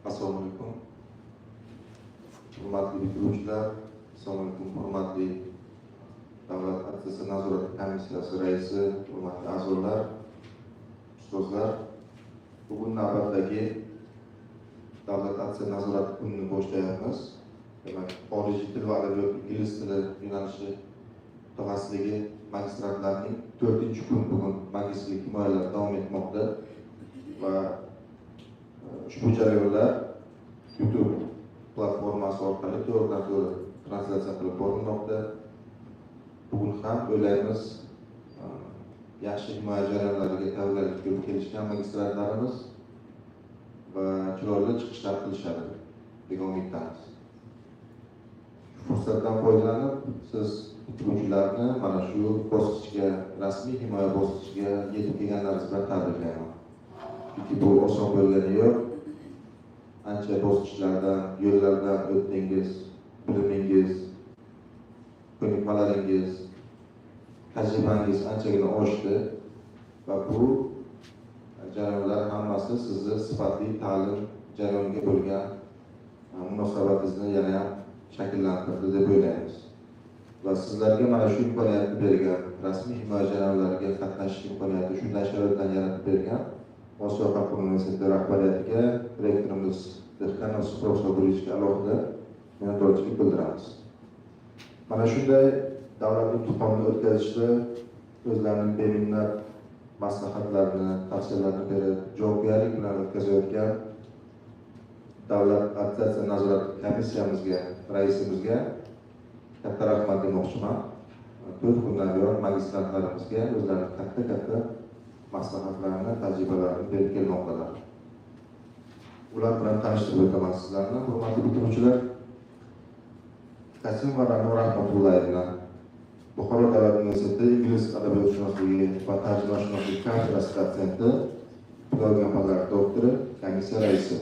Assalomu alaykum. Hurmatli bitiruvchilar, assalomu alaykum. Hurmatli Davlat aksiyasi nazorati komissiyasi raisi, hurmatli a'zolar, ustozlar. Bugun navbatdagi Davlat aksiya nazorati kunini boshlayapmiz. Demak, xorijiy til va adabiyot ingliz tili yo'nalishi mutaxassisligi magistratlarining 4-kun bugun magistrlik himoyalari davom etmoqda va ushbu jarayonlar YouTube platformasi orqali to'g'ridan-to'g'ri translyatsiya qilib borilmoqda. Bugun ham o'ylaymiz, yaxshi himoya jarayonlariga tayyorgarlik ko'rib kelishgan magistrantlarimiz va chiroyli chiqishlar qilishadi deb umiddamiz. Fursatdan foydalanib, siz bitiruvchilarni mana shu bosqichga, rasmiy himoya bosqichiga yetib kelganlaringiz bilan tabriklayman. Chunki bu oson bo'lgani yo'q. Ancha bosqichlardan, yo'llardan o'tdingiz, bilimingiz, ko'nikmalaringiz, tajribangiz anchagina oshdi va bu jarayonlar hammasi sizni sifatli ta'lim jarayoniga bo'lgan munosabatingizni yana ham shakllantirdi deb o'ylaymiz. Va sizlarga mana shu imkoniyatni bergan, rasmiy himoya jarayonlariga qatnashish imkoniyati shunday sharoitdan yaratib bergan Osiyo xalqaro universiteti rahbariyatiga, rektorimiz Dehqonov professor Xorijiga alohida minnatdorchilik bildiramiz. Mana shunday davlat imtihonini o'tkazishda o'zlarining beminnat maslahatlarini, tavsiyalarini berib, javobgarlik bilan o'tkazayotgan Davlat aksiyasi nazorati komissiyamizga, raisimizga katta rahmat demoqchiman. 4 kundan buyon magistrantlarimizga o'zlarining katta maslahatlarini, tajribalarini berib kelmoqdalar. Ular bilan tanishtirib o'taman sizlarni. Hurmatli bitiruvchilar, Qasim va Ra'no Rahmatullayevna Buxoro davlat universiteti ingliz adabiyotshunosligi va tarjimashunosligi kafedrasi dotsenti, filologiya fanlari doktori, komissiya raisi.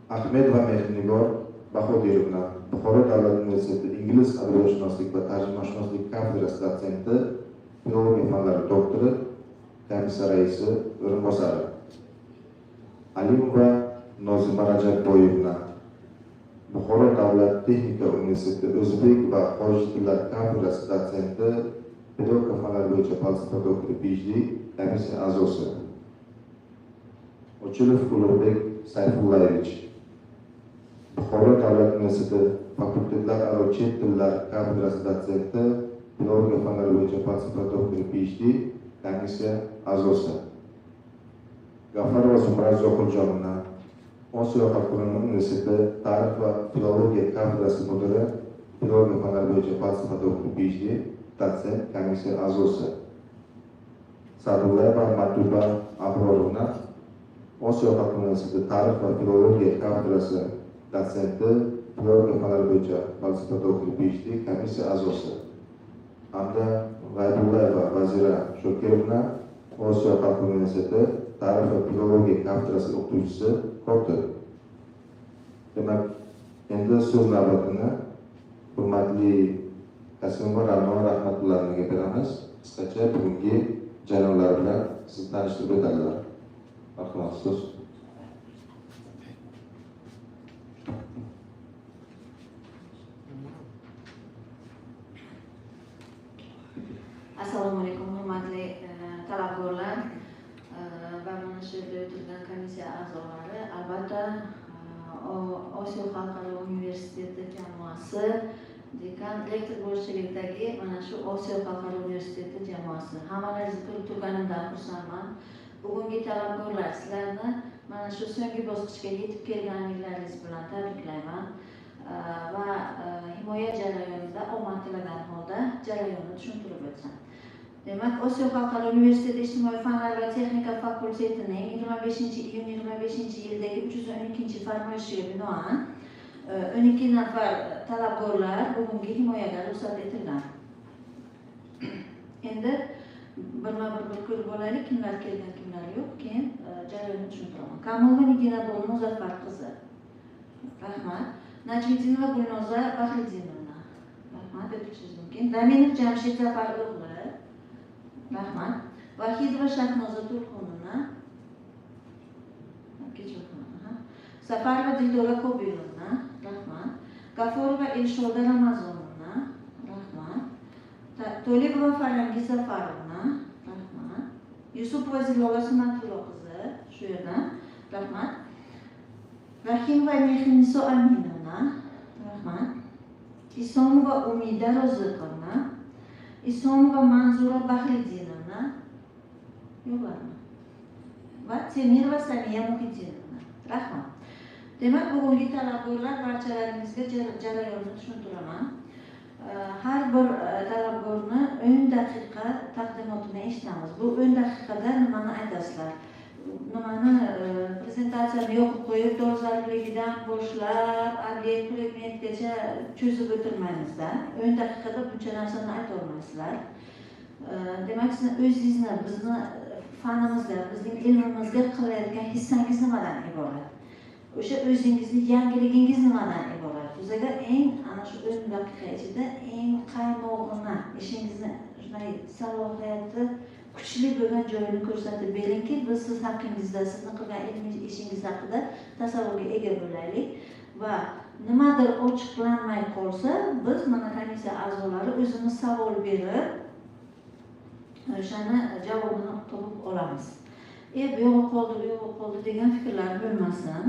Ahmed va Mehrnigor Bahodirovna Buxoro davlat universiteti ingliz adabiyotshunosligi va tarjimashunosligi kafedrasi dotsenti, filologiya fanlari doktori, komissiya raisi o'rinbosari. Alimova Nozima Rajabboyevna Buxoro davlat texnika universiteti o'zbek va xorijiy tillar kafedrasi dotsenti, filologiya fanlari bo'yicha falsafa doktori, PhD, komissiya a'zosi. Ochilov Ulug'bek Sayfullayevich Buxoro davlat universiteti fakultetlar aro chet tillar kafedrasi dotsenti, filologiya fanlari bo'yicha falsafa doktori, PhD, komissiya a'zosi. G'affarova Zumra Zohirjonovna Osiyo xalqaro universiteti tarix va filologiya kafedrasi mudiri, filologiya fanlari bo'yicha falsafa doktori, PhD, dotsent, komissiya a'zosi. Sadullayeva Matuba Abrorovna Osiyo xalqaro universiteti tarix va filologiya kafedrasi dotsenti, filologiya fanlari bo'yicha falsafa doktori, PhD, komissiya a'zosi. Hamda G'aybullayeva Vazira Shokirovna Osiyo xalqaro universiteti tarix va filologiya kafedrasi o'qituvchisi, kotib. Demak, endi so'z navbatini hurmatli Qasim va Ra'no Rahmatullayevga beramiz. Qisqacha bugungi jarayonlar bilan sizni tanishtirib o'tadilar. Marhamat, so'z. Assalomu alaykum, hurmatli talabalar va mana shu yerda o'tirgan komissiya a'zolari. Albatta, Osiyo xalqaro universiteti jamoasi, dekan lektor boshchiligidagi mana shu Osiyo xalqaro universiteti jamoasi. Hammalaringizni ko'rib turganimdan xursandman. Bugungi talabalar, sizlarni mana shu so'nggi bosqichga yetib kelganliklaringiz bilan tabriklayman. va himoya jarayonida omad tilagan holda jarayonni tushuntirib o'tsam. Demak, Osiyo xalqaro universiteti ijtimoiy fanlar va texnika fakultetining 25-iyun 25-yildagi 312-farmoyishiga binoan 12 nafar talabgorlar bugungi himoyaga ruxsat etilgan. Endi bir ko'rib olaylik, kimlar kelgan, kimlar yo'q. Keyin jarayonni tushuntiraman. Kamolova Nigina Muzaffar qizi. Rahmat. Najmiddinova Gulnoza Bahridinovna. Rahmat, aytishingiz mumkin. Daminov Jamshid Zafar o'g'li. Rahmat. Vahidova Shahnoza Turxonovna. Safarova Dildora Kobilovna. Rahmat. G'afurova Elshoda Ramazonovna. Rahmat. Tolibova Farangiz Zafarovna. Rahmat. Yusupova Zilola Sunnatullo qizi. Shu yerdan. Rahmat. Rahimova Mehriniso Aminovna. Rahmat. Isomova Umida Roziqovna. Isomova Manzura Bahridinovna. Yo'qlarmi? Va Temirova Samiya Muhitdinovna. Rahmat. Demak, bugungi talabgorlar barchalaringizga jarayonni tushuntiraman. Har bir talabgorni 10 daqiqa taqdimotini eshitamiz. Bu 10 daqiqada nimani aytasizlar? Nimani prezentatsiyani yoqib qo'yib, dolzarbligidan boshlab, obyekt predmetgacha cho'zib o'tirmaymizda. 10 daqiqada buncha narsani ayta olmaysizlar. Demak, siz o'zingizni, bizni fanimizga, bizning ilmimizga qilayotgan hissangiz nimadan iborat? O'sha o'zingizni yangiligingiz nimadan iborat? Bizga eng ana shu 10 daqiqa ichida eng qaymog'ini, ishingizni, shunday salohiyati kuchli bo'lgan joyini ko'rsatib beringki, biz siz haqingizda, sizni qilgan ilmiy ishingiz haqida tasavvurga ega bo'laylik va nimadir ochiqlanmay qolsa, biz mana komissiya a'zolari o'zimiz savol berib, o'shani javobini topib olamiz. Bu yo'q qoldi degan fikrlar bo'lmasin.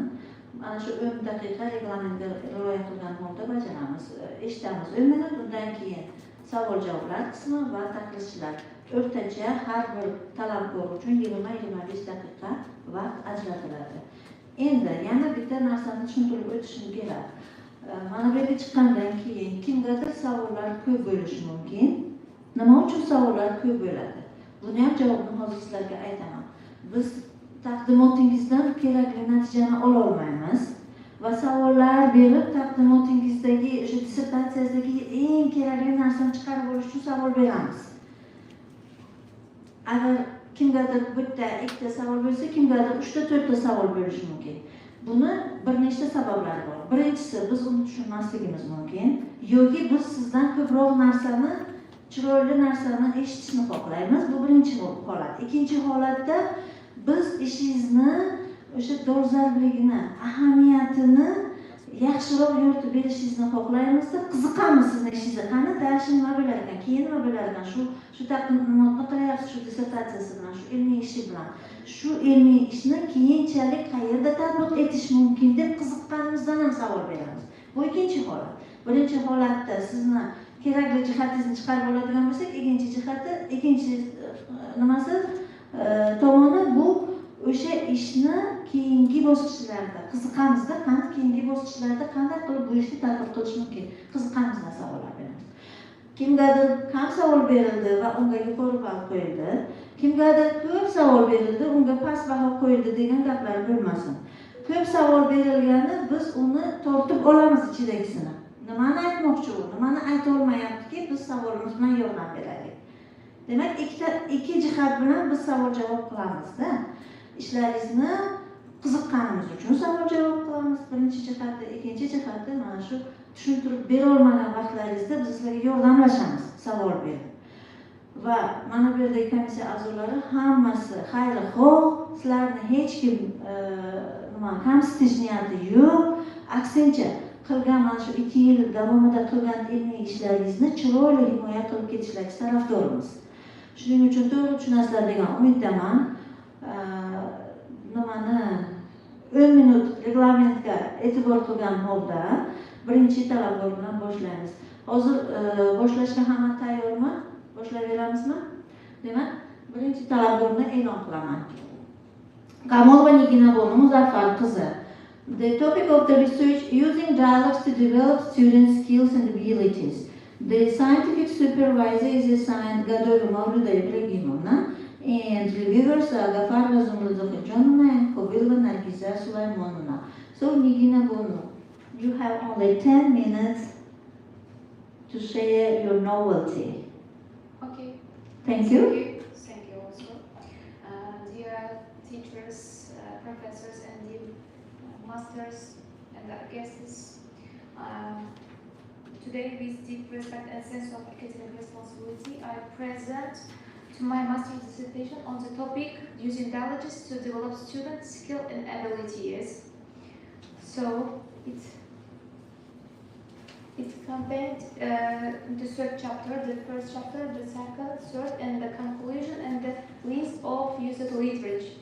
Mana shu 10 daqiqa reglamentga rioya qilgan holda bajaramiz. Eshitamiz 10 minut, undan keyin savol-javoblar qismi va taklifchilar. O'rtacha har bir talabgor uchun 20-25 daqiqa vaqt ajratiladi. Endi yana bitta narsani tushuntirib o'tishim kerak. Mana bu yerga chiqqandan keyin kimgadir savollar ko'p bo'lishi mumkin. Nima uchun savollar ko'p bo'ladi? Buni ham javobini hozir sizlarga aytaman. Biz taqdimotingizdan kerakli natijani ola olmaymiz va savollar berib taqdimotingizdagi o'sha dissertatsiyangizdagi eng kerakli narsani chiqarib olish uchun savol beramiz. Agar kimgadir bitta, ikkita savol bo'lsa, kimgadir 3-4 ta savol bo'lishi mumkin. Buni bir nechta sabablari bor. Birinchisi, biz uni tushunmasligimiz mumkin yoki biz sizdan ko'proq narsani, chiroyli narsani eshitishni xohlaymiz. Bu birinchi holat. Ikkinchi holatda biz ishingizni o'sha dolzarbligini, ahamiyatini yaxshiroq yoritib berishingizni xohlaymizda, qiziqamiz sizni ishingizga. Qani dashi nima bo'lar ekan, keyin nima bo'lar ekan, shu taqdimotni qilyapsiz, shu dissertatsiyasi bilan, shu ilmiy ishi bilan, shu ilmiy ishni keyinchalik qayerda tatbiq etish mumkin deb qiziqqanimizdan ham savol beramiz. Bu ikkinchi holat. Birinchi holatda sizni kerakli jihatingizni chiqarib oladigan bo'lsak, ikkinchi nimasi tomoni bu o'sha ishni keyingi bosqichlarda qiziqamizda, qani keyingi bosqichlarda qanday qilib bu ishni tatbiq qilish mumkin? Qiziqqanimizdan savollar beramiz. Kimgadir kam savol berildi va unga yuqori ball qo'yildi, kimgadir ko'p savol berildi, unga past baho qo'yildi degan gaplar bo'lmasin. Ko'p savol berilgani biz uni tortib olamiz ichidagisini. Nimani aytmoqchi u? Nimani ayta olmayaptiki, biz savolimiz bilan yordam beraylik. Demak, ikki jihat bilan biz savol-javob qilamizda. Ishlaringizni qiziqqanimiz uchun savol-javob qilamiz. Birinchi jihatda, ikkinchi jihatda mana shu tushuntirib bera olmagan vaqtlaringizda biz sizlarga yordamlashamiz, savol berib. Va mana bu yerdagi komissiya a'zolari hammasi xayr-xoh, sizlarni hech kim kamsitish niyati yo'q. Aksincha, qilgan mana shu 2 yil davomida qilgan ilmiy ishlaringizni chiroyli himoya qilib ketishlaringiz tarafdorimiz. Shuning uchun to'g'ri tushunasizlar degan umiddaman. Nimani 10 minut reglamentga e'tibor qilgan holda birinchi talabgor bilan boshlaymiz. Hozir boshlashga hamma tayyormi? Boshlayveramizmi? Demak, birinchi talabgorni e'lon qilaman. Kamolova Nigina Muzaffar qizi. The topic of the research, using dialogues to develop student skills and abilities. The scientific supervisor is assigned Gadol Maurida Ibrahimовna, and reviewers are Gafar Zumrudzokhjanova and Kobilova Nargiza Sulaimonova. So, Nigina Bono, you have only 10 minutes to share your novelty. Okay. Thank you. Thank you also. Dear teachers, professors, and dear masters and guests, today with deep respect and sense of academic responsibility, I present to my master's dissertation on the topic using dialogues to develop student skill and abilities. So it contained the third chapter, the first chapter, the second, third, and the conclusion, and the list of used literature.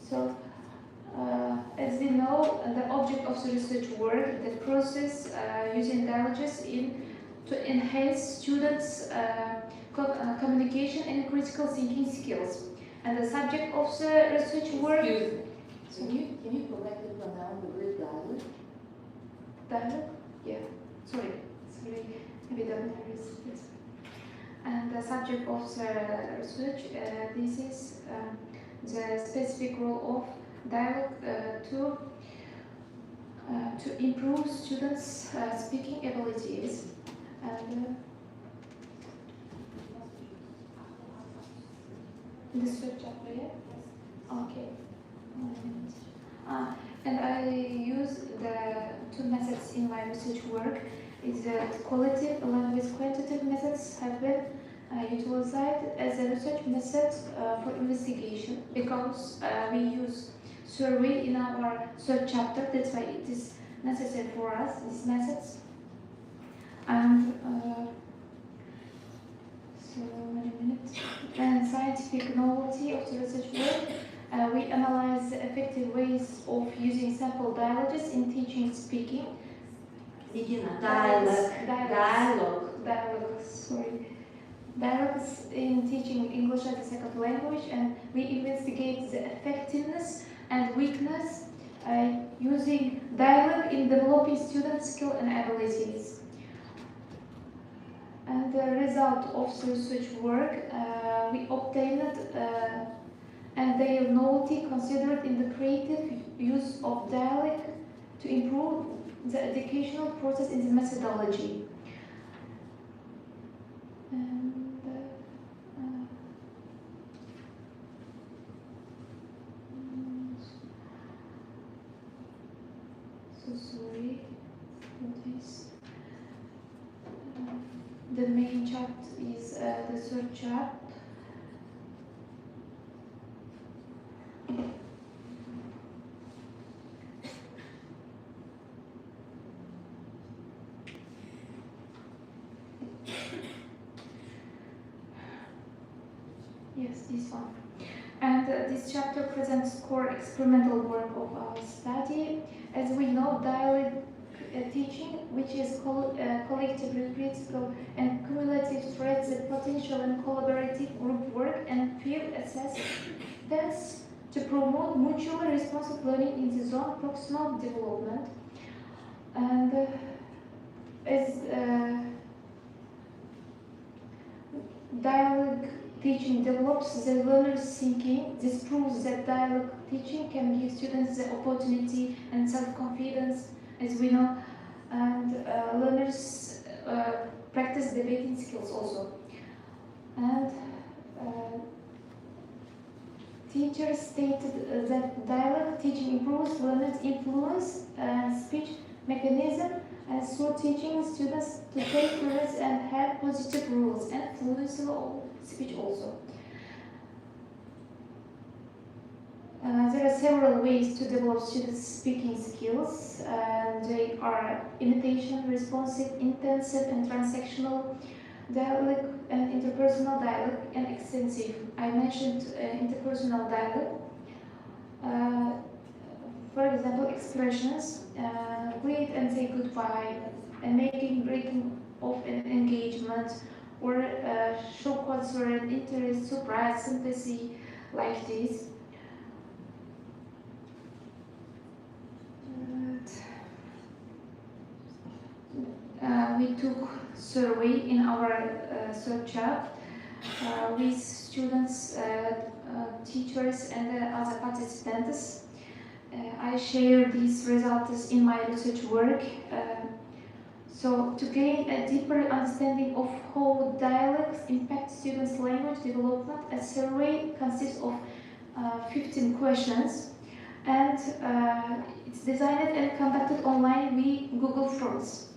So, as we know, the object of the research work, the process using dialogues to enhance students' communication and critical thinking skills. And the subject of the research work. Can you correctly pronounce the word dialogue? Dialogue? Yeah. Sorry, maybe the and the subject of the research, this is the specific role of dialogue to improve students' speaking abilities. And the third chapter, yeah? Okay. And I use the two methods in my research work. Is qualitative along with quantitative methods have been utilized as a research method for investigation because we use survey in our third chapter. That's why it is necessary for us, these methods. And so many minutes. And scientific novelty of the research work. We analyze the effective ways of using sample dialogues in teaching speaking. Dialogues in teaching English as a second language, and we investigate the effectiveness and weakness using dialogue in developing student skill and abilities. And the result of the research work, we obtained and their novelty considered in the creative use of dialogue to improve the educational process in the methodology. And, so sorry for this. The main chart is the third chart. Yes, this one. And this chapter presents core experimental work of our study. As we know, dialogue teaching, which is collectively critical and cumulative threads the potential and collaborative group work and peer assessments to promote mutually responsive learning in the zone proximal development. And as dialogue teaching develops the learner's thinking, this proves that dialogue teaching can give students the opportunity and self-confidence, as we know, and learners practice debating skills also. And teachers stated that dialogue teaching improves learners' influence and speech mechanism, and through teaching students to take words and have positive rules and fluency of speech also. There are several ways to develop students' speaking skills. They are imitation, responsive, intensive, and transactional dialogue, and interpersonal dialogue, and extensive. I mentioned interpersonal dialogue. For example, expressions, greet and say goodbye, and breaking of an engagement, or show concern, interest, surprise, sympathy, like this. we took survey in our search app with students, teachers, and other participants. I share these results in my research work. So to gain a deeper understanding of how dialects impact students' language development, a survey consists of 15 questions, and it's designed and conducted online via Google Forms.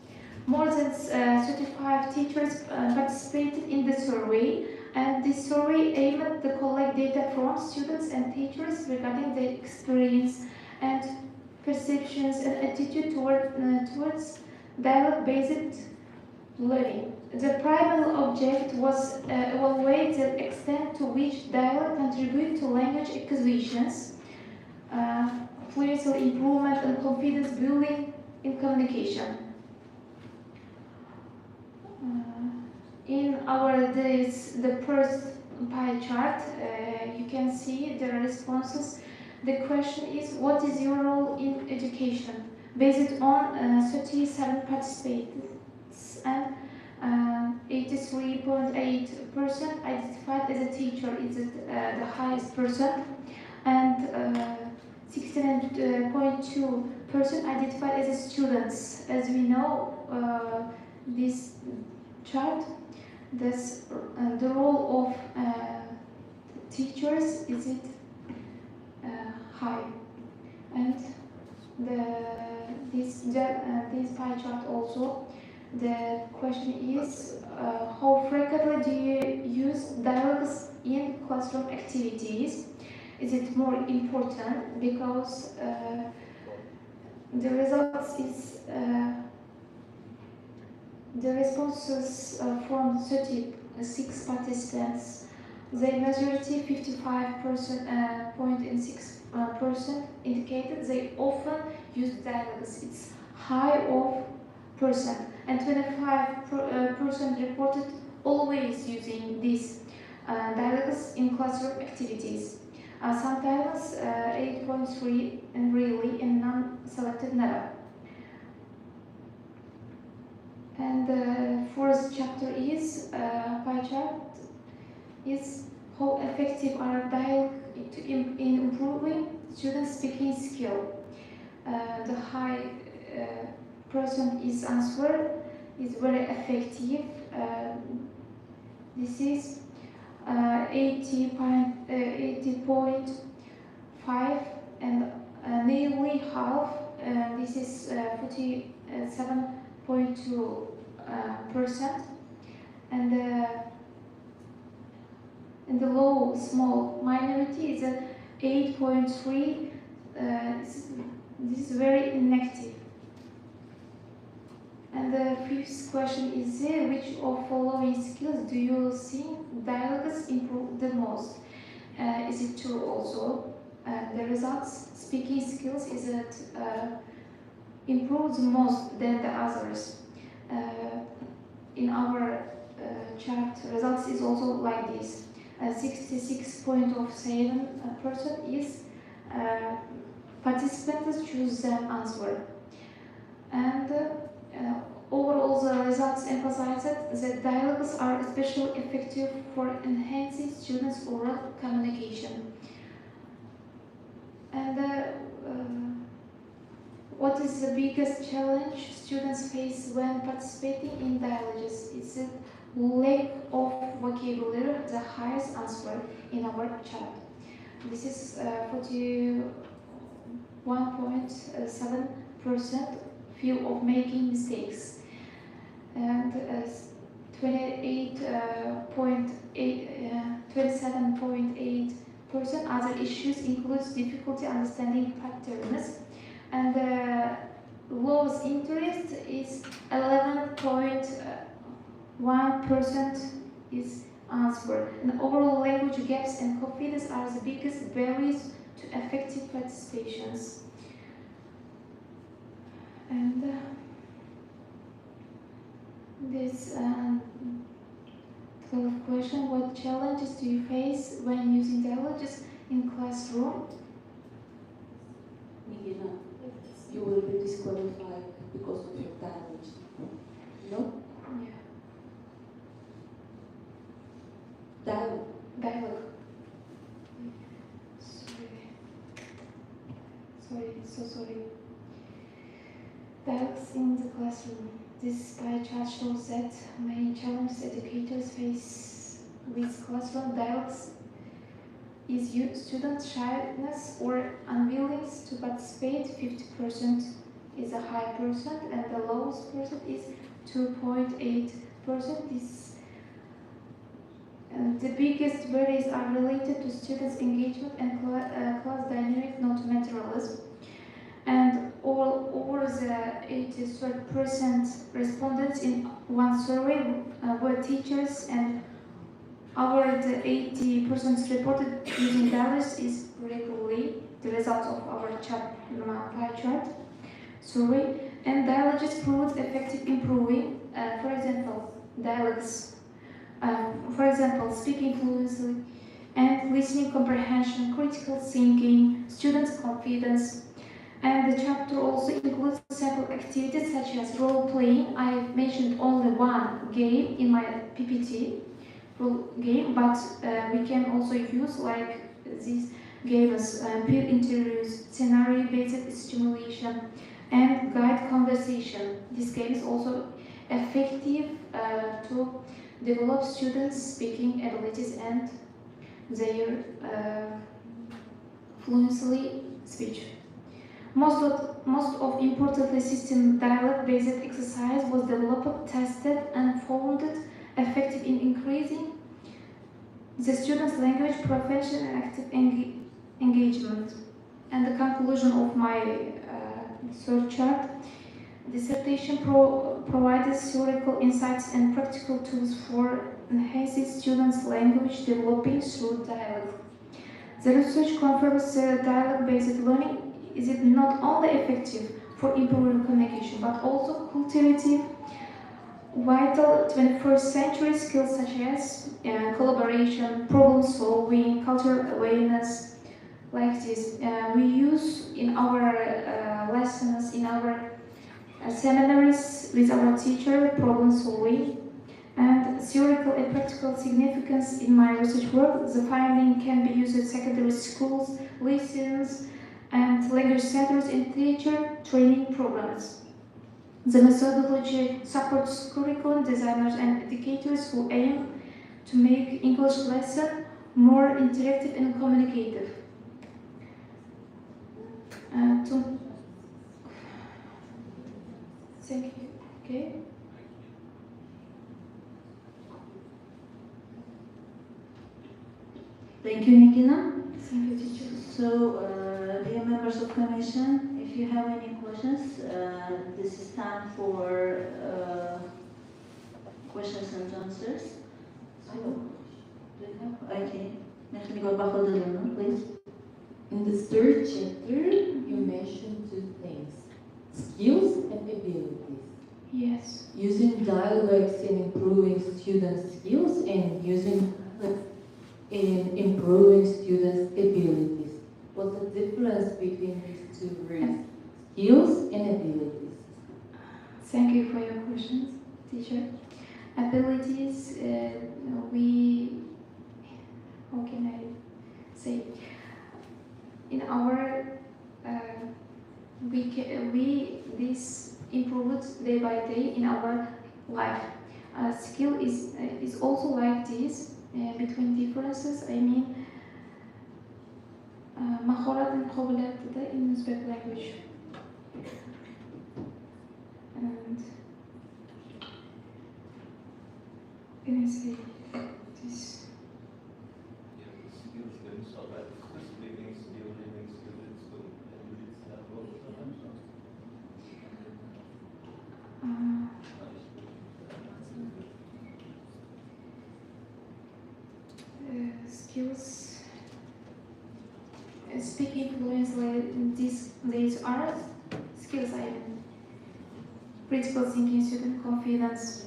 More than 35 teachers participated in the survey, and this survey aimed to collect data from students and teachers regarding their experience and perceptions and attitude towards dialogue-based learning. The primary object was evaluate the extent to which dialogue contribute to language acquisitions, fluency improvement, and confidence building in communication. In the first pie chart, you can see the responses. The question is, what is your role in education? Based on 37 participants, and 83.8% identified as a teacher is the highest percent, and 69.2% identified as a students. As we know, this chart, the role of teachers is high, and this pie chart also, the question is how frequently do you use dialogues in classroom activities? Is it more important? Because the results is the responses from 36 participants, the majority 55.6% indicated they often use dialogues. It's high of percent, and 25% reported always using these dialogues in classroom activities. Sometimes 8.3 and really, and non-selected never. And the fourth chapter is pie chart is how effective are dialogue in improving students' speaking skill. The high percent is answered is very effective. This is 80.5, and nearly half. This is 47.2%, and the low small minority is 8.3. This is very inactive. And the fifth question is which of following skills do you think dialogues improve the most? Is it true also? The results, speaking skills is that improves most than the others. In our chart, results is also like this. 66.7% is participants choose the answer. And overall, the results emphasize that dialogues are especially effective for enhancing students' oral communication. And what is the biggest challenge students face when participating in dialogues? It's a lack of vocabulary, the highest answer in our chart. This is 41.7% fear of making mistakes, and 27.8% other issues includes difficulty understanding patterns, and the lowest interest is 11.1% is answered. And overall language gaps and confidence are the biggest barriers to effective participations. And this 12th question: what challenges do you face when using dialogues in classroom? Migina, you will be disqualified because of your language. No? dialogue. Sorry. Dialogues in the classroom. This pie chart shows that main challenges educators face with classroom dialogues is student shyness or unwillingness to participate. 50% is a high percent, and the lowest percent is 2.8%. The biggest barriers are related to students' engagement and class dynamic, not materialism. And over the 83% respondents in one survey were teachers, and over the 80% reported using dialects is regularly the result of our pie chart survey. And dialogists proved effective improving, for example, dialects. For example, speaking fluently and listening comprehension, critical thinking, students' confidence. And the chapter also includes sample activities such as role playing. I mentioned only one game in my PPT, role game, but we can also use like these games, peer interviews, scenario-based stimulation, and guide conversation. This game is also effective to develop students' speaking abilities and their fluency speech. Most of importantly, system dialogue-based exercise was developed, tested, and found effective in increasing the students' language proficiency and active engagement. And the conclusion of my third chart. Dissertation provides theoretical insights and practical tools for enhancing students' language developing through dialogue. The research confirms that dialogue-based learning is not only effective for improving communication, but also cultivating vital 21st century skills such as collaboration, problem solving, cultural awareness, like this. We use in our lessons, in our seminaries with our teacher, problem solving, and theoretical and practical significance in my research work. The finding can be used in secondary schools, lessons, and language centers in teacher training programs. The methodology supports curriculum designers and educators who aim to make English lesson more interactive and communicative. Thank you. Okay. Thank you, Nikina. Thank you, teacher. So, dear members of Commission, if you have any questions, this is time for questions and answers. Okay. Please. In the third chapter, you mentioned two things: skills and abilities. Yes. Using dialects in improving students' skills and using in improving students' abilities. What's the difference between these two words? Skills and abilities. Thank you for your questions, teacher. Abilities, how can I say? In our, this improves day by day in our life. Skill is also like this. Between differences, I mean, مهارات and قابليات in Uzbek language. And can I say this? Skills. Speaking fluently, these are skills. I mean, critical thinking, student confidence,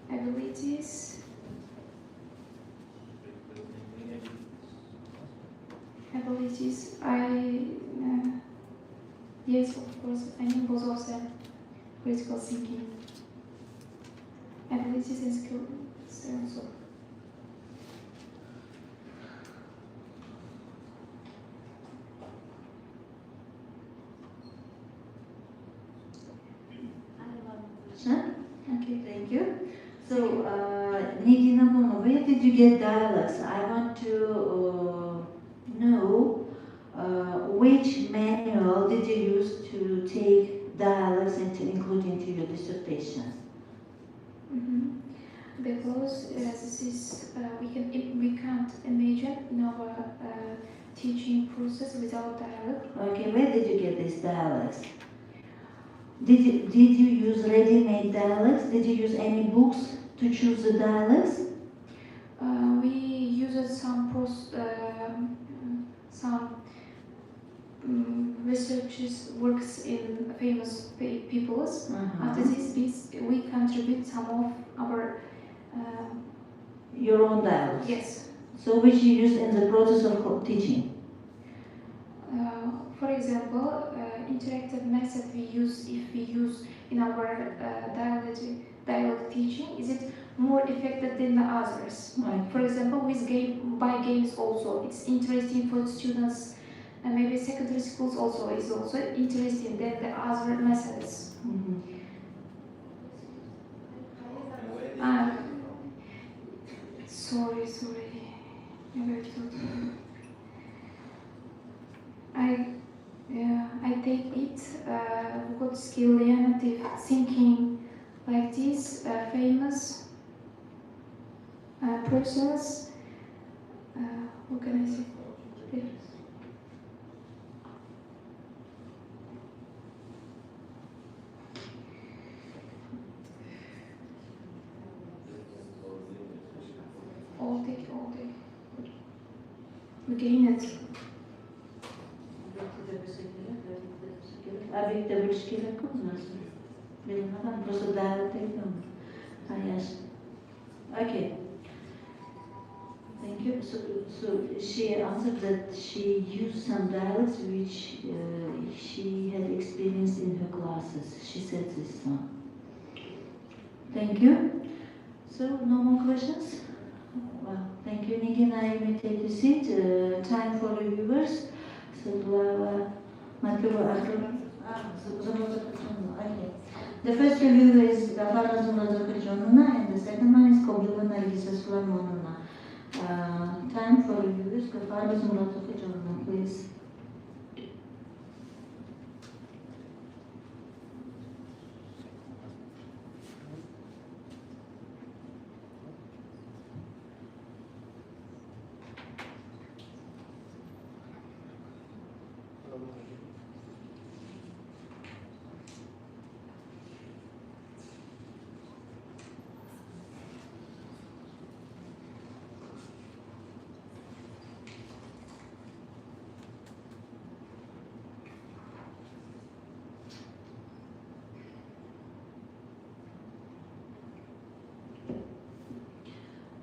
abilities. Abilities. Yes, of course. I mean both of them. Critical thinking, abilities, and skills. Also. Huh? Okay. Thank you. So, Nidina Mama, where did you get dialects? I want to know which manual did you use to take dialects and to include into your dissertation? Mhm. Because this is we can't imagine in our teaching process without dialogue. Okay, where did you get these dialects? Did you use ready-made dialects? Did you use any books to choose the dialects? We used some researchers works in famous peoples. After this, we contribute some of our Your own dialects? yes. So which you use in the process of teaching? For example, interactive method we use if we use in our dialogue teaching, is it more effective than the others? Right. For example, with by games also, it's interesting for students, and maybe secondary schools also is also interesting than the other methods. Sorry. Never thought. I take it good skill narrative thinking like this famous persons. What can I say? All day. Again it. Объекты вышки законности. Нам просто дают ребенка. Yes. Okay. Thank you. So she answered that she used some dialects which she had experienced in her classes. She said this one. Thank you. So no more questions? Well, thank you, Nigina. You may take a seat. Time for the viewers. So the first reviewer is Gafara Zumrazokrijonuna and the second one is Kobila Nargisa Sulamonuna. Time for reviewers, Gafara Zumrazokrijonuna, please.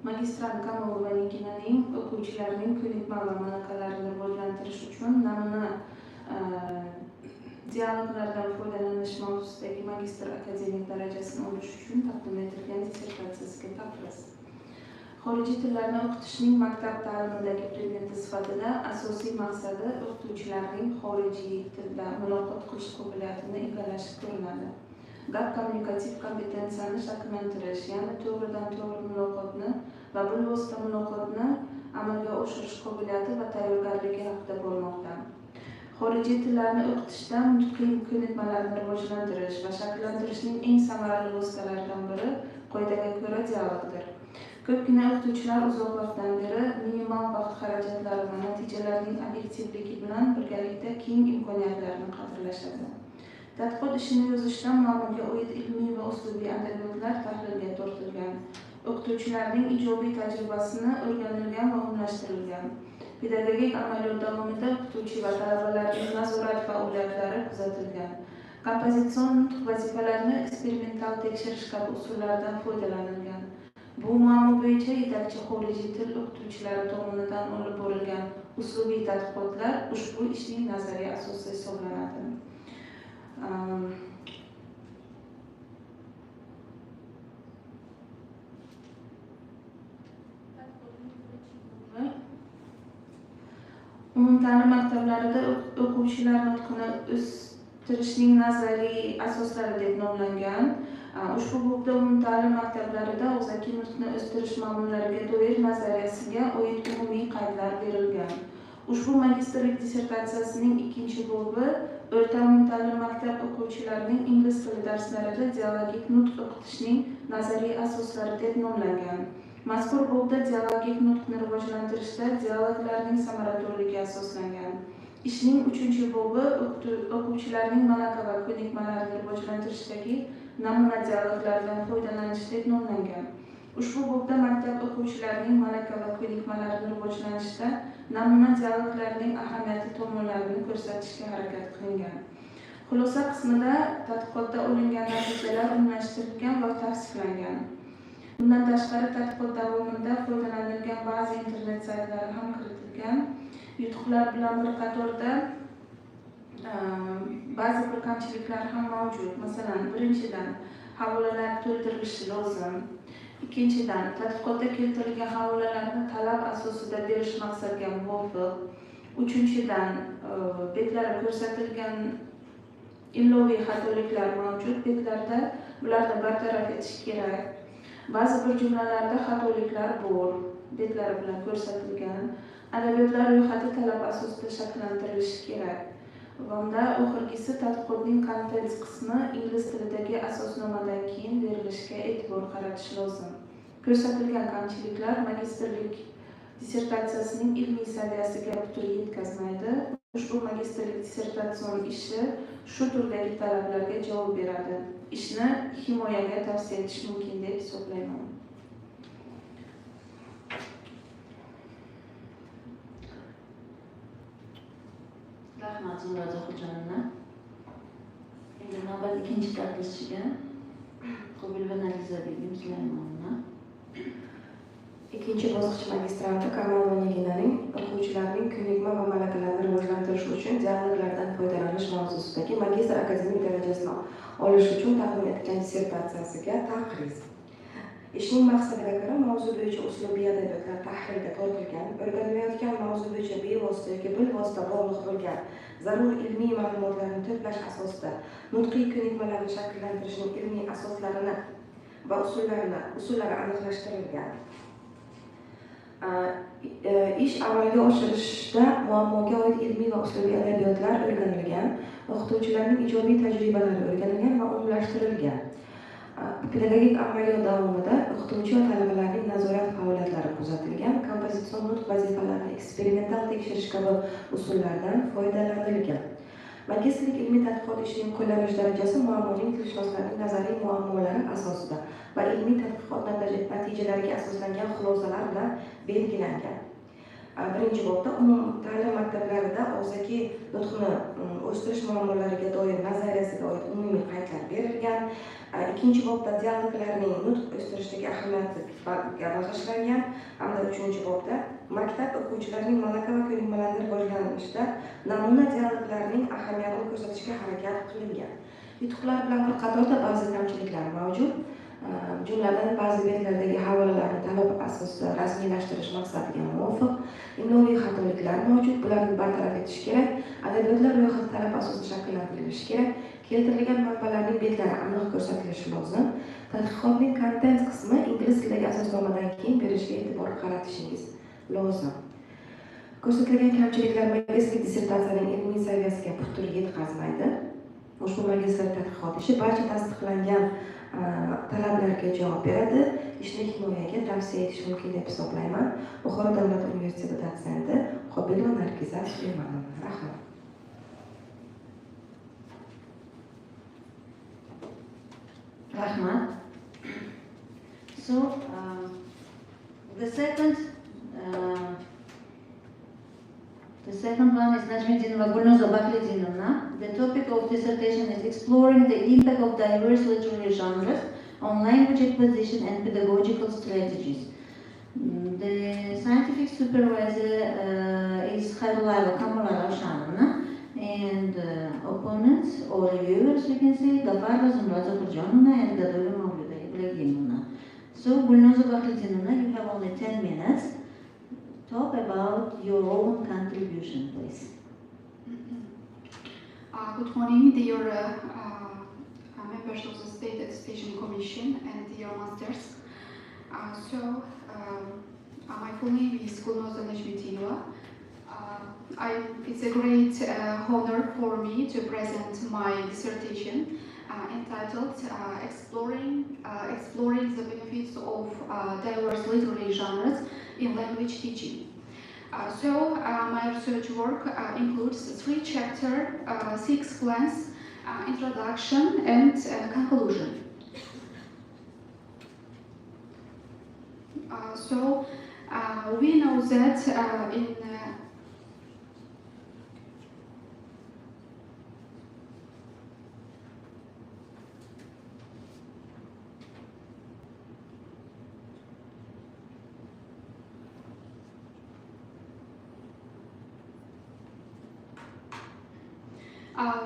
Magistratura Kamolovanikinaning o'quvchilarining ko'nikma va malakalarini rivojlantirish uchun namuna dialoglardan foydalanish mavzusidagi magistr akademik darajasini olish uchun taqdim etilgan dissertatsiyasiga tafriz. Xorijiy tillarni o'qitishning maktab ta'limidagi predmeti sifatida asosiy maqsadi o'qituvchilarning xorijiy tilda muloqot qilish qobiliyatini egallashi ko'rinadi. Gap kommunikativ kompetensiyani shakllantirish, ya'ni to'g'ridan to'g'ri muloqotni va bilvosita muloqotni amalga oshirish qobiliyati va tayyorgarligi haqida bo'lmoqda. Xorijiy tillarni o'qitishda nutqiy ko'nikmalarni rivojlantirish va shakllantirishning eng samarali vositalaridan biri qoidaga ko'ra dialogdir. Ko'pgina o'qituvchilar uzoq vaqtdan beri minimal vaqt xarajatlari va natijalarning obyektivligi bilan birgalikda keng imkoniyatlarni qadrlashadi. Tadqiqot ishini yozishda ma'lumotga oid ilmiy va uslubiy adabiyotlar tahlilga tortilgan. O'qituvchilarning ijobiy tajribasini o'rganilgan va umumlashtirilgan. Pedagogik amaliyot davomida o'qituvchi va talabalarning nazorat faoliyatlari kuzatilgan. Kompozitsion nutq vazifalarini eksperimental tekshirish kabi usullardan foydalanilgan. Bu muammo bo'yicha yetakchi xorijiy til o'qituvchilari tomonidan olib borilgan uslubiy tadqiqotlar ushbu ishning nazariy asosi hisoblanadi. Umumta'lim maktablarida o'quvchilar nutqini o'stirishning nazariy asoslari deb nomlangan Ushbu bobda umumta'lim maktablarida og'zaki nutqni o'stirish ma'nollariga doir nazariyasiga oid umumiy qaydlar berilgan. Ushbu magistrlik dissertatsiyasining ikkinchi bobi o'rta umumta'lim maktab o'quvchilarining ingliz tili darslarida dialogik nutq o'qitishning nazariy asoslari deb nomlangan. Mazkur bobda dialogik nutqni rivojlantirishda dialoglarning samaradorligi asoslangan. Ishning uchinchi bobi o'quvchilarning malaka va ko'nikmalarini rivojlantirishdagi namuna dialoglardan foydalanish deb nomlangan. Ushbu bobda maktab o'quvchilarining malaka va ko'nikmalarini rivojlantirishda namuna dialoglarning ahamiyati tomonlarini ko'rsatishga harakat qilingan. Xulosa qismida tadqiqotda olingan natijalar umumlashtirilgan va tavsiflangan. Bundan tashqari tadqiqot davomida foydalanilgan ba'zi internet saytlari ham kiritilgan. Yutuqlar bilan bir qatorda ba'zi bir kamchiliklar ham mavjud. Masalan, birinchidan havolalar to'ldirilishi lozim. Ikkinchidan, tadqiqotda keltirilgan havolalarni talab asosida berish maqsadga muvofiq. Uchinchidan, betlarda ko'rsatilgan imloviy xatoliklar mavjud. Betlarda bularni bartaraf etish kerak. Ba'zi bir jumlalarda xatoliklar bor, betlari bilan ko'rsatilgan. Adabiyotlar ro'yxati talab asosida shakllantirilishi kerak. Va unda oxirgisi tadqiqotning kontent qismi ingliz tilidagi asosnomadan keyin berilishiga e'tibor qaratish lozim. Ko'rsatilgan kamchiliklar magistrlik dissertatsiyasining ilmiy saviyasiga putur yetkazmaydi. Ushbu magistrlik dissertatsion ishi shu turdagi talablarga javob beradi. Ishni himoyaga tavsiya etish mumkin deb hisoblayman. Rahmat Zumrada xo'jayinna. Endi navbat ikkinchi taklifchiga Qobilova Nargiza Begim Sulaymonova. Ikkinchi bosqich magistranta Kamolxonaginaning o'quvchilarning ko'nikma va malakalarini rivojlantirish uchun dialoglardan foydalanish mavzusidagi magistr akademik darajasini olish uchun taqdim etilgan dissertatsiyasiga taqriz. Ishning maqsadiga ko'ra mavzu bo'yicha uslubiy adabiyotlar tahlilga tortilgan, o'rganilayotgan mavzu bo'yicha bevosita yoki bilvosita bog'liq bo'lgan zarur ilmiy ma'lumotlarni to'plash asosida nutqiy ko'nikmalarni shakllantirishning ilmiy asoslarini va usullari aniqlashtirilgan. Ish amalga oshirishda muammoga oid ilmiy va uslubiy adabiyotlar o'rganilgan, o'qituvchilarning ijobiy tajribalari o'rganilgan va umumlashtirilgan. Pedagogik amaliyot davomida o'qituvchi va talabalarning nazorat faoliyatlari kuzatilgan, kompozitsion nutq vazifalarini eksperimental tekshirish kabi usullardan foydalanilgan. Magistrlik ilmiy tadqiqot ishining qo'llanish darajasi muammoning tilshunoslarning nazariy muammolari asosida va ilmiy tadqiqot natijalariga asoslangan xulosalar bilan belgilangan. Birinchi bobda umumta'lim maktablarida og'zaki nutqni o'stirish muammolariga doir nazariyasiga oid umumiy qaydlar berilgan. Ikkinchi bobda dialoglarning nutq o'stirishdagi ahamiyatiga bag'ishlangan. Hamda uchinchi bobda maktab o'quvchilarining malaka va ko'nikmalarini rivojlantirishda namuna dialoglarning ahamiyatini ko'rsatishga harakat qilingan. Yutuqlar bilan bir qatorda ba'zi kamchiliklar mavjud. Jumladan ba'zi betlardagi havolalarni talab asosida rasmiylashtirish maqsadiga muvofiq imloviy xatoliklar mavjud. Bularni bartaraf etish kerak. Adabiyotlar ro'yxati talab asosida shakllantirilishi kerak. Keltirilgan manbalarning betlari aniq ko'rsatilishi lozim. Tadqiqotning kontent qismi ingliz tilidagi asosnomadan keyin berishga e'tibor qaratishingiz lozim. Ko'rsatilgan kamchiliklar magistrlik dissertatsiyaning ilmiy saviyasiga putur yetkazmaydi. Ushbu magistr tadqiqot ishi barcha tasdiqlangan talablarga javob beradi. Ishni himoyaga tavsiya etish mumkin deb hisoblayman. Buxoro davlat universiteti dotsenti Qobilova Nargiza Sulaymonova. Rahmat. Rahmat. So, the second one is Najmiddinova Gulnoza Bakhlidinovna. The topic of dissertation is exploring the impact of diverse literary genres on language acquisition and pedagogical strategies. The scientific supervisor is Khairullayeva Kamolova Shanna, and opponents or reviewers, we can say, Gafarova Zumrada Khurjanovna and Gadova Mavluda Ibragimovna. So, Gulnoza Bakhlidinovna, you have only 10 minutes. Talk about your own contribution, please. Good morning, dear members of the State Attestation Commission and dear masters. My full name is Gulnoza Najmitiyeva. It's a great honor for me to present my dissertation entitled Exploring the Benefits of Diverse Literary Genres in Language Teaching. My research work includes 3 chapters, 6 plans, introduction and conclusion.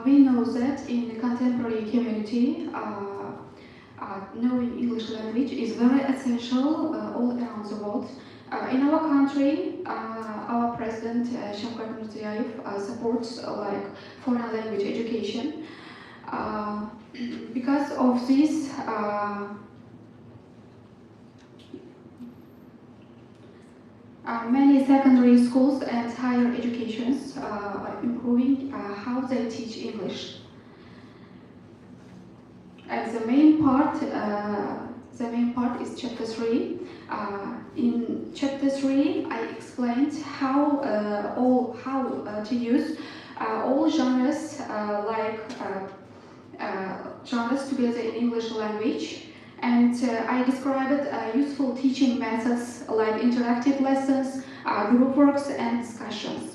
We know that in the contemporary community, knowing English language is very essential all around the world. In our country, our President Shavkat Mirziyoyev supports foreign language education. Because of this, many secondary schools and higher educations are improving how they teach English. And the main part is chapter 3. In chapter 3, I explained how to use all genres genres together in English language. And I described useful teaching methods like interactive lessons, group works, and discussions.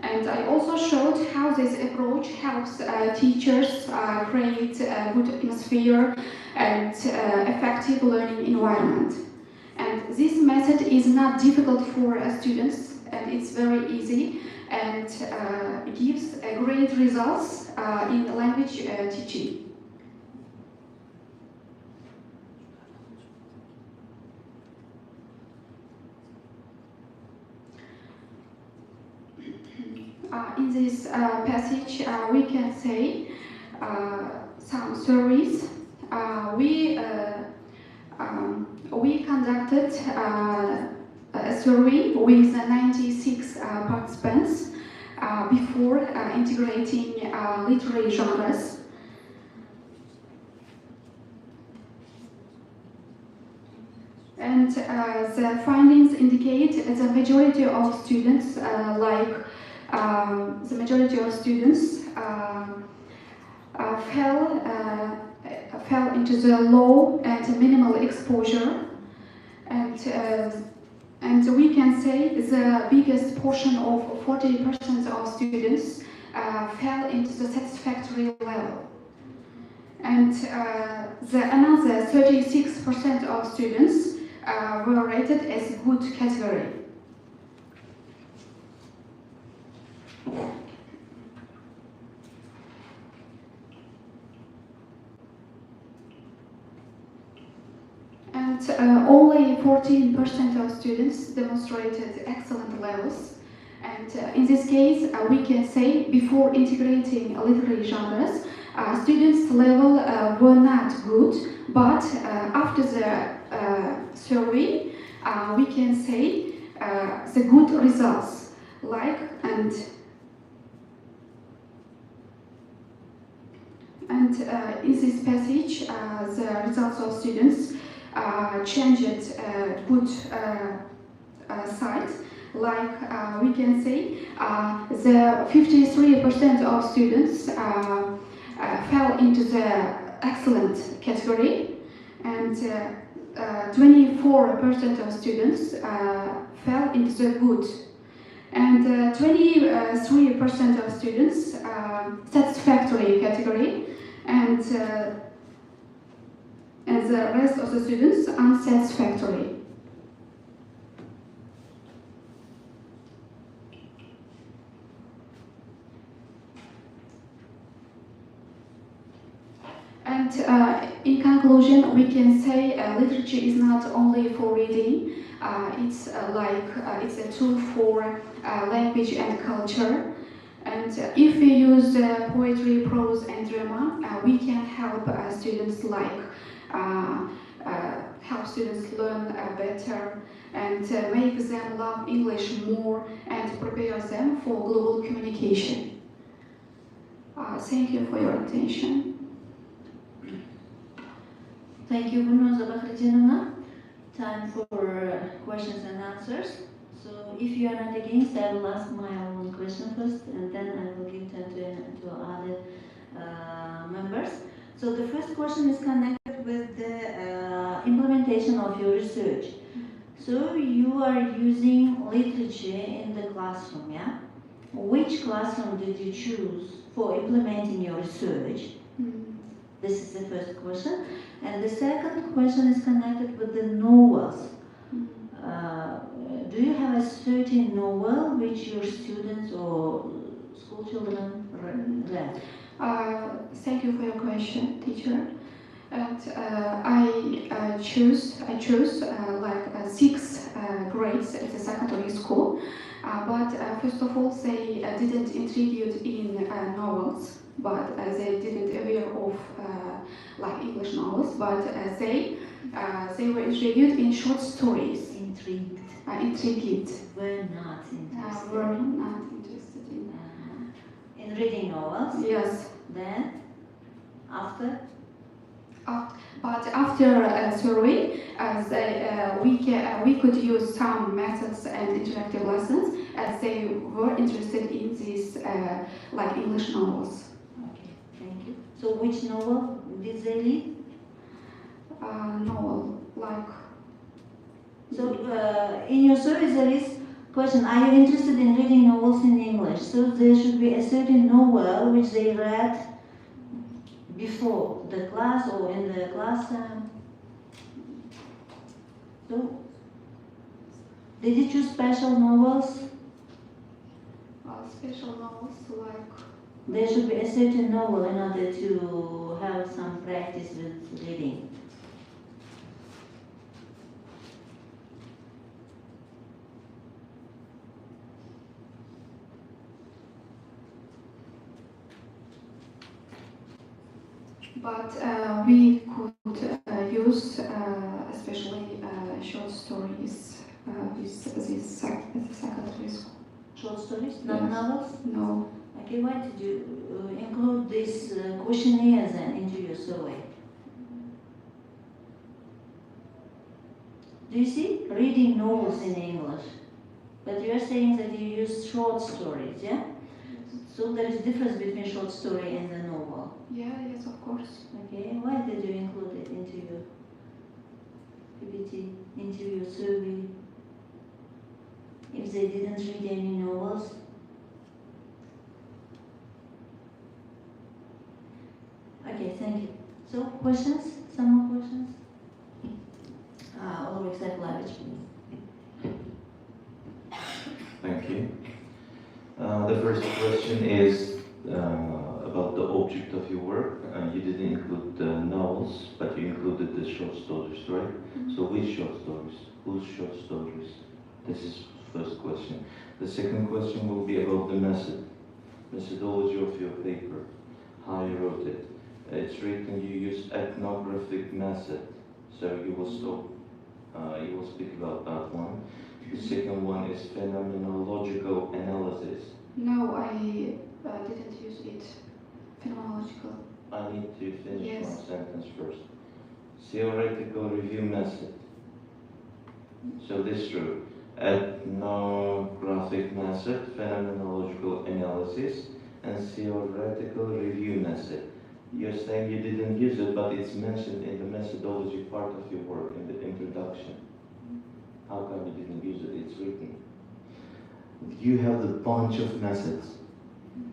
And I also showed how this approach helps teachers create a good atmosphere and effective learning environment. And this method is not difficult for students, and it's very easy and gives great results in language teaching. In this passage, we can say some surveys. We conducted a survey with 96 participants before integrating literary genres. And the findings indicate the majority of students fell into the low and minimal exposure, and we can say the biggest portion of 40% of students fell into the satisfactory level, and another 36% of students were rated as good category. And only 14% of students demonstrated excellent levels. And in this case, we can say before integrating literary genres, students' level were not good, but after the survey, we can say the good results, and in this passage, the results of students changed good side. We can say the 53% of students fell into the excellent category, and 24% of students fell into the good, and 23% of students satisfactory category, and the rest of the students unsatisfactory. And in conclusion, we can say literature is not only for reading. It's a tool for language and culture. And if we use poetry, prose, and drama, we can help students help students learn better and make them love English more and prepare them for global communication. Thank you for your attention. Thank you, Gulnoza Bakhrijanovna. Time for questions and answers. So if you are not against, I will ask my own question first, and then I will give time to other members. So the first question is connected with the implementation of your research. So you are using literature in the classroom, yeah? Which classroom did you choose for implementing your research? This is the first question. And the second question is connected with the novels. Do you have a certain novel which your students or school children read? Thank you for your question, teacher. And I chose like 6 grades at the secondary school. But first of all, they didn't introduce in novels, but they didn't aware of like English novels, but they were introduced in short stories. Intrigued. Intrigued. Were not interested. Were not interested in reading novels. Yes. Then, after. But after survey, we could use some methods and interactive lessons as they were interested in these like English novels. Okay, thank you. So which novel did they read? Novel, like... So in your survey there is question, are you interested in reading novels in English? So there should be a certain novel which they read before the class or in the class. So, did you choose special novels? Special novels like... There should be a certain novel in order to have some practice with reading. But we could use especially short stories with this secondary school. Short stories, not novels? No. Okay, why did you include this questionnaire then into your survey? Do you see? Reading novels in English. But you are saying that you use short stories, yeah? So there is difference between short story and the novel. Yeah, yes, of course. Okay, why did you include it into your PPT, into your survey? If they didn't read any novels? Okay, thank you. So, questions? Some more questions? All except language, please. Thank you. The first question is about the object of your work. You didn't include the novels, but you included the short stories, right? So which short stories? Whose short stories? This is the first question. The second question will be about the methodology of your paper, how you wrote it. It's written you use ethnographic method, so you will speak about that one. The second one is phenomenological analysis. No, I didn't use it. Phenomenological. I need to finish Yes. one sentence first. Theoretical review method. So this is true. Ethnographic method, phenomenological analysis, and theoretical review method. You're saying you didn't use it, but it's mentioned in the methodology part of your work, in the introduction. How come you didn't use it? It's written. You have the bunch of methods,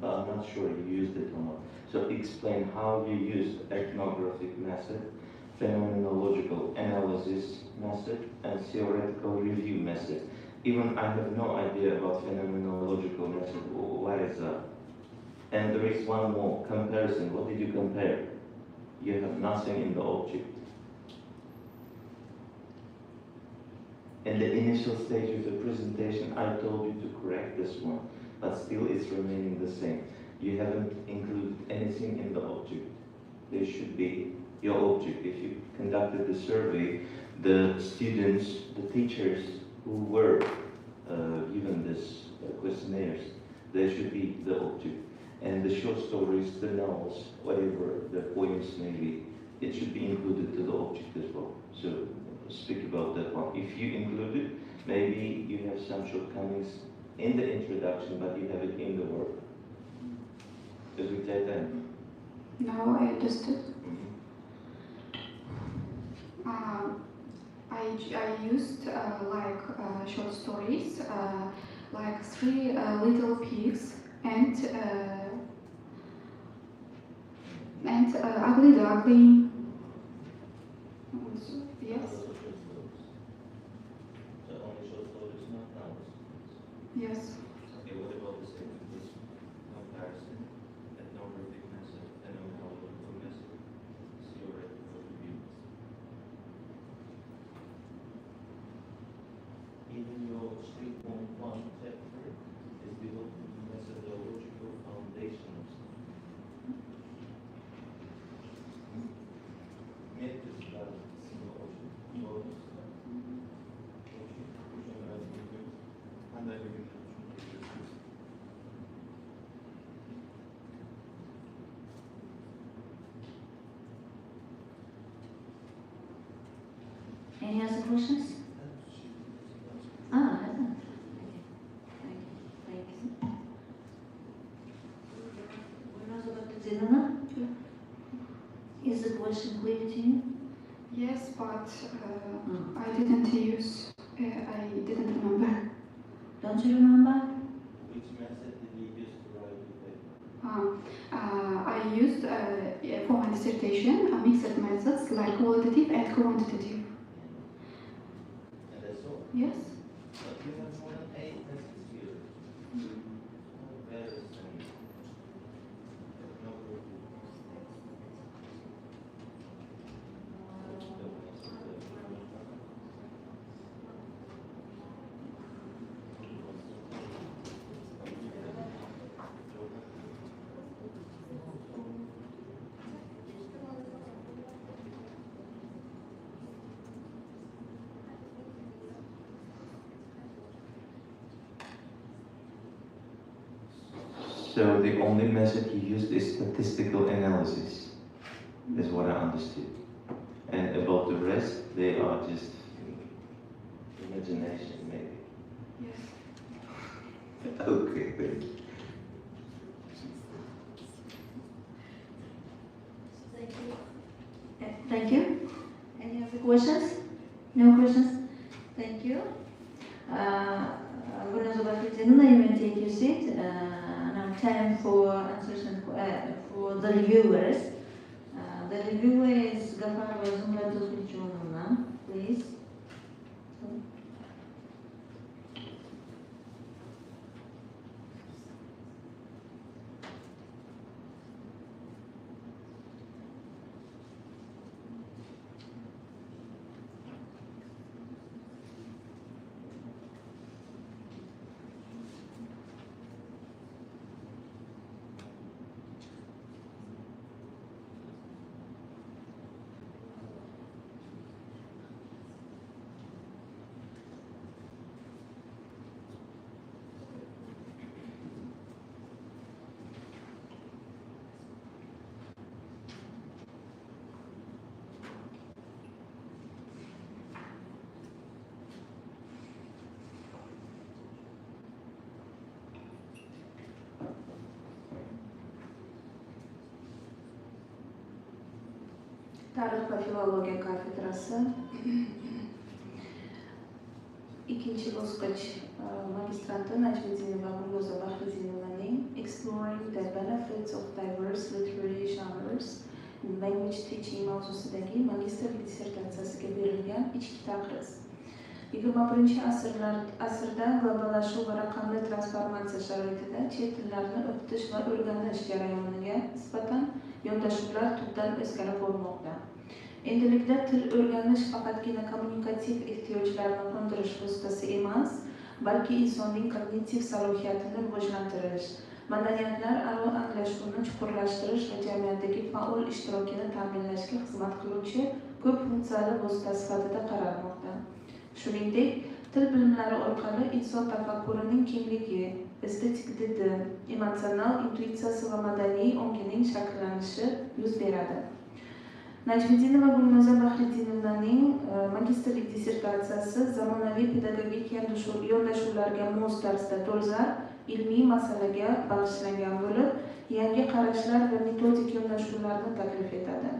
but I'm not sure you used it or not. So explain how you used ethnographic method, phenomenological analysis method, and theoretical review method. Even I have no idea about phenomenological method. What is that? And there is one more comparison. What did you compare? You have nothing in the object. In the initial stage of the presentation, I told you to correct this one. but still it's remaining the same. You haven't included anything in the object. There should be your object. If you conducted the survey, the students, the teachers who were given this questionnaires, there should be the object. And the short stories, the novels, whatever the poems may be, it should be included to the object as well. So speak about that one. If you include it, maybe you have some shortcomings in the introduction, but you have it in the work. Does it take that? Now I understood. I used short stories, like Three Little Pigs and Ugly Duckling. Yes. So only short stories, not novels. Yes. Okay, what about the second comparison? Ethnographic method, phenomenological method, theoretical review. Even your 3.1 chapter is devoted to methodological foundations. Any other questions? Ah, hasn't. Thank you. Is the question clear to you? Yes, but I didn't use. I didn't remember. Don't you remember? Which method did you use to write the paper? I used for my dissertation mixed methods like qualitative and quantitative. And that's all? Yes. But you have more than 8 methods here. Better than ethnography. So the only method you used is statistical analysis, is what I understood. And about the rest, they are just imagination, maybe. Yes. Okay, thank you. Thank you. Any other questions? No questions? Thank you. You may take your seat. Now time for answers and for the reviewers. The reviewer is Gafar Zumra, please. Tarix va filologiya kafedrasi ikkinchi bosqich magistranti Najmiddinova Gulnoza Bahriddinovaning Exploring the Benefits of Diverse Literary Genres in Language Teaching mavzusidagi magistrlik dissertatsiyasiga berilgan ichki taqriz. 21-asrda globallashuv va raqamli transformatsiya sharoitida chet tillarini o'qitish va o'rganish jarayoniga nisbatan yondashuvlar tubdan o'zgarib bormoqda. Endilikda til o'rganish faqatgina kommunikativ ehtiyojlarni qondirish vositasi emas, balki insonning kognitiv salohiyatini rivojlantirish, madaniyatlararo anglashuvni chuqurlashtirish va jamiyatdagi faol ishtirokini ta'minlashga xizmat qiluvchi ko'p funksiyali vosita sifatida qaralmoqda. Shuningdek, til bilimlari orqali inson tafakkurining kengligi, estetik didi, emotsional intuitsiyasi va madaniy ongining shakllanishi yuz beradi. Najmiddinova Gulnoza Bahridinovnaning magistrlik dissertatsiyasi zamonaviy pedagogik yondashuvlarga mos tarzda dolzarb ilmiy masalaga bag'ishlangan bo'lib, yangi qarashlar va metodik yondashuvlarni taklif etadi.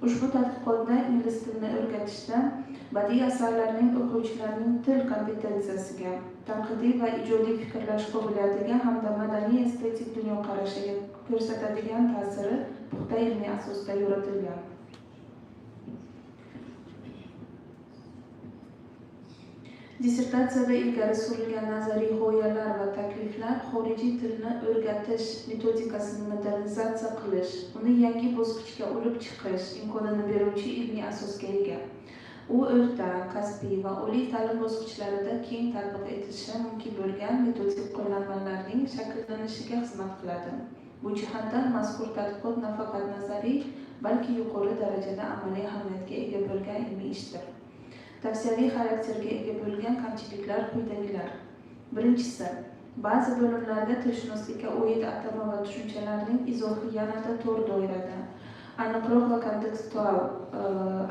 Ushbu tadqiqotda ingliz tilini o'rgatishda badiiy asarlarning o'quvchilarning til kompetensiyasiga, tanqidiy va ijodiy fikrlash qobiliyatiga hamda madaniy estetik dunyoqarashiga ko'rsatadigan ta'siri puxta ilmiy asosda yoritilgan. Dissertatsiyada ilgari surilgan nazariy g'oyalar va takliflar xorijiy tilni o'rgatish metodikasini modernizatsiya qilish, uni yangi bosqichga olib chiqish imkonini beruvchi ilmiy asosga ega. U o'rta, kasbiy va oliy ta'lim bosqichlarida keng tatbiq etilishi mumkin bo'lgan metodik qo'llanmalarning shakllanishiga xizmat qiladi. Bu jihatdan mazkur tadqiqot nafaqat nazariy, balki yuqori darajada amaliy ahamiyatga ega bo'lgan ilmiy ishdir. Tavsiyaviy xarakterga ega bo'lgan kamchiliklar quyidagilar. Birinchisi, ba'zi bo'limlarda tilshunoslikka oid atama va tushunchalarning izohi yanada to'r doirada, aniqroq va kontekstual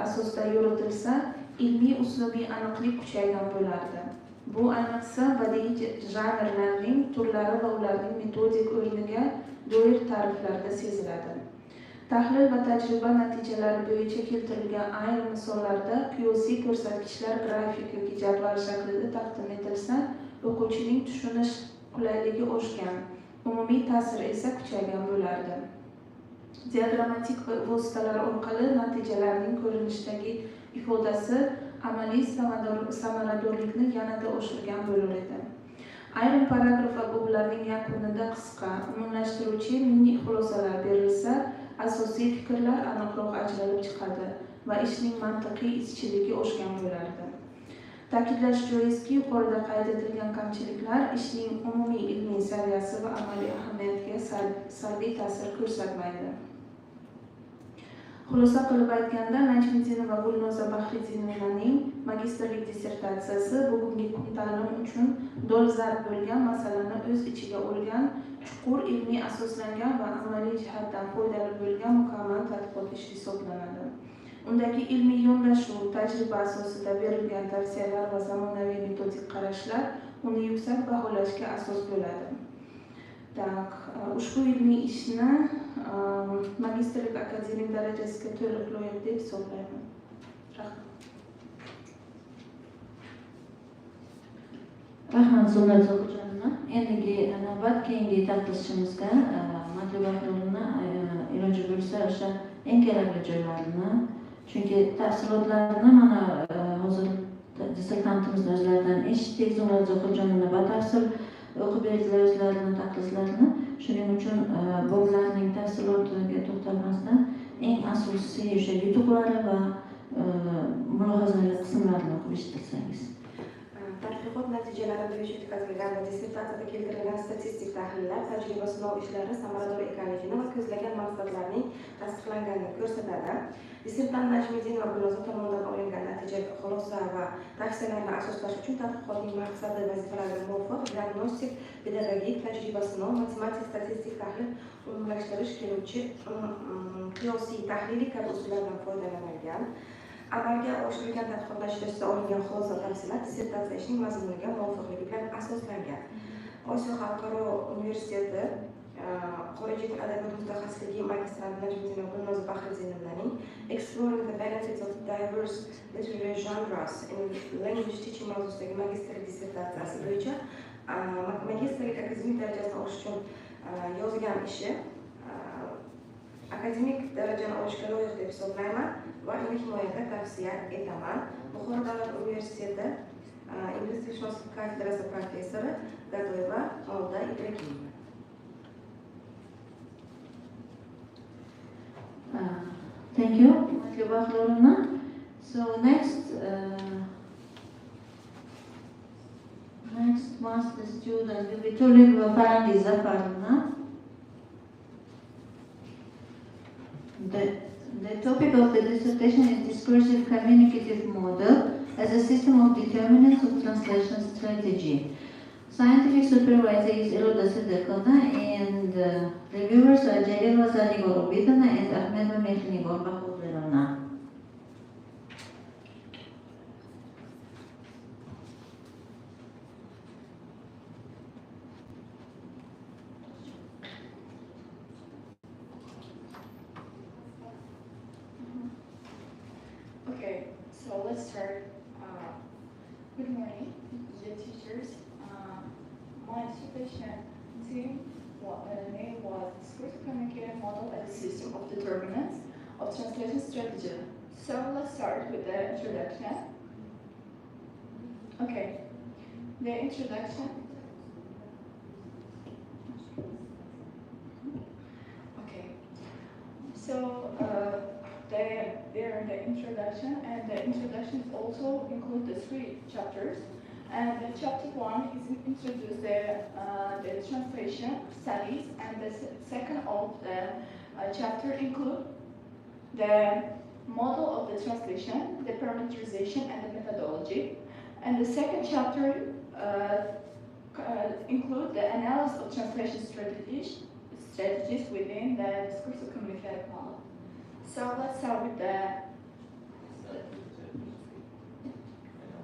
asosda yoritilsa, ilmiy uslubiy aniqlik kuchaygan bo'lardi. Bu ayniqsa badiiy janrlarning turlari va ularning metodik o'rniga doir ta'riflarda seziladi. Tahlil va tajriba natijalari bo'yicha keltirilgan ayrim misollarda qiyosiy ko'rsatkichlar grafik yoki jadval shaklida taqdim etilsa, o'quvchining tushunish qulayligi oshgan, umumiy ta'sir esa kuchaygan bo'lardi. Diagrammatik vositalar orqali natijalarning ko'rinishdagi ifodasi amaliy samaradorlikni yanada oshirgan bo'lar edi. Ayrim paragraf va boblarning yakunida qisqa, umumlashtiruvchi mini xulosalar berilsa, asosiy fikrlar aniqroq ajralib chiqadi va ishning mantiqiy izchilligi oshgan bo'lardi. Ta'kidlash joizki, yuqorida qayd etilgan kamchiliklar ishning umumiy ilmiy saviyasi va amaliy ahamiyatiga salbiy ta'sir ko'rsatmaydi. Xulosa qilib aytganda, Najmiddinova Gulnoza Bahridinovnaning magistrlik dissertatsiyasi bugungi kun ta'lim uchun dolzarb bo'lgan masalani o'z ichiga olgan, chuqur ilmiy asoslangan va amaliy jihatdan foydali bo'lgan mukammal tadqiqot ishi hisoblanadi. Undagi ilmiy yondashuv, tajriba asosida berilgan tavsiyalar va zamonaviy metodik qarashlar uni yuksak baholashga asos bo'ladi. Ushbu ilmiy ishni magistrlik akademik darajasiga to'liq loyiq deb hisoblayman. Rahmat Zumrad Zohirjonova. Endigi navbat keyingi tadqiqotchimizga matbuotlarni iloji bo'lsa o'sha eng kerakli joylarini, chunki tafsilotlarni mana hozir dissertantimiz o'zlaridan eshitdik. Zumrad Zohirjonova batafsil o'qib berdilar o'zlarini taqrizlarini. Shuning uchun boblarning tafsilotiga to'xtalmasdan eng asosiy o'sha yutuqlari va mulohazali qismlarini o'qib eshittirsangiz. Tadqiqot natijalari bo'yicha o'tkazilgan va dissertatsiyada keltirilgan statistik tahlillar tajriba sinov ishlari samarador ekanligini va ko'zlagan maqsadlarning tasdiqlanganini ko'rsatadi. Dissertant Najmiddinova Gulnoza tomonidan olingan natija, xulosa va tavsiyalarni asoslash uchun tadqiqotning maqsadi va vazifalariga muvofiq diagnostik, pedagogik, tajriba sinov, matematik, statistik tahlil, umumlashtirish keluvchi qiyosiy tahliliy kabi usullardan foydalanilgan. Amalga oshirilgan tadqiqotlashtirishda olingan xulosa tavsiyalar dissertatsiya ishining mazmuniga muvofiqligi bilan asoslangan. Osiyo xalqaro universiteti Xorijiy Adabiyot Mutaxassisligi magistranti Najmiddinova Gulnoza Bahridinovnaning Exploring the Benefits of Diverse Literary Genres in Language Teaching mavzusidagi magistrlik dissertatsiyasi bo'yicha magistrlik akademik darajasini olish uchun yozgan ishi akademik darajani olishga loyiq deb hisoblayman va uni himoyada tavsiya etaman. Buxoro davlat universiteti ingliz tilshunoslik kafedrasi professori Gadoyeva Olda Ibragimova. Thank you. So next next master student will be Tulib Farangiz Zafarna. The topic of the dissertation is discursive communicative model as a system of determinants of translation strategy. Scientific supervisor is Eloda Siddiqovna and reviewers are Jalil Vazanigor Obidana and Ahmed Mehlinigor Bahudirana. Okay, so let's start. Good morning, dear teachers. My dissertation name was Discursive Communicative Model as a System of Determinants of Translation Strategy. So let's start with the introduction. Okay, the introduction. Okay, so the introduction, and the introduction also include the 3 chapters. And the chapter 1 is introduce the translation studies, and the second of the chapter include the model of the translation, the parameterization, and the methodology. And the second chapter include the analysis of translation strategies within the discursive communicative model. So let's start with the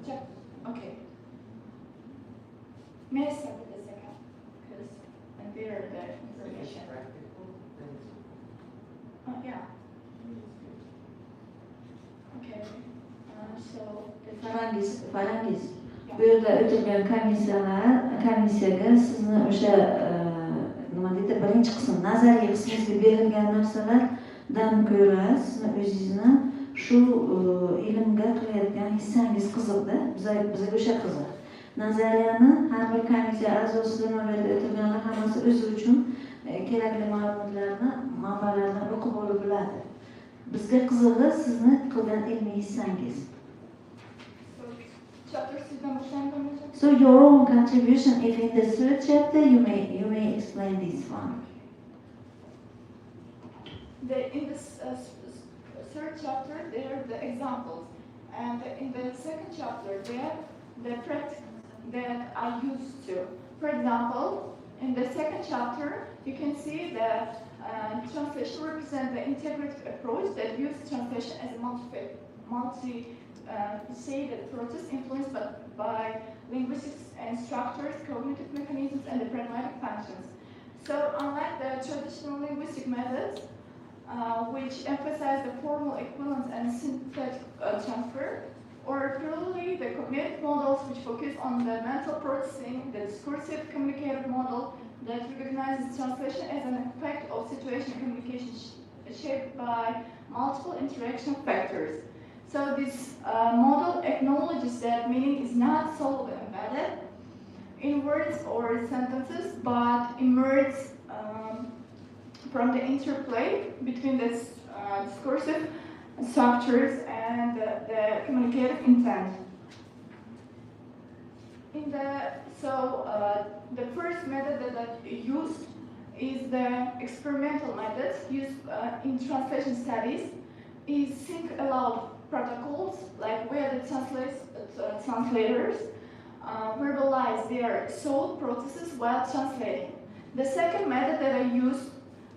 chapter. Okay. May I start with the second? Because and there the information. Yeah. Okay. So Farangiz. Bu yerda o'tirgan komissiyaga sizni o'sha nima deydi, birinchi qism, nazariy qismingizga berilgan narsalardan ko'ra sizni o'zingizni shu ilmga qilayotgan hissangiz qiziqda, bizga o'sha qiziq. Nazariyani har bir komissiya a'zosi nima yerda o'tirganlar hammasi o'zi uchun kerakli ma'lumotlarni, manbalarni o'qib olib biladi. Bizga qizig'i sizni qilgan ilmiy hissangiz. So your own contribution, if in the 3rd chapter, you may explain this one. In the 3rd chapter, there are the examples, and in the 2nd chapter, there the practice that I used to. For example, in the 2nd chapter, you can see that translation represents the integrative approach that uses translation as a multi-faceted process influenced by linguistics and structures, cognitive mechanisms, and the pragmatic functions. So unlike the traditional linguistic methods, which emphasize the formal equivalence and synthetic transfer, or purely the cognitive models which focus on the mental processing, the discursive communicative model that recognizes translation as an effect of situation communication shaped by multiple interaction factors. So this model acknowledges that meaning is not solely embedded in words or sentences, but emerges from the interplay between the discursive structures and the communicative intent. The first method that I used is the experimental methods used in translation studies is think aloud protocols, like where the translators verbalize their thought processes while translating. The second method that I used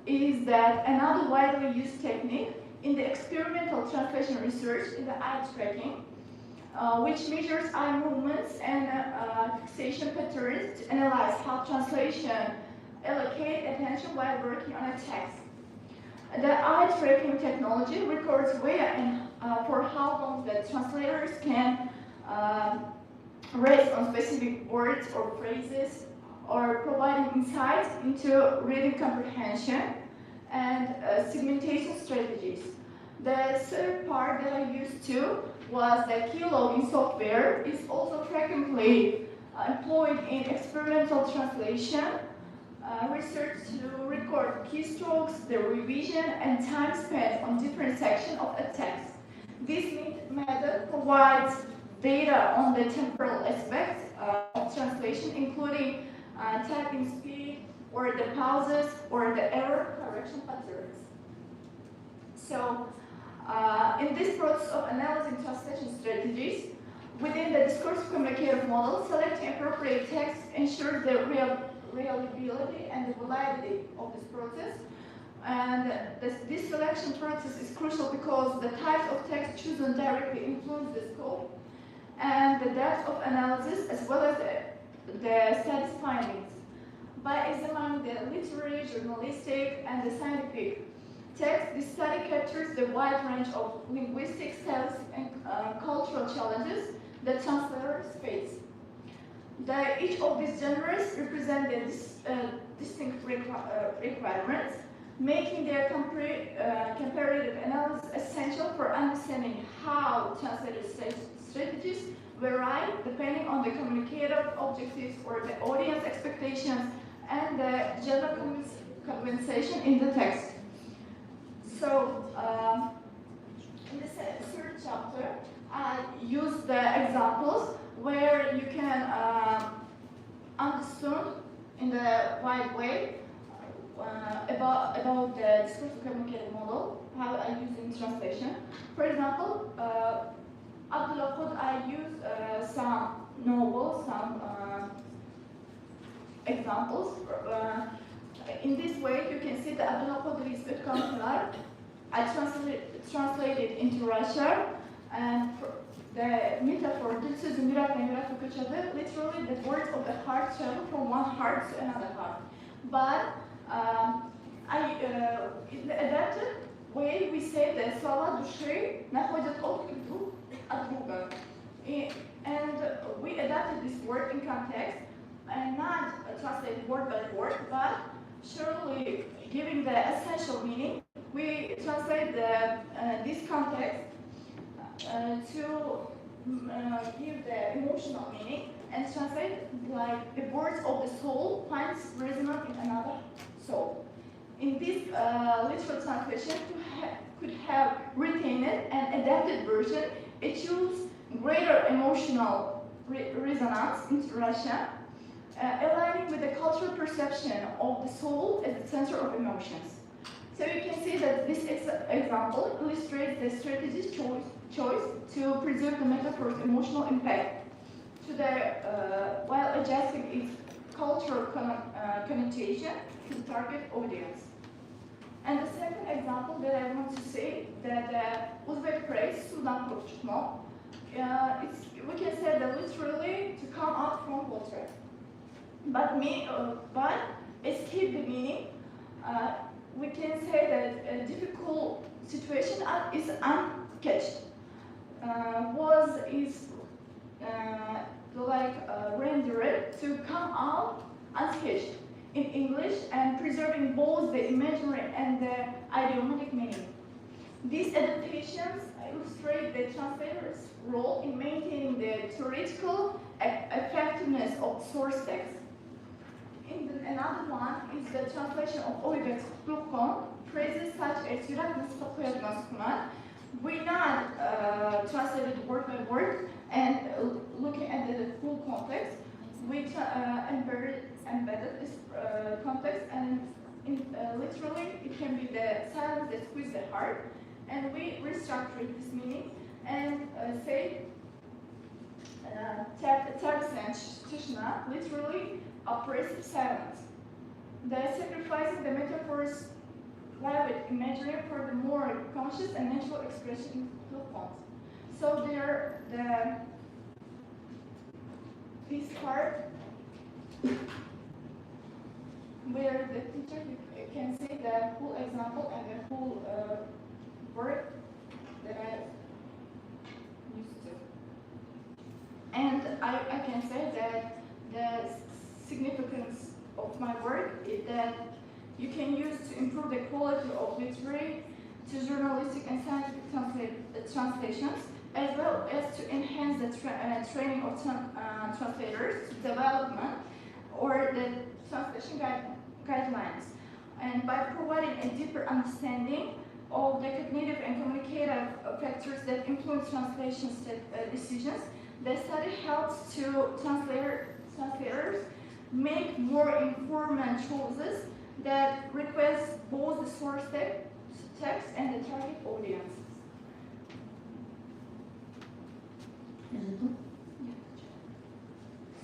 is that another widely used technique in the experimental translation research is the eye tracking, which measures eye movements and fixation patterns to analyze how translation allocate attention while working on a text. The eye tracking technology records where and for how long the translators can rest on specific words or phrases, or providing insights into reading comprehension and segmentation strategies. The third part that I used too was the keylogging software is also frequently employed in experimental translation research to record keystrokes, the revision, and time spent on different sections of a text. This method provides data on the temporal aspects of translation typing speed, or the pauses, or the error correction patterns. So, in this process of analyzing translation strategies, within the discursive communicative model, selecting appropriate text ensures the reliability and the validity of this process. And this selection process is crucial because the types of text chosen directly influence the scope and the depth of analysis, as well as the study's findings. By examining the literary, journalistic, and the scientific text, this study captures the wide range of linguistic, stylistic, and cultural challenges that translators face. Each of these genres represent their distinct requirements, making their comparative analysis essential for understanding how translator strategies vary depending on the communicative objectives or the audience expectations and the general conversation in the text. So, in the third chapter, I use the examples where you can understand in the wide way about the discursive communicative model, how I use in translation. For example, Abdullah, I use some novels, some examples. In this way, you can see the Abdullah Research Counselor. I translated into Russian, and the metaphor, literally the words of the heart travel from one heart to another heart. But in the adapted way, we say that слова души находят отклик друг от друга. And we adapted this word in context, and not translate word by word, but surely giving the essential meaning. We translate this context to give the emotional meaning, and translate like the words of the soul finds resonance in another soul. In this literal translation, could have retained an adapted version. It chooses greater emotional resonance in Russian, aligning with the cultural perception of the soul as the center of emotions. So you can see that this example illustrates the strategy's choice to preserve the metaphor's emotional impact to while adjusting its cultural connotation to the target audience. And the second example that I want to say that Uzbek phrase "sudan korkutma," we can say that literally to come out from water. But escape the meaning. We can say that a difficult situation is uncatched. Rendered to come out unsketched in English, and preserving both the imaginary and the idiomatic meaning. These adaptations illustrate the translator's role in maintaining the theoretical effectiveness of source text. Another one is the translation of Oybeck's Plukon, phrases such as "Yurak nasıl koyulmaz." We not translated word by word and looking at the full context. We embedded this context, and literally it can be the silence that squeezes the heart, and we restructured this meaning and say Tishna, literally oppressive silence. The sacrificing the metaphor's private imagery for the more conscious and natural expression in fonts. So this part where the teacher can see the full example and the full word that I used to. And I can say that the significance of my work is that you can use to improve the quality of literary to journalistic and scientific translations, as well as to enhance the training of translators, development, or the translation guidelines. And by providing a deeper understanding of the cognitive and communicative factors that influence translation decisions, the study helps to translators make more informed choices that request both the source text and the target audience.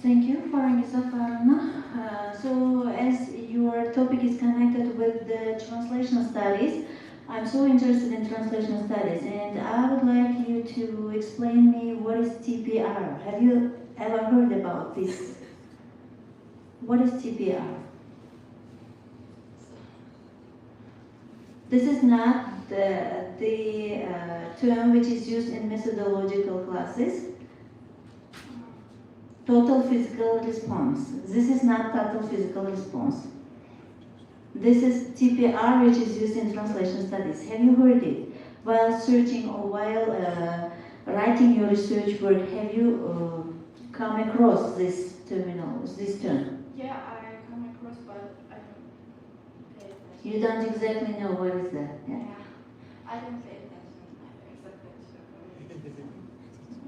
Thank you, Farana. So as your topic is connected with the translation studies, I'm so interested in translation studies, and I would like you to explain me what is TPR. Have you ever heard about this? What is TPR? This is not the term which is used in methodological classes. Total physical response. This is not total physical response. This is TPR, which is used in translation studies. Have you heard it? While searching or while writing your research work, have you come across this term? Yeah, I come across, but I don't pay attention. You don't exactly know what is that, yeah? Yeah, I don't pay attention except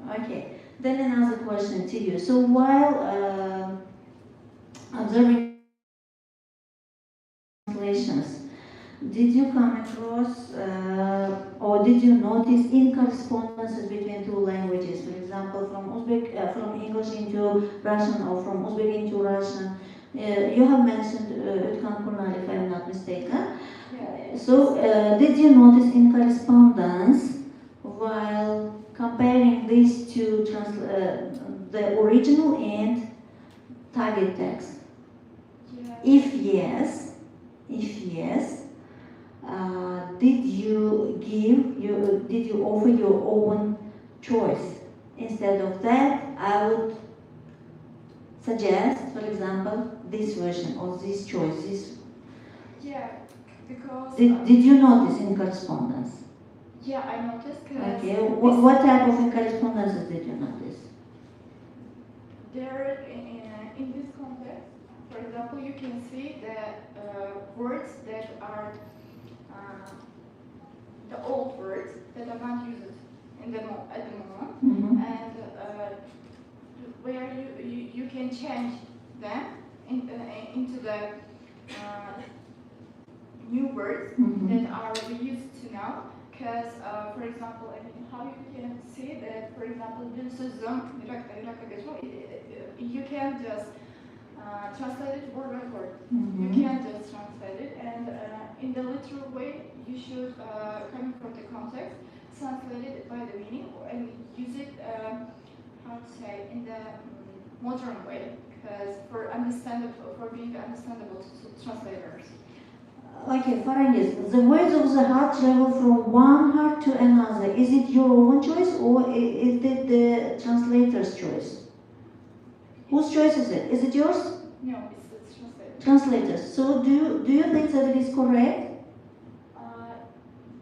that. Okay, then another question to you. So while observing translations, did you come across or did you notice incorrespondences between two languages? For example, from English into Russian or from Uzbek into Russian. You have mentioned Utkan Kurnal, if I'm not mistaken. Yeah. So did you notice incorrespondence while comparing these two, the original and target text? Yeah. If yes, did you offer your own choice? Instead of that, I would suggest, for example, this version or this choice. Yeah, because Did you notice incorrespondence? yeah, I noticed because Okay. What type of incorrespondences did you notice? there in this context, for example, you can see that words that are the old words that are not used at the moment, Mm-hmm. and where you can change them into the new words Mm-hmm. that are we used to now. Because, for example, I mean, how you can see that, for example, you can just translate it word by word. Mm-hmm. You can't just translate it, and in the literal way, you should, coming from the context, translate it by the meaning and use it, how to say, in the modern way, because for being understandable to translators. Okay, Farangiz, the words of the heart travel from one heart to another. Is it your own choice or is it the translator's choice? Whose choice is it? Is it yours? No, it's translator. Translators. So do you think that it is correct?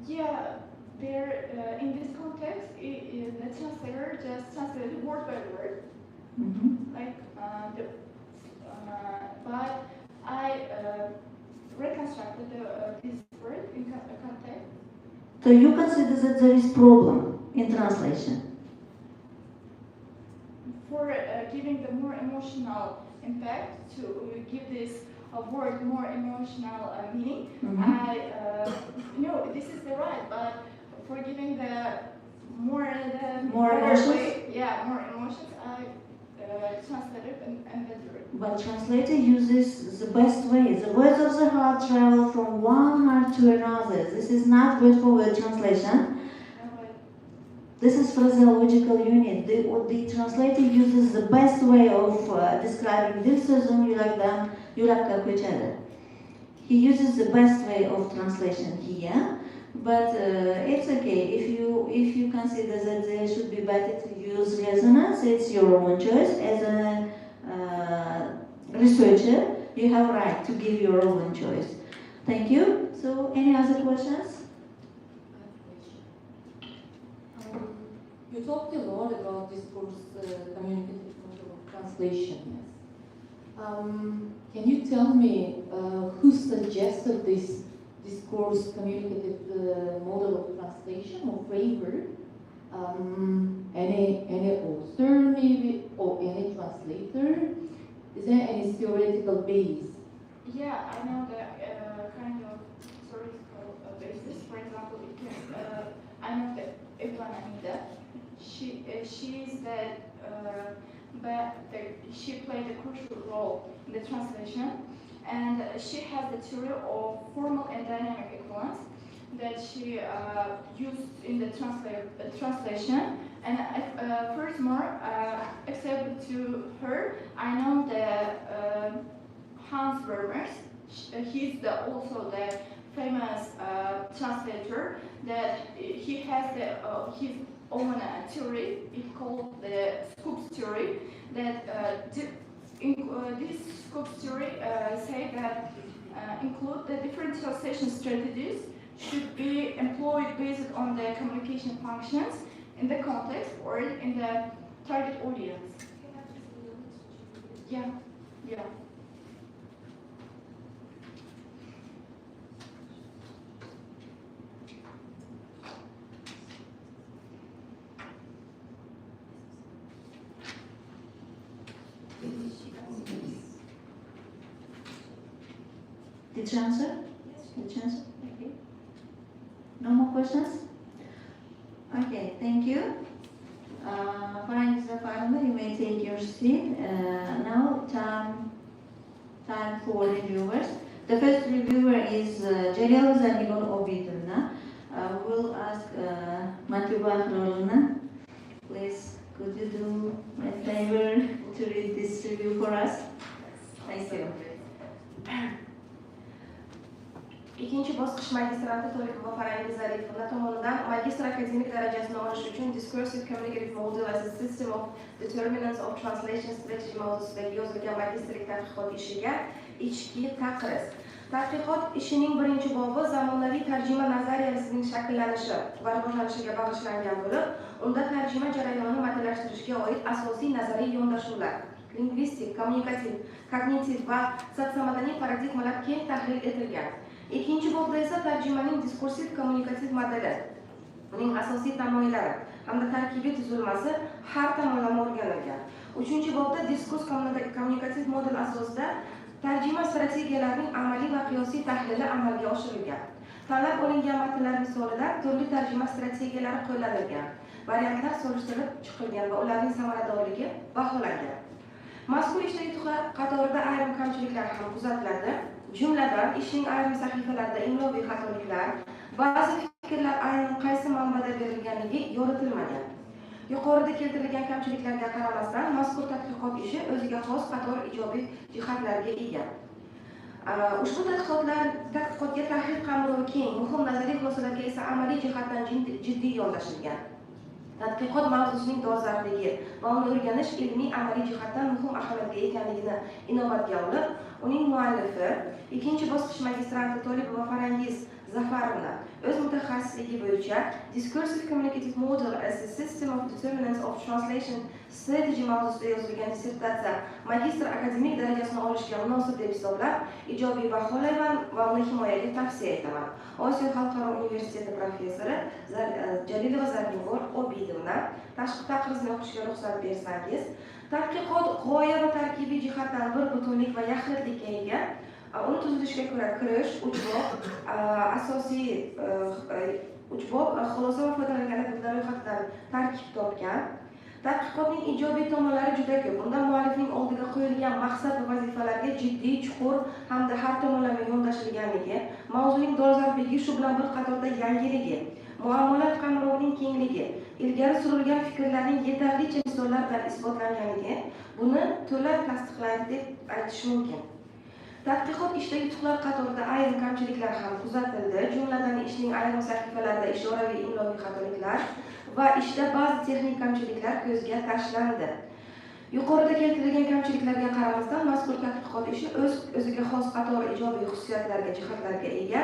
Yeah, there in this context, the translator just translated word by word, Mm-hmm. like but I reconstructed this word in context. So you consider that there is problem in translation? For giving the more emotional impact, to give this word more emotional meaning, Mm-hmm. I no, this is the right, but for giving the more emotions? way, yeah, more emotions, I translated and better. But translator uses the best way. The words of the heart travel from one heart to another. This is not word for word translation. This is phraseological unit. The translator uses the best way of describing this sözüm yurakka ko'chadi. He uses the best way of translation here, but it's okay. If you consider that there should be better to use resonance, it's your own choice. As a researcher, you have right to give your own choice. Thank you. So, any other questions? You talked a lot about discourse communicative model of translation. Can you tell me who suggested this discourse communicative model of translation or framework? Any author maybe or any translator? Is there any theoretical base? Yeah, I know the kind of theoretical basis. For example, it can, I know that Ibn Amida, she is that she played a crucial role in the translation, and she has the theory of formal and dynamic equivalence that she used in the translation. And furthermore, except to her, I know the Hans Vermeers. He's also the famous translator that he has his own theory. It's called the Scopes theory. That this Scopes theory say that include the different translation strategies should be employed based on the communication functions in the context or in the target audience. Yeah. Did you answer? Did you answer? Okay. No more questions? Okay, thank you. Friends, you may take your seat. Now, time for reviewers. The first reviewer is Jalil Zanilon Obidulna. We'll ask Matuba Rolna. Please, could you do me a favor to read this review for us? Thank you. İkinci bosqich magistrati Tolipova Farangiz Zarifovna tomonidan magistr akademik darajasini olish uchun Discursive Communicative Model as a System of Determinants of Translation Strategy mavzusidagi yozilgan magistrlik tadqiqot ishiga ichki taqriz. Tadqiqot ishining birinchi bobi zamonaviy tarjima nazariyasining shakllanishi va rivojlanishiga bag'ishlangan bo'lib, unda tarjima jarayonini modellashtırishga oid asosiy nazariy yondashuvlar, lingvistik, kommunikativ, kognitiv va sotsiomadaniy paradigmalar keng tahlil etilgan. İkinci bobda esa tarjimaning diskursiv kommunikativ modeli, uning asosiy tamoyillari hamda tarkibiy tuzilmasi har tomonlama o'rganilgan. Uchinchi bobda diskurs kommunikativ model asosida tarjima strategiyalarining amaliy va qiyosiy tahlili amalga oshirilgan. Tanlab olingan matnlar misolida turli tarjima strategiyalari qo'llanilgan, variantlar solishtirib chiqilgan va ularning samaradorligi baholangan. Mazkur ishdagi yutuqlar qatorida ayrim kamchiliklar ham kuzatiladi. Jumladan, ishning ayrim sahifalarida imloviy xatoliklar, ba'zi fikrlar aynan qaysi manbada berilganligi yoritilmagan. Yuqorida keltirilgan kamchiliklarga qaramasdan, mazkur tadqiqot ishi o'ziga xos qator ijobiy jihatlarga ega. Ushbu tadqiqotga tahlil qamrovi keng, muhim nazariy xulosalarga esa amaliy jihatdan jiddiy yondashilgan. Tadqiqot mavzusining dolzarbligi va uni o'rganish ilmiy amaliy jihatdan muhim ahamiyatga ekanligini inobatga olib, uning muallifi ikinchi bosqich magistranti Tolipova Farangiz Zafarovna o'z mutaxassisligi bo'yicha Discursive Communicative Model as a System of Determinants of Translation Strategy mavzusida yozilgan dissertatsiya magistr akademik darajasini olishga munosib deb hisoblab, ijobiy baholayman va uni himoyaga tavsiya etaman. Osiyo xalqaro universiteti professori Jalilova Zarifova Obidulna, tashqi taqrizni o'qishga ruxsat bersangiz, tadqiqot g'oya va tarkibiy jihatdan bir butunlik va yaxlitlikka ega. Uni tuzilishiga ko'ra kirish, asosiy uch-bob xulosa va foydalangan adabiyotlar ro'yxatidan tarkib topgan. Tadqiqotning ijobiy tomonlari juda ko'p. Unda muallifning oldiga qo'yilgan maqsad va vazifalarga jiddiy, chuqur hamda har tomonlama yondashilganligi, mavzuning dolzarbligi, shu bilan bir qatorda yangiligi, muammolar qamrovining kengligi, ilgari surilgan fikrlarning yetarlicha misollar bilan isbotlanganligi buni to'la tasdiqlaydi deb aytish mumkin. Tadqiqot ishdagi yutuqlar qatorida ayrim kamchiliklar ham kuzatildi, jumladan ishning ayrim sahifalarida ishoraviy imloviy xatoliklar va ishda ba'zi texnik kamchiliklar ko'zga tashlandi. Yuqorida keltirilgan kamchiliklarga qaramasdan, mazkur tadqiqot ishi o'ziga xos qator ijobiy xususiyatlarga, jihatlarga ega.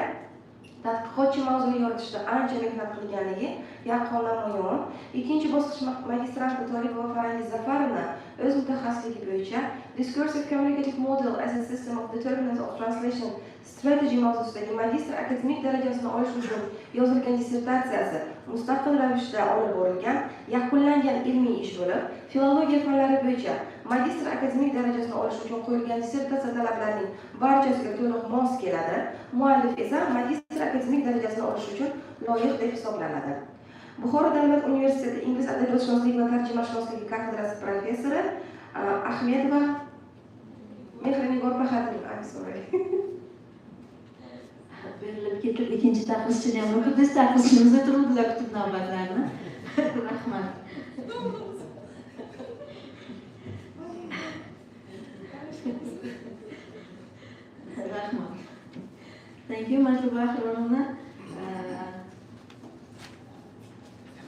Tadqiqotchi mavzuni yoritishda ancha mehnat qilganligi yaqqol namoyon. Ikkinchi bosqich magistranti Tolipova Farangiz Zafarovna o'z mutaxassisligi bo'yicha Discursive Communicative Model as a System of Determinants of Translation Strategy mavzusidagi magistr akademik darajasini olish uchun yozilgan dissertatsiyasi mustaqil ravishda olib borilgan yakunlangan ilmiy ish bo'lib, filologiya fanlari bo'yicha magistr akademik darajasini olish uchun qo'yilgan dissertatsiya talablarining barchasiga to'liq mos keladi. Muallif esa magistr akademik darajasini olish uchun loyiq deb hisoblanadi. Buxoro davlat universiteti ingliz adabiyotshunosligi va tarjimashunosligi kafedrasi professori Ahmedova Mehrinigor Bahadir. I'm sorry. Berilib ketib ikkinchi taqrizchini ham o'qib, biz taqrizchimizda turibdilar kutib navbatlarni. Rahmat. Rahmat. Thank you, Matluba Akronovna.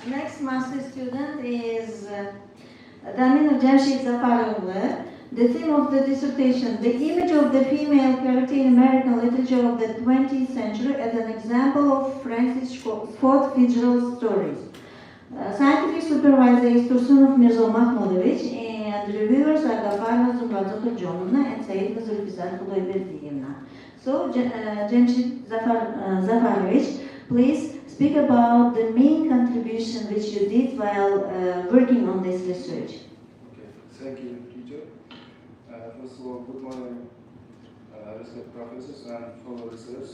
Next master student is Daminov Jamshid Zafarovna. The theme of the dissertation, the image of the female character in American literature of the 20th century as an example of Francis Scott Fitzgerald's stories. Scientific supervisor is Tursunov Mirzo Mahmudovich and reviewers are Gafarova Zumradzokh Jonovna and Said Zulfizar Khudoyberdiyevna. So, Jamshid Zafarovich, please speak about the main contribution which you did while working on this research. Okay, thank you, teacher. First of all, good morning, respected professors and fellow researchers.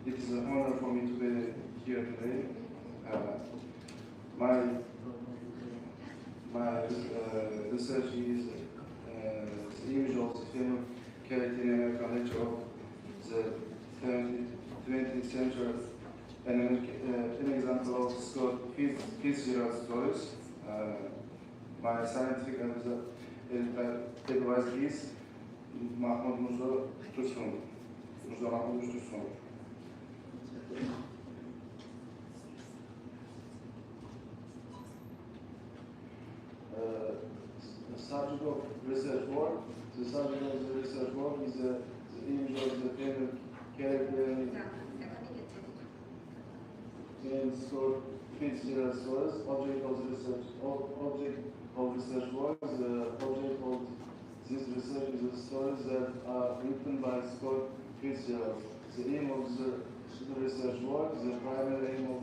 It is an honor for me to be here today. My research is the image of the female character in American literature of the 20th century, and an example of Scott Fitzgerald stories. My scientific advisor is Mahmud Mirzo Tursunov. The subject of research work. The subject of the research work is the image of the female character in Scott Fitzgerald stories. Object of research work. The object of this research is the stories that are written by Scott Fitzgerald. The aim of the research work, the primary aim of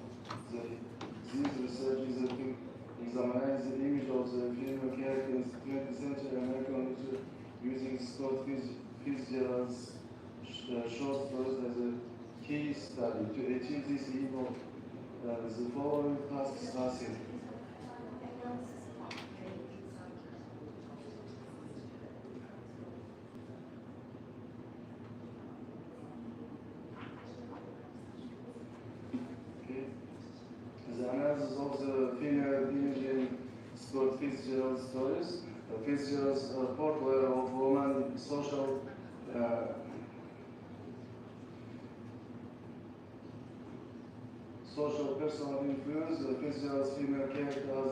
this research is to examine the image of the female character in 20th century American literature using Scott Fitzgerald's short stories as a case study. To achieve this aim, the following tasks are set. The analysis of the female image in Scott Fitzgerald stories. Fitzgerald's portrayal of woman social personal influence. Fitzgerald's female character has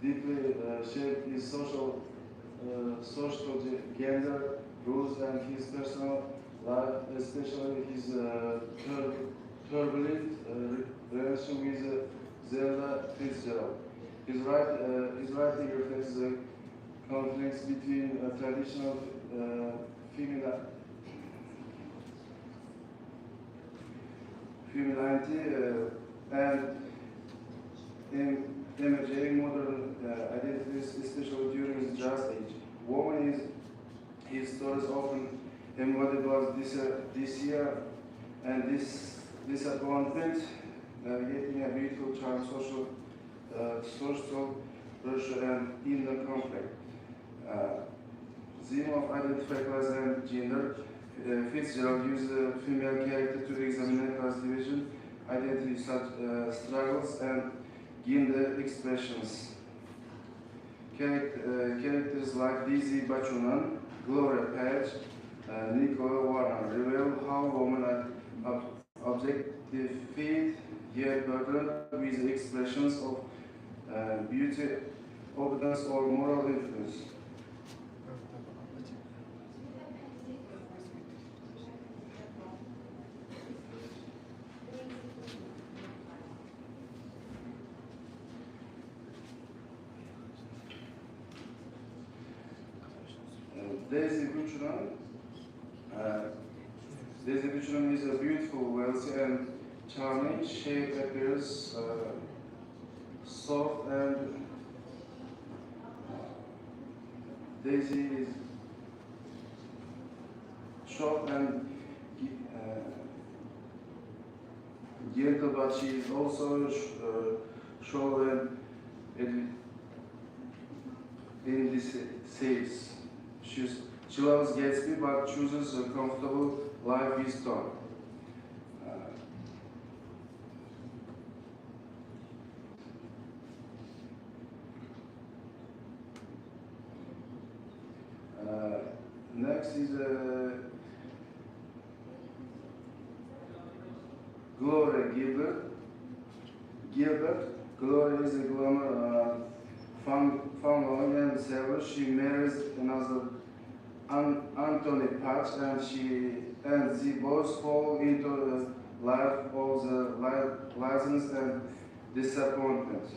deeply shaped his social gender rules and his personal life, especially his turbulent relation with Zelda Fitzgerald. His writing reflects the conflicts between traditional femininity and emerging modern identities, especially during the Jazz Age. Woman is his stories often embodied was desire and disappointment, navigating a beautiful charm, social pressure and inner conflict. Theme of identify class and gender. Fitzgerald used the female character to examine class division, identity struggles, and gender expressions. Characters like Dizzy Bachunan, Gloria Page, Nicola Warner reveal how women are objectified yet burdened with expressions of beauty, openness, or moral influence. Daisy Bachunan This division is a beautiful, wealthy, and charming. Shape appears soft and Daisy is short and gentle, but she is also short and in this says. She loves Gatsby but chooses a comfortable life with Tom. Next is Gloria Gilbert. Gloria is a glamour, fun-loving and savage. She marries another Anthony Patch, and they both fall into the life of the license and disappointment.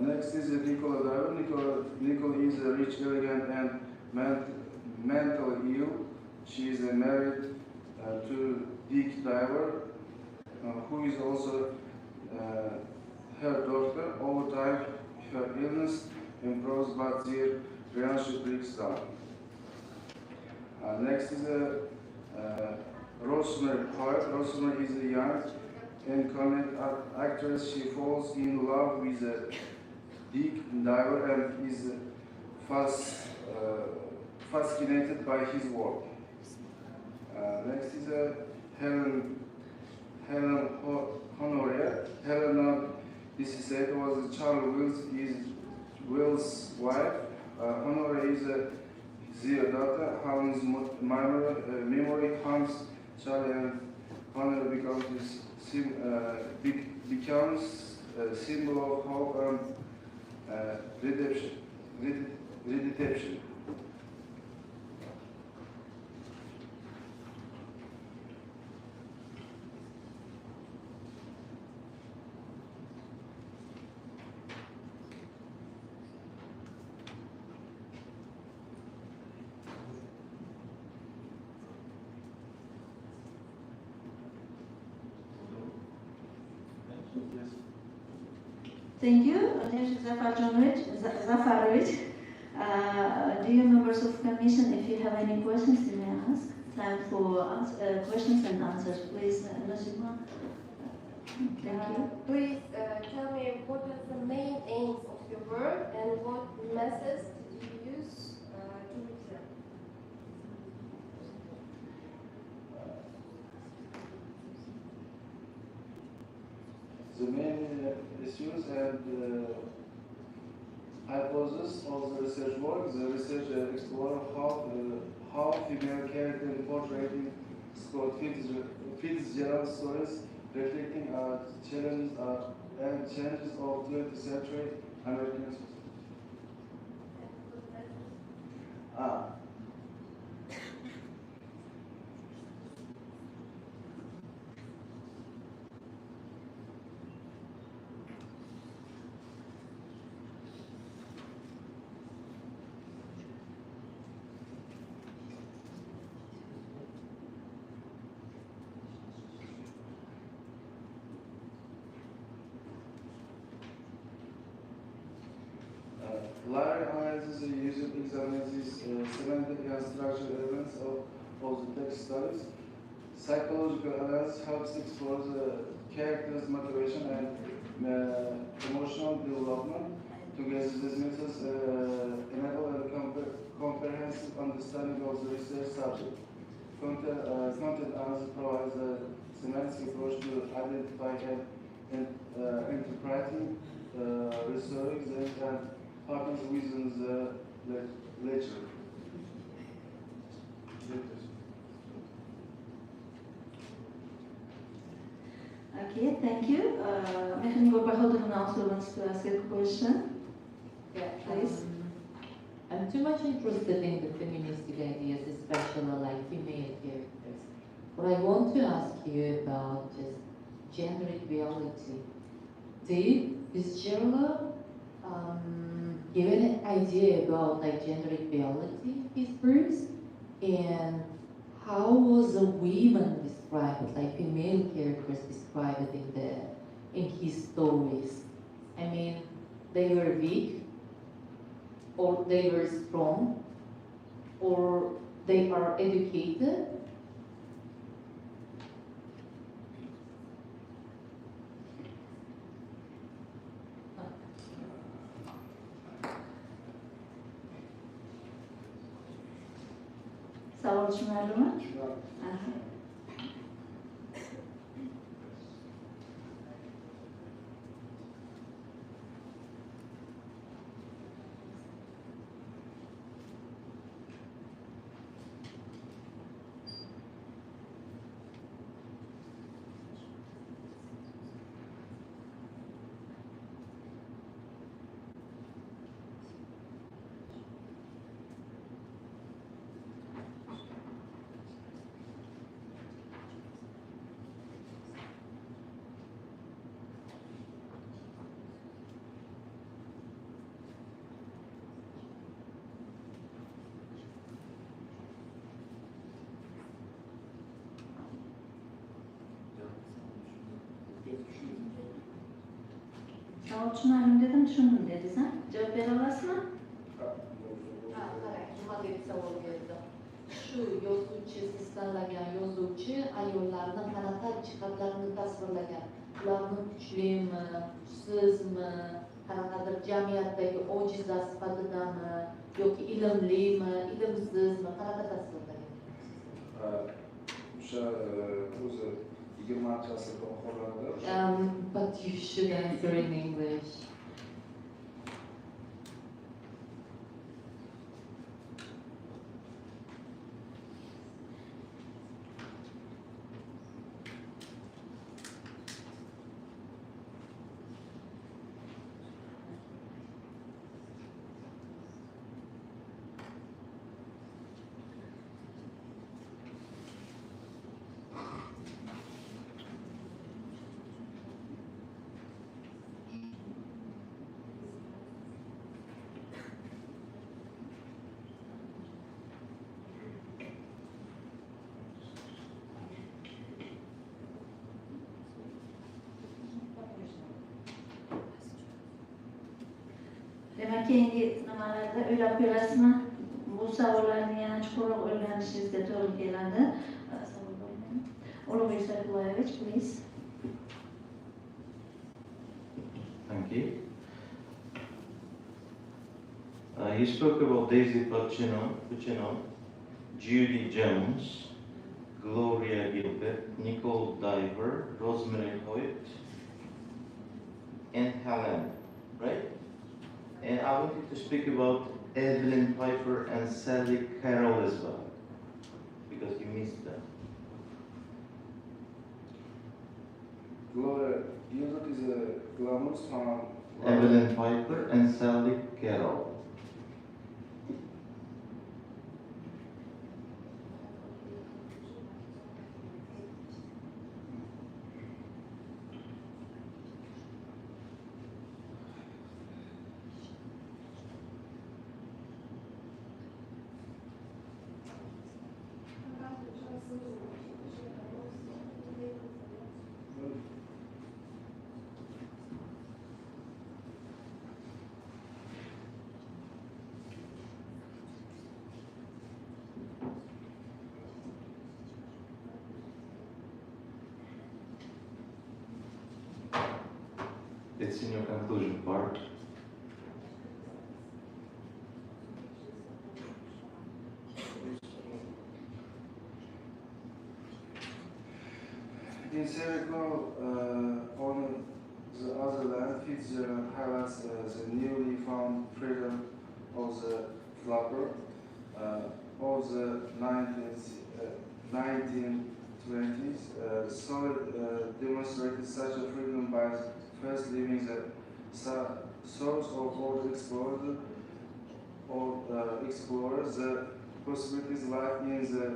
Next is Nicola Diver. Nicola is a rich, elegant, and mentally ill. She is married to Dick Diver, who is also her daughter. Over time, her illness improves, but their relationship breaks down. Next is Rosemary Hart. Rosemary is a young and connected actress. She falls in love with Dick Diver and is fascinated by his work. Next is Helen Honoria. Helena, this is said, was Charles Will's wife. Honoria is their daughter. Helen's memory haunts Charlie, and Honor becomes a symbol of hope and redemption. Thank you, Zafarovich. Dear members of commission, if you have any questions, you may ask. Time for questions and answers, please. Nazima. Thank you. Please tell me what is the main aims of your work and what methods did you use to reach them? The main issues and hypothesis of the research work. The research explored how female character portrayed in Scott Fitzgerald stories, reflecting challenges and changes of 20th century American society. Larry analyzes the user examines semantic and structural elements of the text studies. Psychological analysis helps explore the character's motivation and emotional development. Together, these methods enable a comprehensive understanding of the research subject. Content analysis provides a semantic approach to identify and interpreting research and partners within the lecture. Okay, thank you. Mechanical Bahodur now also wants to ask a question. Yeah, Please. I'm too much interested in the feministic ideas, especially like female characters. What I want to ask you about just gender equality. Did Fitzgerald give an idea about like gender equality in his verse? And how was a woman described, like female characters described in his stories? I mean, they were weak, or they were strong, or they are educated. Savol tushunarlimi? Aha. Savol tushunarlim dedim, tushundim dedingiz, ha? Javob bera olasizmi? Qarang, nima deb savol berdi. Shu yozuvchi, siz tanlagan yozuvchi ayollarni qanaqa jihatlarini tasvirlagan? Ularni kuchlimi, kuchsizmi, qanaqadir jamiyatdagi ojiza sifatidami, yoki ilmlimi, ilmsizmi, qanaqa tasvirlagan? O'sha o'zi 20-asrda oxirlarida But you should answer in English. Demak, keyingi nimalarda o'ylab ko'rasizmi? Bu savollarni yana chuqurroq o'rganishingizga to'g'ri keladi. Ulug'bek Sariqullayevich, please. Thank you. You spoke about Daisy Puccino, Judy Jones, Gloria Gilbert, Nicole Diver, Rosemary Hoyt, and Helen, right? And I wanted to speak about Evelyn Piper and Sally Carroll as well, because you missed them. Gloria Gilbert is a glamorous fan. Evelyn Piper and Sally Carroll. It's in your conclusion part. In Serical, on the other land, Fitzgerald highlights the newly found freedom of the flapper of the 1920s. Solid demonstrated such a freedom by first leaving the source of all explorers the possibilities lie in the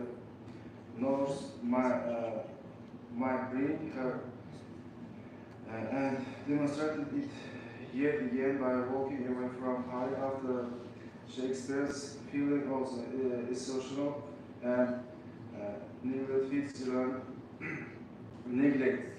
north might bring her and demonstrated it yet again by walking away from her after Shakespeare's feeling of exhaustion and neglect.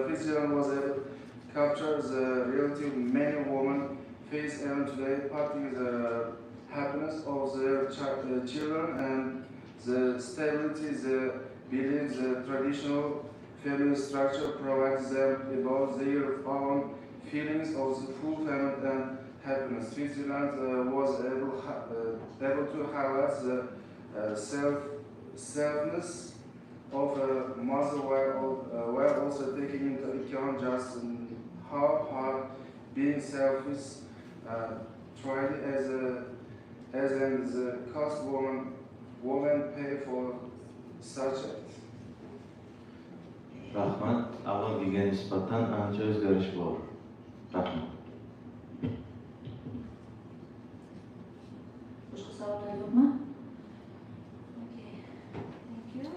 Fitzgerald was able to capture the reality of many women face even today, parting the happiness of their children and the stability they believe the traditional family structure provides them about their own feelings of the fulfillment and happiness. Fitzgerald was able to highlight the selfness of a mother while also taking into account just how hard being selfish tried as the cost woman pay for such acts. Rahmat, avvalgiga nisbatan ancha o'zgarish bor. Rahmat. Boshqa savollar yo'qmi? Okay. Thank you.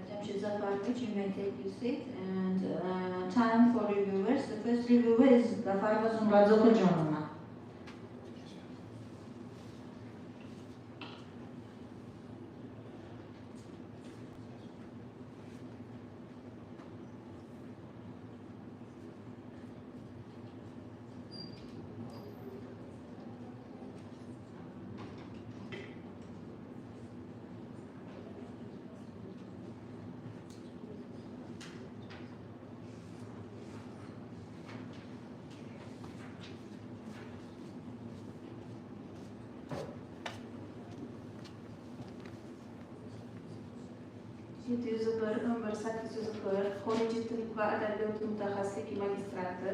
Jamshid Zafarovich, you may take your seat and time for reviewers. The first reviewer is Zafarova Zumrad Zokurjonova. Xorijiy til va adabiyot mutaxassisligi magistrati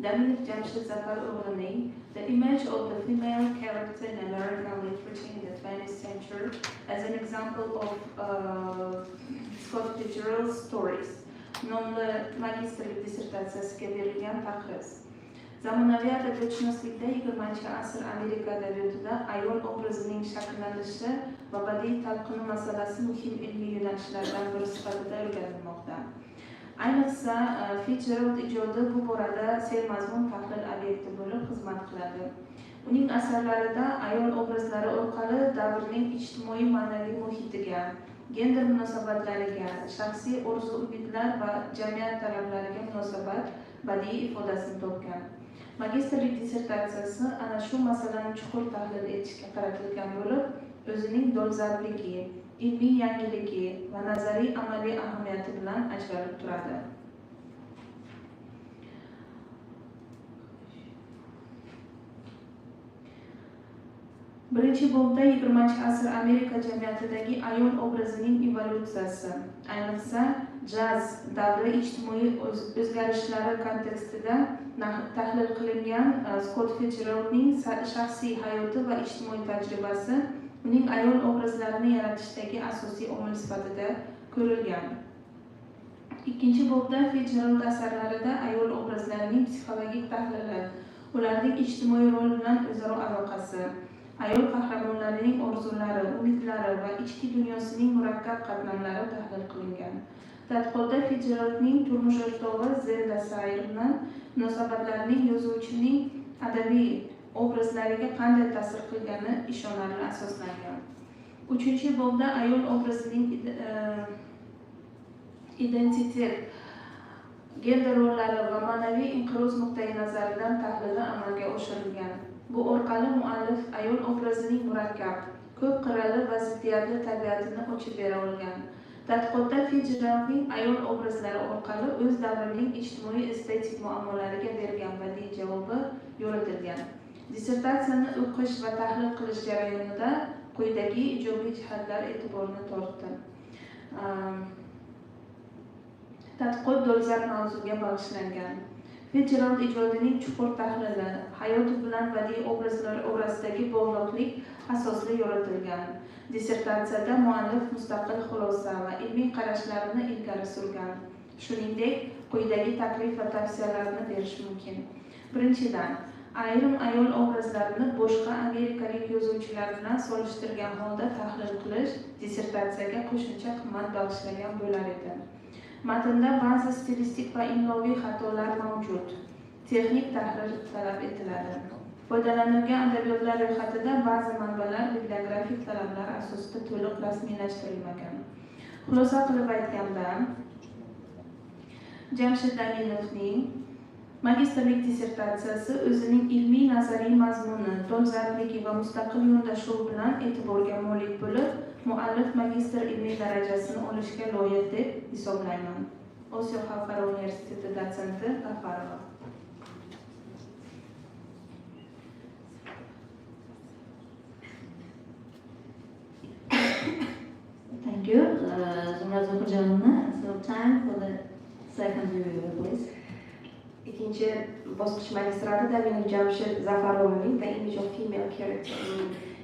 Daminov Jamshid Zafar o'g'lining The Image of the Female Character in American Literature in the 20th Century as an Example of Scott Fitzgerald's Stories nomli magistrlik dissertatsiyasiga berilgan taqriz. Zamonaviy adabiyotshunoslikda 20-asr Amerika adabiyotida ayol obrazining shakllanishi va badiiy talqini masalasi muhim ilmiy yo'nalishlardan biri sifatida o'rganilmoqda. Ayniqsa Fitzgerald ijodi bu borada sermazmun tahlil obyekti bo'lib xizmat qiladi. Uning asarlarida ayol obrazlari orqali davrning ijtimoiy ma'naviy muhitiga, gender munosabatlariga, shaxsiy orzu-umidlar va jamiyat talablariga munosabat badiiy ifodasini topgan. Magistrlik dissertatsiyasi ana shu masalani chuqur tahlil etishga qaratilgan bo'lib, o'zining dolzarbligi, ilmiy yangiligi va nazariy amaliy ahamiyati bilan ajralib turadi. Birinchi bobda 20-asr Amerika jamiyatidagi ayol obrazining evolyutsiyasi, ayniqsa jaz davri ijtimoiy o'zgarishlari kontekstida tahlil qilingan Scott Fitzgeraldning shaxsiy hayoti va ijtimoiy tajribasi uning ayol obrazlarini yaratishdagi asosiy omil sifatida ko'rilgan. Ikkinchi bobda Fitzgerald asarlarida ayol obrazlarining psixologik tahlili, ularning ijtimoiy rol bilan o'zaro aloqasi, ayol qahramonlarining orzulari, umidlari va ichki dunyosining murakkab qatlamlari tahlil qilingan. Tadqiqotda Fitzgeraldning turmush o'rtog'i Zelda Sayr bilan munosabatlarining yozuvchining adabiy obrazlariga qanday ta'sir qilgani ishonarli asoslangan. Uchinchi bobda ayol obrazining identitet, gender rollari va ma'naviy inqiroz nuqtai nazaridan tahlili amalga oshirilgan. Bu orqali muallif ayol obrazining murakkab, ko'p qirrali va ziddiyatli tabiatini ochib bera olgan. Tadqiqotda Fitzgeraldning ayol obrazlari orqali o'z davrining ijtimoiy estetik muammolariga bergan badiiy javobi yo'ritilgan. Dissertatsiyani o'qish va tahlil qilish jarayonida quyidagi ijobiy jihatlar e'tiborni tortdi. tadqiqot dolzarb mavzuga bag'ishlangan. Fitzgerald ijodining chuqur tahlili, hayoti bilan badiiy obrazlar orasidagi bog'liqlik asosida yoritilgan. Dissertatsiyada muallif mustaqil xulosa va ilmiy qarashlarini ilgari surgan. Shuningdek, quyidagi taklif va tavsiyalarini berish mumkin. Birinchidan, ayrim ayol obrazlarini boshqa amerikalik yozuvchilar bilan solishtirgan holda tahlil qilish dissertatsiyaga qo'shimcha qimmat bag'ishlagan bo'lar edi. Matnda ba'zi stilistik va imloviy xatolar mavjud. Texnik tahrir talab etiladi. Foydalanilgan adabiyotlar ro'yxatida ba'zi manbalar bibliografik talablar asosida to'liq rasmiylashtirilmagan. Xulosa qilib aytganda, Jamshid Aminovning magistrlik dissertatsiyasi o'zining ilmiy nazariy mazmuni, dolzarbligi va mustaqil yondashuv bilan e'tiborga molik bo'lib, muallif magistr ilmiy darajasini olishga loyiq deb hisoblayman. Osiyo xalqaro universiteti dotsenti G'affarova. Thank you. Zumrad Zohirjonovna, so time for the second review, please. Ikkinchi bosqich magistraturada Aminov Jamshid Zafarovning The Image of Female Character in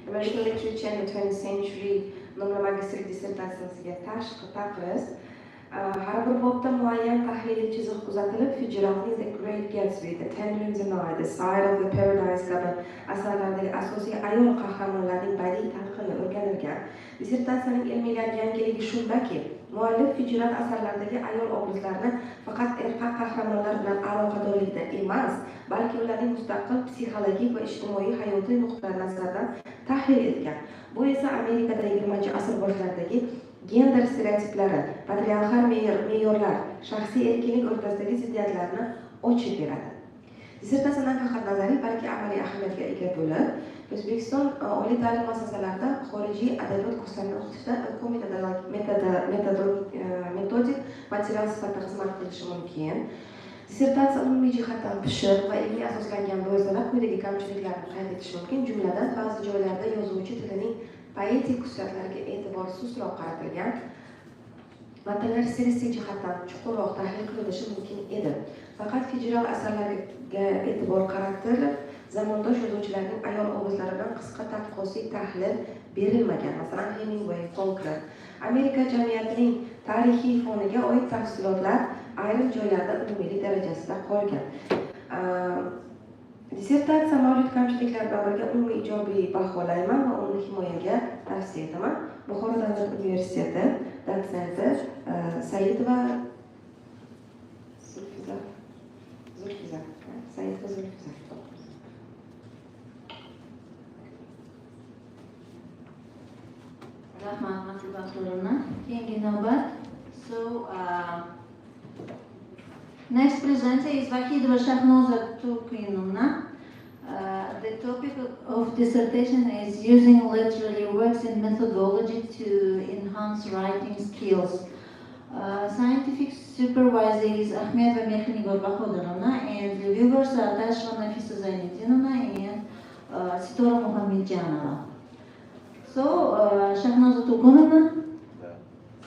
American Literature in the 20th Century nomli magistrlik dissertatsiyasiga taqriz. Har bir bobda muayyan tahliliy chiziq kuzatilib, Fitzgeraldning The Great Gatsby, The Tender in the Night, The Side of the Paradise kabi asarlardagi asosiy ayol qahramonlarning badiiy talqini o'rganilgan. Dissertatsiyaning ilmiy yangiligi shundaki, muallif Fitzgerald asarlaridagi ayol obrazlarini faqat erkak qahramonlar bilan aloqadorlikda emas, balki ularning mustaqil psixologik va ijtimoiy hayoti nuqtai nazaridan tahlil etgan. Bu esa Amerikada 20-asr boshlaridagi gender stereotiplari, patriarxal me'yorlar, shaxsiy erkinlik o'rtasidagi ziddiyatlarni ochib beradi. Dissertatsiyadan faqat nazariy, balki amaliy ahamiyatga ega bo'lib, O'zbekiston oliy ta'lim muassasalarida xorijiy adabiyot kurslarini o'qitishda metodik material sifatida xizmat qilishi mumkin. Dissertatsiya umumiy jihatdan pishiq va ilmiy asoslangan bo'lsa-da, quyidagi kamchiliklarni qayd etish mumkin. Jumladan, ba'zi joylarda yozuvchi tilining poetik xususiyatlariga e'tibor sustroq qaratilgan. Matnlar stilistik jihatdan chuqurroq tahlil qilinishi mumkin edi. Faqat Fitzgerald asarlariga e'tibor qaratilib, zamondosh yozuvchilarning ayol obrazlari bilan qisqa tadqiqotli tahlil berilmagan. Masalan, Hemingway, Faulkner. Amerika jamiyatining tarixiy foniga oid tafsilotlar ayrim joylarda umumiylik darajasida qolgan. Dissertatsiya mavjud kamchiliklar bilan birga umumiy ijobiy baholayman va uni himoyaga tavsiya etaman. Buxoro davlat universiteti dotsenti Saidova Zulfizar. Saidova Zulfizar. Rahmat Matlubatulina. Keyingi navbat. So, next presenter is Vahidova Shahnoza Turkinovna. The topic of dissertation is using literary works and methodology to enhance writing skills. Scientific supervisor is Ahmed va Mehrinigor Bahodorovna, and reviewers are Tashva Nafisa Zaynetdinovna and Sitora Muhammadjanova. So, Shahnoza Turkinovna,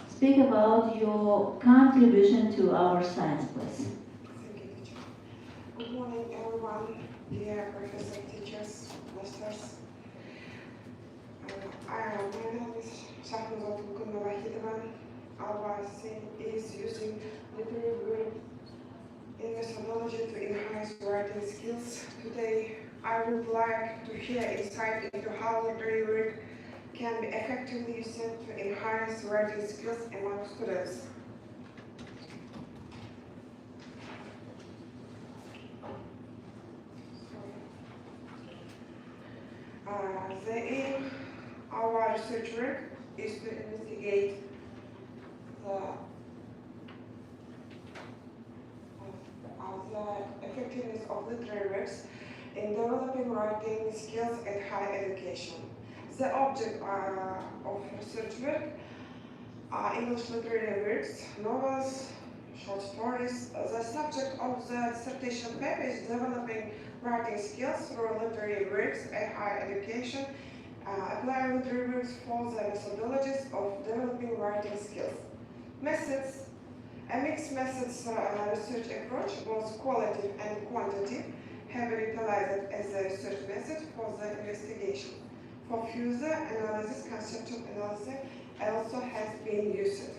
speak about your contribution to our science, please. Good morning, everyone, dear professor, teachers, masters. My name is Shahnoza Turkinovna. Our theme is using literary work in methodology to enhance writing skills. Today, I would like to share insight into how literary work can be effectively used to enhance writing skills among students. The aim of our research work is to investigate the effectiveness of literary works in developing writing skills at higher education. The object of research work are English literary works, novels, short stories. The subject of the dissertation paper is developing writing skills through literary works at higher education, applying literary works for the methodologies of developing writing skills. Methods, a mixed methods research approach, both qualitative and quantitative, have been utilized as a research method for the investigation. For further analysis, conceptual analysis also has been used.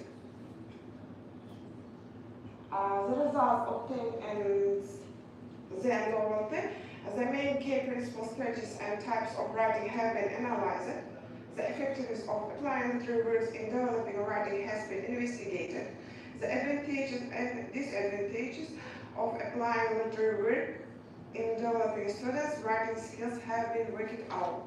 The results obtained and the novelty, the main key principles, strategies, and types of writing have been analyzed. The effectiveness of applying literary works in developing writing has been investigated. The advantages and disadvantages of applying literary work in developing students' writing skills have been worked out.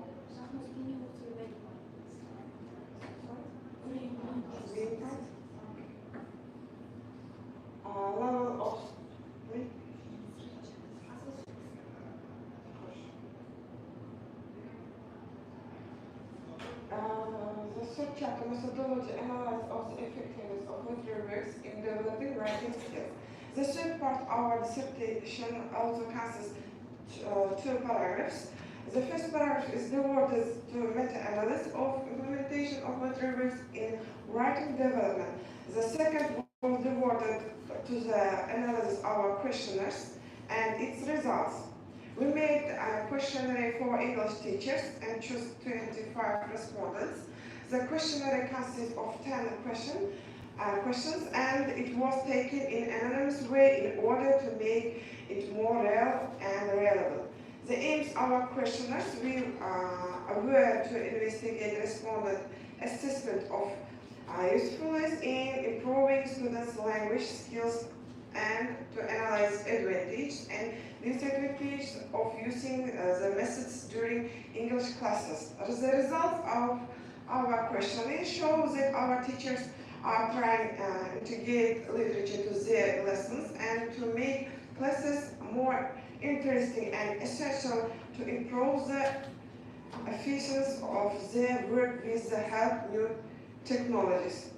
Level of the third chapter, methodology analysis of the effectiveness of literary works in developing writing skills. The third part of our dissertation also consists two paragraphs. The first paragraph is devoted to meta-analysis of implementation of literary works in writing development. The second was devoted to the analysis of our questionnaires and its results. We made a questionnaire for English teachers and chose 25 respondents. The questionnaire consists of 10 questions, and it was taken in an anonymous way in order to make it more real and relevant. The aims of our questionnaires were to investigate respondent assessment of usefulness in improving students' language skills and to analyze advantages and disadvantages of using the methods during English classes. The results of our questionnaire show that our teachers are trying to integrate literature to their lessons and to make classes more interesting and essential to improve the efficiency of their work with the help of new technologies.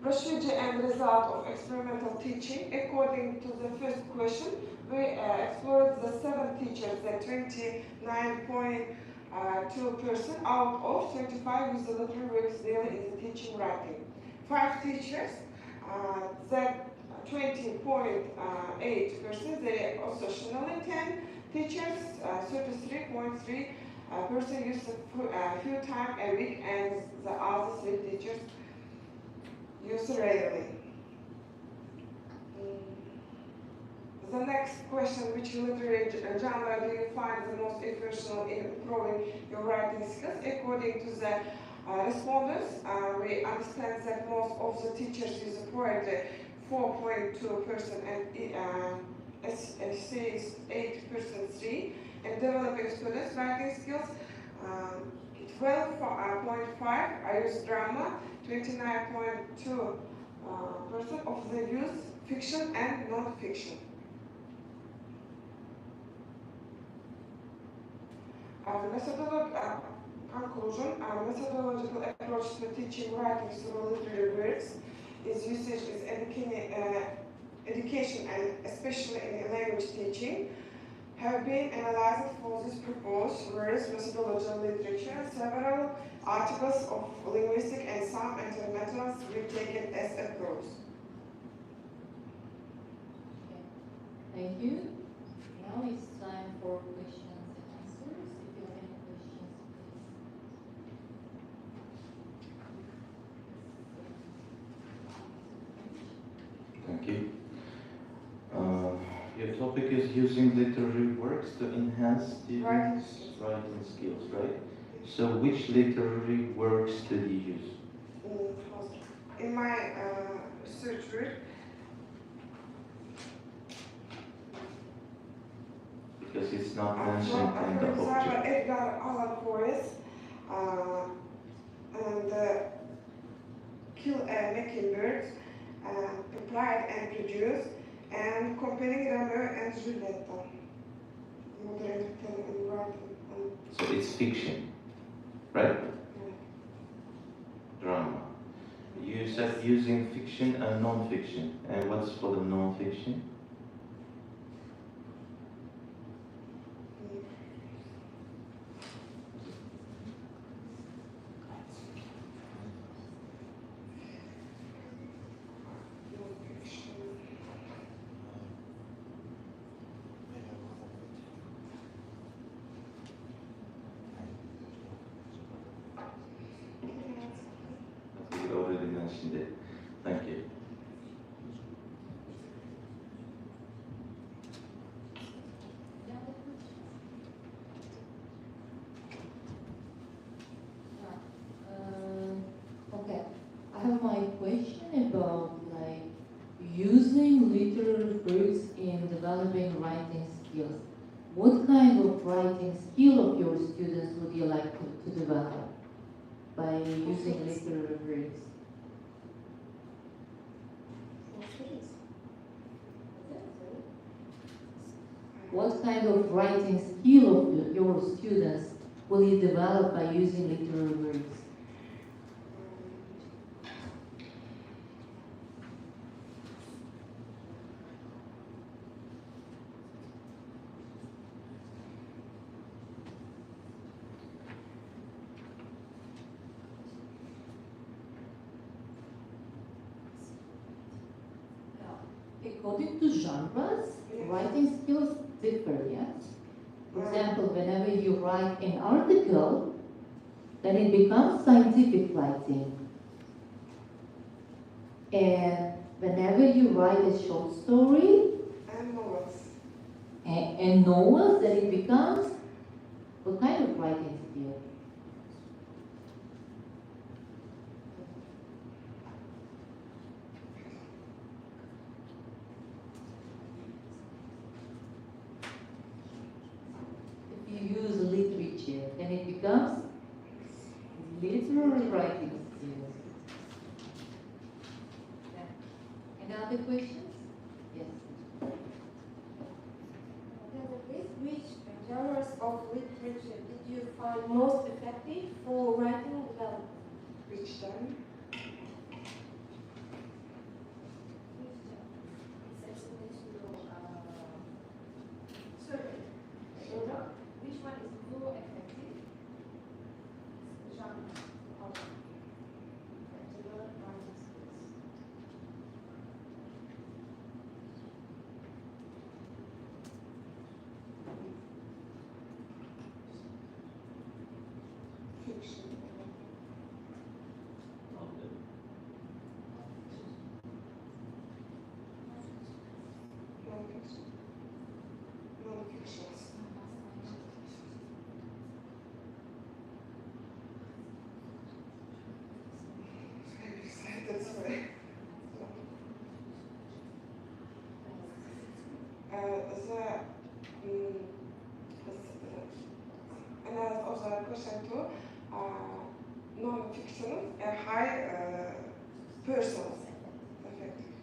Procedure and result of experimental teaching. According to the first question, we explored the 7 teachers, the 29.2% out of 25 with the literary works daily in the teaching writing. 5 teachers, that 20.8%, they are socially 10 teachers, 33.3% use a few times a week, and the other 3 teachers use rarely. The next question, which literary genre do you find the most influential in improving your writing skills? According to the respondents, we understand that most of the teachers use poetry 4.2% and essays 8% 3, and developing students' writing skills 12.5. I use drama 29.2% of the use fiction and non-fiction. Conclusion, methodological approach to teaching writing through literary works. Its usage is education and especially in language teaching have been analyzed for this purpose, whereas methodology literature, several articles of linguistic and some intermetals were taken as approach. Thank you. Now it's time for questions and answers. If you have any questions, please. Thank you. Your topic is using literary works to enhance students' writing skills, right? So which literary works did you use? In my research work, Because it's not mentioned in the object. Edgar Allan Poe and Kill a Mockingbird, Pride and Prejudice, and comparing Romeo and Juliet. So it's fiction, right? Drama. You said using fiction and non-fiction. And what's for the non-fiction? ishinde. Thank you. Okay, I have my question about like using literary works in developing writing skills. What kind of writing skill of your students would you like to develop by using literary works? What kind of writing skill of your students will you develop by using literary works? According to genres, writing skills differ, yes? For example, whenever you write an article, then it becomes scientific writing. And whenever you write a short story And novels. and novels, then it becomes what kind of writing skill? If you use literature, then it becomes literary writing skills. Any other questions? Yes. Which genres of literature did you find most effective for writing development? Which time? Which one is more effective? Genre of develop writing skills. Fiction. Non-fiction. Non-fictions. That's right. أنا أوصل question to non-fiction and high persons effective.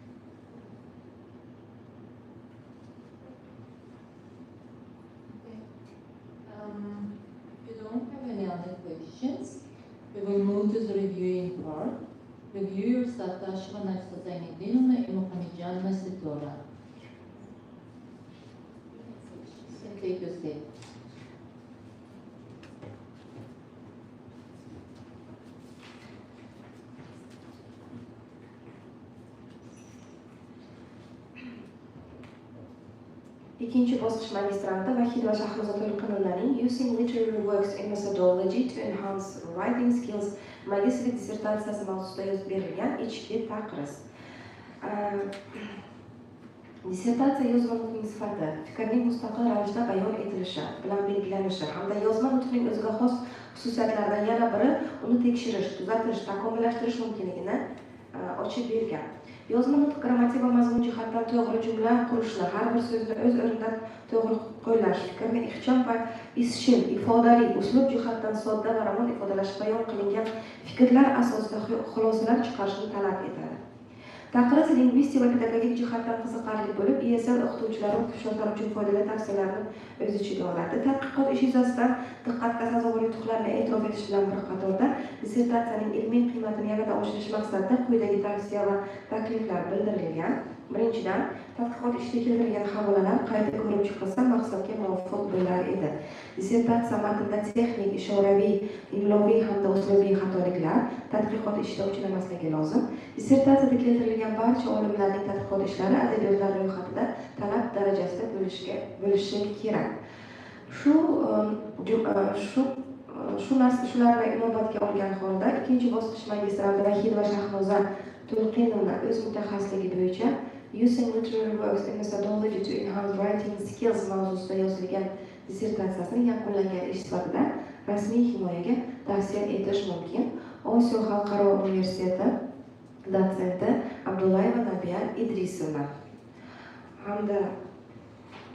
If you don't have any other questions, we will move to the reviewing part. Reviewer Satashva Nafsazainuddinova и Muhammadjan Magistratura. Take your seat. Ikkinchi bosqich magistranti Vahid va Shahroza To'liqonovlarning Using Literary Works in Methodology to Enhance Writing Skills magistrlik dissertatsiyasi mavzusida yozib berilgan ichki taqriz. Dissertatsiya yozma nutqning sifati, fikrning mustaqil ravishda bayon etilishi bilan belgilanishi hamda yozma nutqning o'ziga xos xususiyatlaridan yana biri uni tekshirish, tuzatish, takomillashtirish mumkinligini ochib bergan. Yozma nutq grammatik va mazmun jihatdan to'g'ri jumla qurishni, har bir so'zni o'z o'rnidan to'g'ri qo'llash, fikrni ixcham va izchil, ifodali, uslub jihatdan sodda va ravon ifodalash, bayon qilingan fikrlar asosida xulosalar chiqarishni talab etadi. Taqriz lingvistik va pedagogik jihatdan qiziqarli bo'lib, ESL o'qituvchilari va kursantlar uchun foydali tavsiyalarni o'z ichiga oladi. Tadqiqot ish yuzasidan diqqatga sazovor yutuqlarni e'tirof etish bilan bir qatorda dissertatsiyaning ilmiy qiymatini yanada oshirish maqsadida quyidagi tavsiya va takliflar bildirilgan. Birinchidan, tadqiqot ishida keltirilgan havolalar qayta ko'rib chiqilsa maqsadga muvofiq bo'lar edi. Dissertatsiya matnida texnik, ishoraviy, imloviy hamda uslubiy xatoliklar tadqiqot ishida uchramasligi lozim. Dissertatsiyada keltirilgan barcha olimlarning tadqiqot ishlari adabiyotlar ro'yxatida talab darajasida bo'lishi kerak. Shu shularni inobatga olgan holda ikkinchi bosqich magistranti Vahidova Shahnoza To'lqinovna o'z mutaxassisligi bo'yicha Using Literary Works and Methodology to Enhance Writing Skills mavzusida yozilgan dissertatsiyasini yakunlagan ish sifatida rasmiy himoyaga tavsiya etish mumkin. Osiyo xalqaro universiteti dotsenti Abdullayeva Nabiya Idrisovna hamda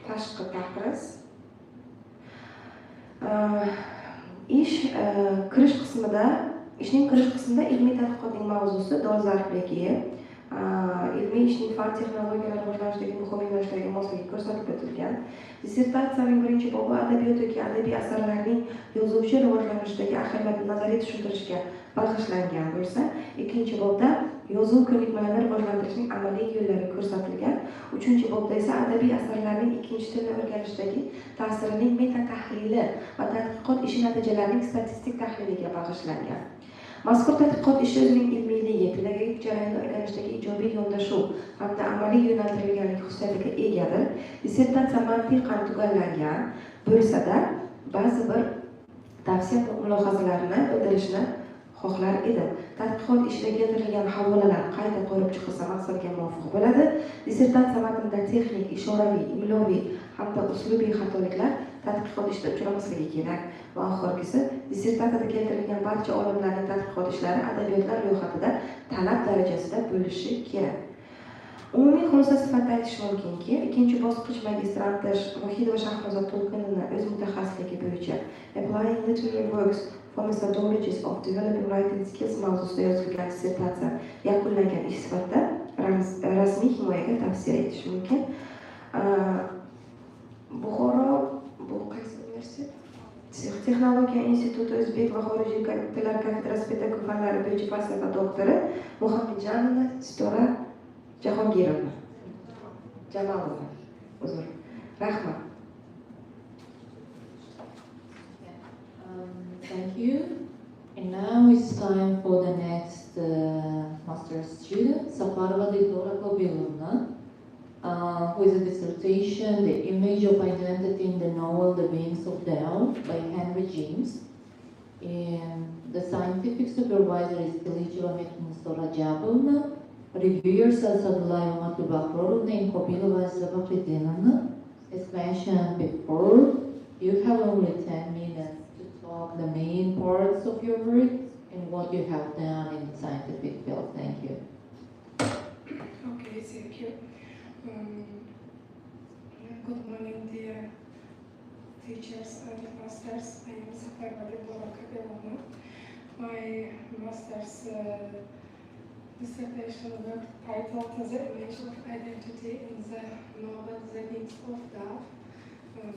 tashqi taqriz ishning kirish qismida ilmiy tadqiqotning mavzusi dolzarbligi, ilmiy ishning fan texnologiyalari rivojlanishidagi muhim yo'nalishlarga mosligi ko'rsatib o'tilgan. Dissertatsiyaning birinchi bobi adabiyot yoki adabiy asarlarning yozuvchi rivojlanishidagi ahamiyatini nazariy tushuntirishga bag'ishlangan bo'lsa, ikkinchi bobda yozuv ko'nikmalarini rivojlantirishning amaliy yo'llari ko'rsatilgan. Uchinchi bobda esa adabiy asarlarning ikkinchi tilni o'rganishdagi ta'sirining meta tahlili va tadqiqot ishi natijalarining statistik tahliliga bag'ishlangan. Mazkur tadqiqot ishi o'zining ilmiyligi, pedagogik jarayonni o'rganishdagi ijobiy yondashuv hamda amaliy yo'naltirilganlik xususiyatiga egadir. Dissertatsiya mantiqan tugallangan bo'lsa-da, ba'zi bir tavsiya mulohazalarini bildirishni xohlar edi. Tadqiqot ishida keltirilgan havolalar qayta ko'rib chiqilsa maqsadga muvofiq bo'ladi. Dissertatsiya matnida texnik, ishoraviy, imloviy hamda uslubiy xatoliklar tadqiqot ishida uchramasligi kerak. Va oxirgisi, dissertatsiyada keltirilgan barcha olimlarning tadqiqot ishlari adabiyotlar ro'yxatida talab darajasida bo'lishi kerak. Umumiy xulosa sifatida aytish mumkinki, ikkinchi bosqich magistranti Vahidova Shahnoza To'lqinovna o'z mutaxassisligi bo'yicha Applying Literary Works for Methodologies of Developing Writing Skills mavzusida yozilgan dissertatsiya yakunlangan ish sifatida rasmiy himoyaga tavsiya etish mumkin. Buxoro bu qaysi universitet? Texnologiya instituti o'zbek va xorijiy tillar kafedrasi pedagog fanlari bo'yicha falsafa doktori Muhammadjanova Sitora Jahongirovna. Jamalova. Uzr. Rahmat. Thank you. And now it's time for the next master's student, Safarova Didora Kobilovna, with a dissertation, The Image of Identity in the Novel The Wings of Doubt by Henry James. And the scientific supervisor is Kilicheva Mekhnistora Jabovna, reviewers are Sadulaeva Matubakrovna and Kobilova Zabakhidinovna. As mentioned before, you have only 10 minutes to talk the main parts of your work and what you have done in the scientific field. Thank you. Okay, thank you. Good morning, dear teachers and masters. I am Safarova Didora Kobilovna. My master's dissertation work titled The Image of Identity in the Novel The Wings of Doubt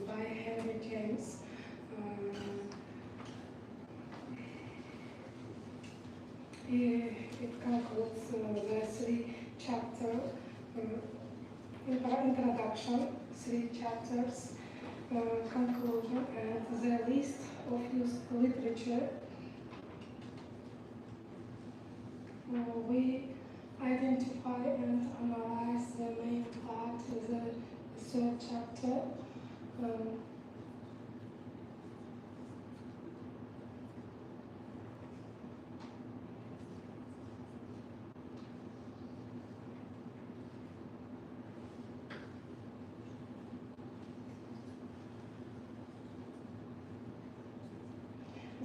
by Henry James. It concludes the three-chapter introduction, 3 chapters, conclusion, and the list of used literature. We identify and analyze the main part of the 3rd chapter.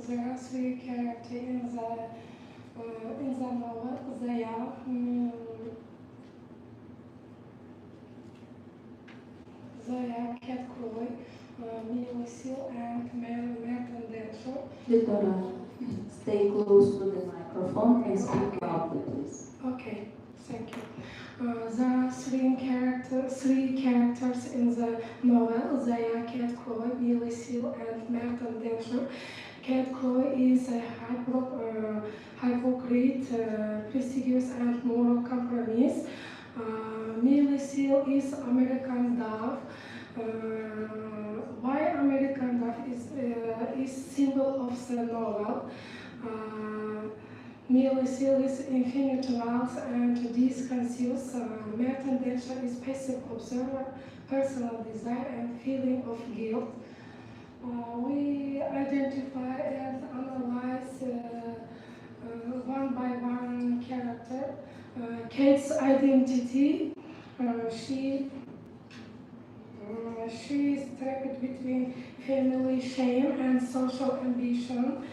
There are 3 characters in the novel. They are Cat Croy, Millie Seal, and Merton Denshaw. Didora, stay close to the microphone and speak loudly, please. Okay, thank you. There are 3 characters in the novel. They are Cat Croy, Millie Seal, and Merton Denshaw. Cat Croy is a hypocrite, prestigious and moral compromise. Millie Seal is American dove. Why American dove is symbol of the novel. Millie Seal is infinite wealth and disconceals. Merton Denshaw is passive observer, personal desire and feeling of guilt. We identify and analyze one by one character. Kate's identity, she is trapped between family shame and social ambition.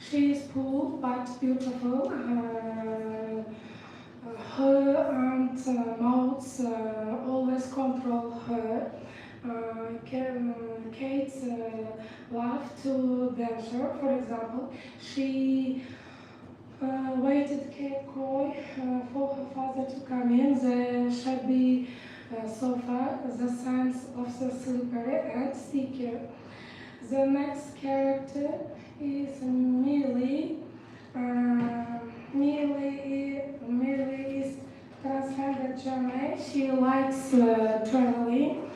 She is poor but beautiful. Her aunt mouths always control her. Kate loved to dance. For example, she waited Kate Croy for her father to come in. The shabby sofa, the signs of the slippery and sticky. The next character is Millie. Millie is transgender German. She likes traveling.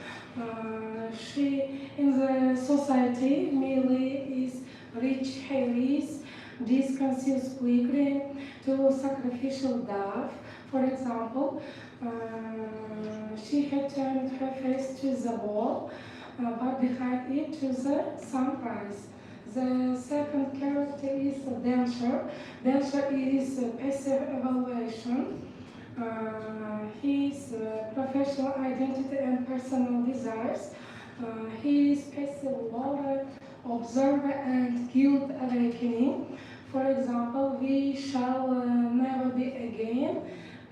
In the society, Millie is rich Harry's, disconceals quickly to sacrificial dove. For example, she had turned her face to the wall, but behind it to the sunrise. The second character is Dancer. Dancer is passive evaluation. His professional identity and personal desires. He is passive lover, observer, and guilt awakening. For example, we shall never be again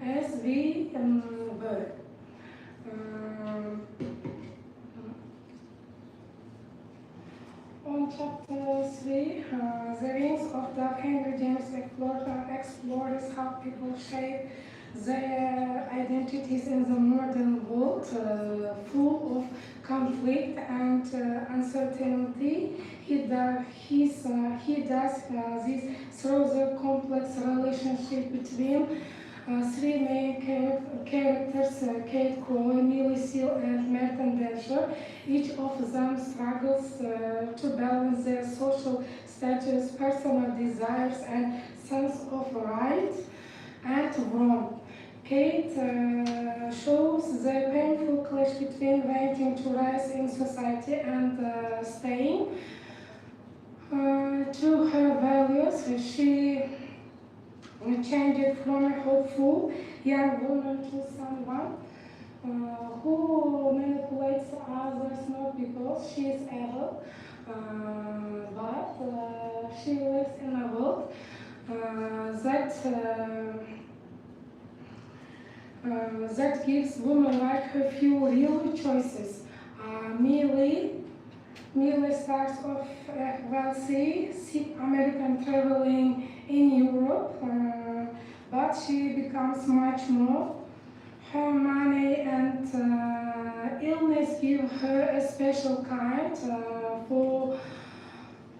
as we were. On chapter 3, The Rings of Dark, Henry James explores how people shape their identities in the modern world, full of conflict and uncertainty. He does this through the complex relationship between three main characters, Kate Croy, Millie Seal, and Merton Dasher. Each of them struggles to balance their social status, personal desires, and sense of right and wrong. Kate shows the painful clash between wanting to rise in society and staying to her values. She changed from a hopeful young woman to someone who manipulates others not because she is evil, but she lives in a world that gives women like her few real choices. Millie starts off wealthy, American traveling in Europe, but she becomes much more. Her money and illness give her a special kind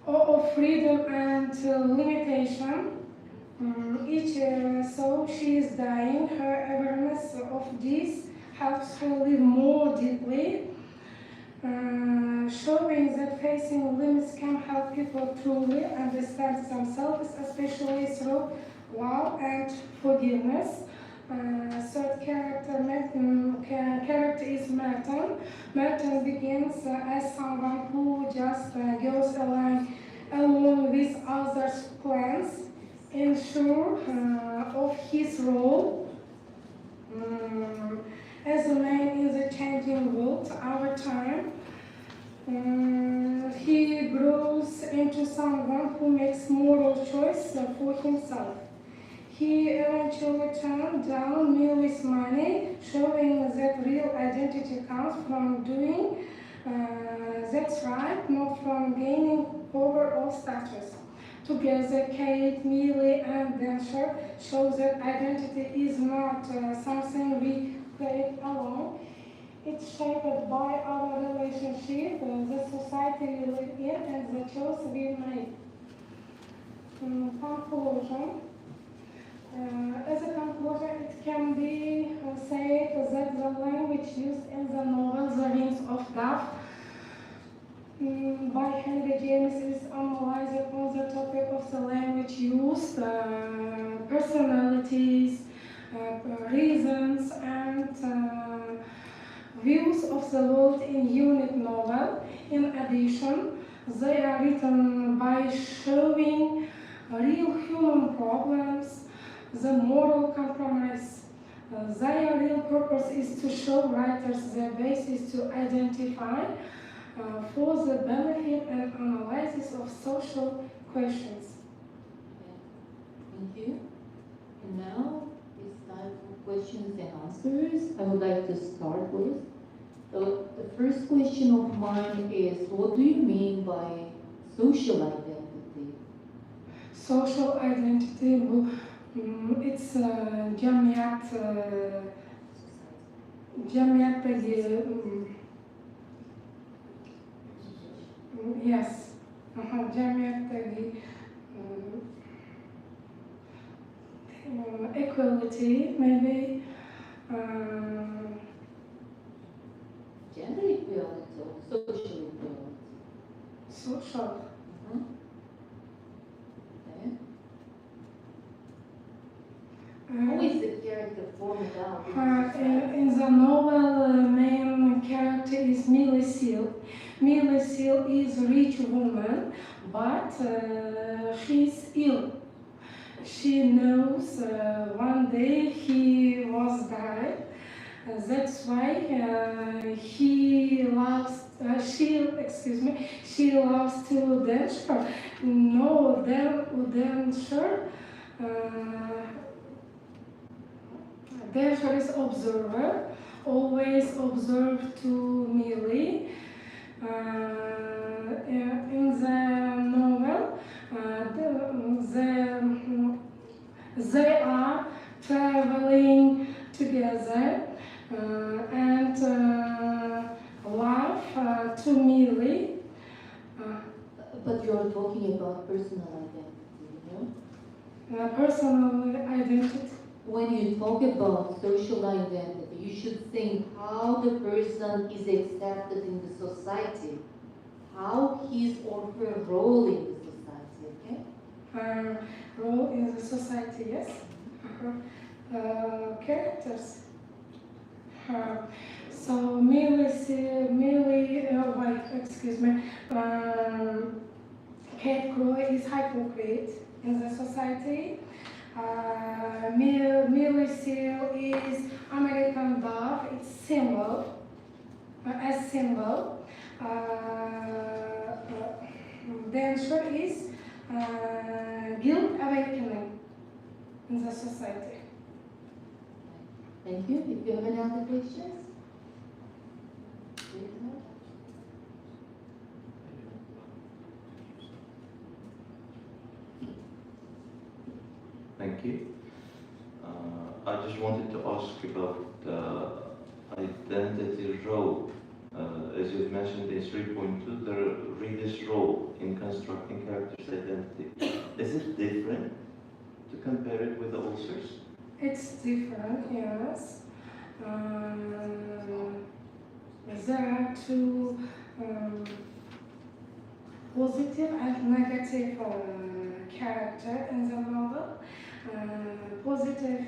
of freedom and limitation. So she is dying. Her awareness of this helps her live more deeply, showing that facing limits can help people truly understand themselves, especially through love and forgiveness. Third character is Merton. Merton begins as someone who just goes along with others' plans, unsure of his role as a man in the changing world, our time. He grows into someone who makes moral choice for himself. He eventually turned down Millie's money, showing that real identity comes from doing that's right, not from gaining power or status. Together, Kate, Millie, and Dancer show that identity is not something we create alone. It's shaped by our relationship, the society we live in, and the choice we make. Conclusion. As a conclusion, it can be said that the language used in the novel The Rings of Death by Henry James is analyzed on the topic of the language used, personalities, reasons, and views of the world in unit novel. In addition, They are written by showing real human problems, the moral compromise. Their real purpose is to show writers their basis to identify for the benefit and analysis of social questions. Thank you. And now it's time for questions and answers. I would like to start with. The first question of mine is, what do you mean by social identity? Social identity, it's jamiyatdagi yes, jamiyatdagi equality, maybe. Gender equality or social equality? Social. Okay. How is the character formed out? In the novel, main character is Millie Seal. Millie Seal is a rich woman, but she's ill. She knows one day he was died. That's why she loves to dance. No, dancer. Dancer is observer, always observe to Millie. In the novel, they are traveling together and love to Millie. But you're talking about personal identity, you know? Personal identity. When you talk about social identity, you should think how the person is accepted in the society, how his or her role in the society, okay? Role in the society, yes. Characters. So Kate Croy is hypocrite in the society. Millie Seal is American dove, it's symbol, as symbol. Dancer is guilt awakening in the society. Thank you. If you have any other questions? Thank you. I just wanted to ask about the identity role. As you've mentioned in 3.2, the reader's role in constructing character's identity. Is it different to compare it with the authors? It's different, yes. There are two positive and negative character in the novel. Positive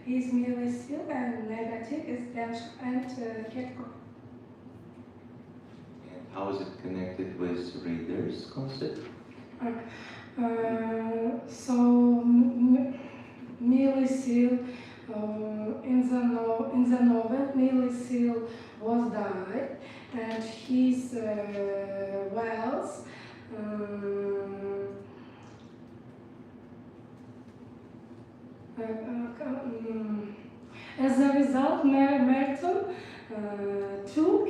is Millie Seal and negative is Dash and Kate Croy. And how is it connected with reader's concept? Millie Seal, in the novel, Millie Seal was died, and his wealth as a result, Merton took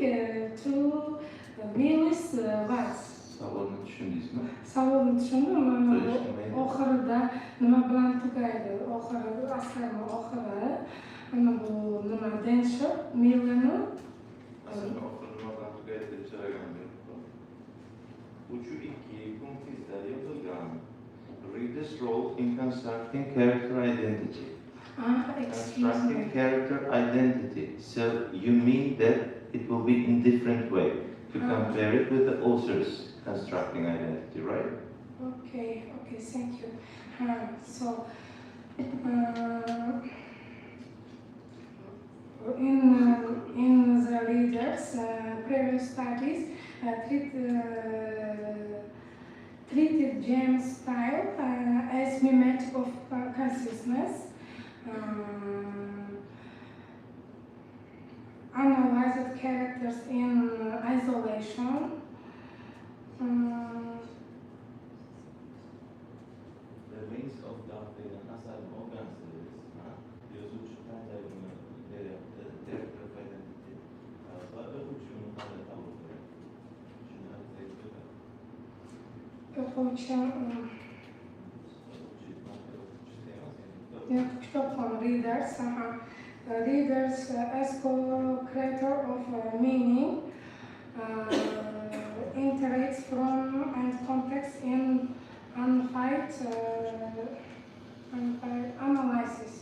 Millie's wealth. Savolni tushundingizmi? Savolni tushundim. Oxirida nima bilan tugaydi? Asarning oxiri mana bu nima Dancer Millini Asarning oxiri nima bilan tugaydi deb so'ragan men. Uchu ikki punktda yozilgan. Reader's role in constructing character identity. Constructing character identity. So you mean that it will be in different way to compare it with the author's constructing identity, right? Okay, thank you. So, in the readers, previous studies treat analyzed characters in isolation. The wings of dark degan asarni o'qigansiz, yozuvchi qanday uni beryapti, direktor foydalanadi va o'quvchi uni qanday qabul qiladi? Shuni O'quvchi readers, readers as co-creator of meaning, interacts from and context in unfight analysis.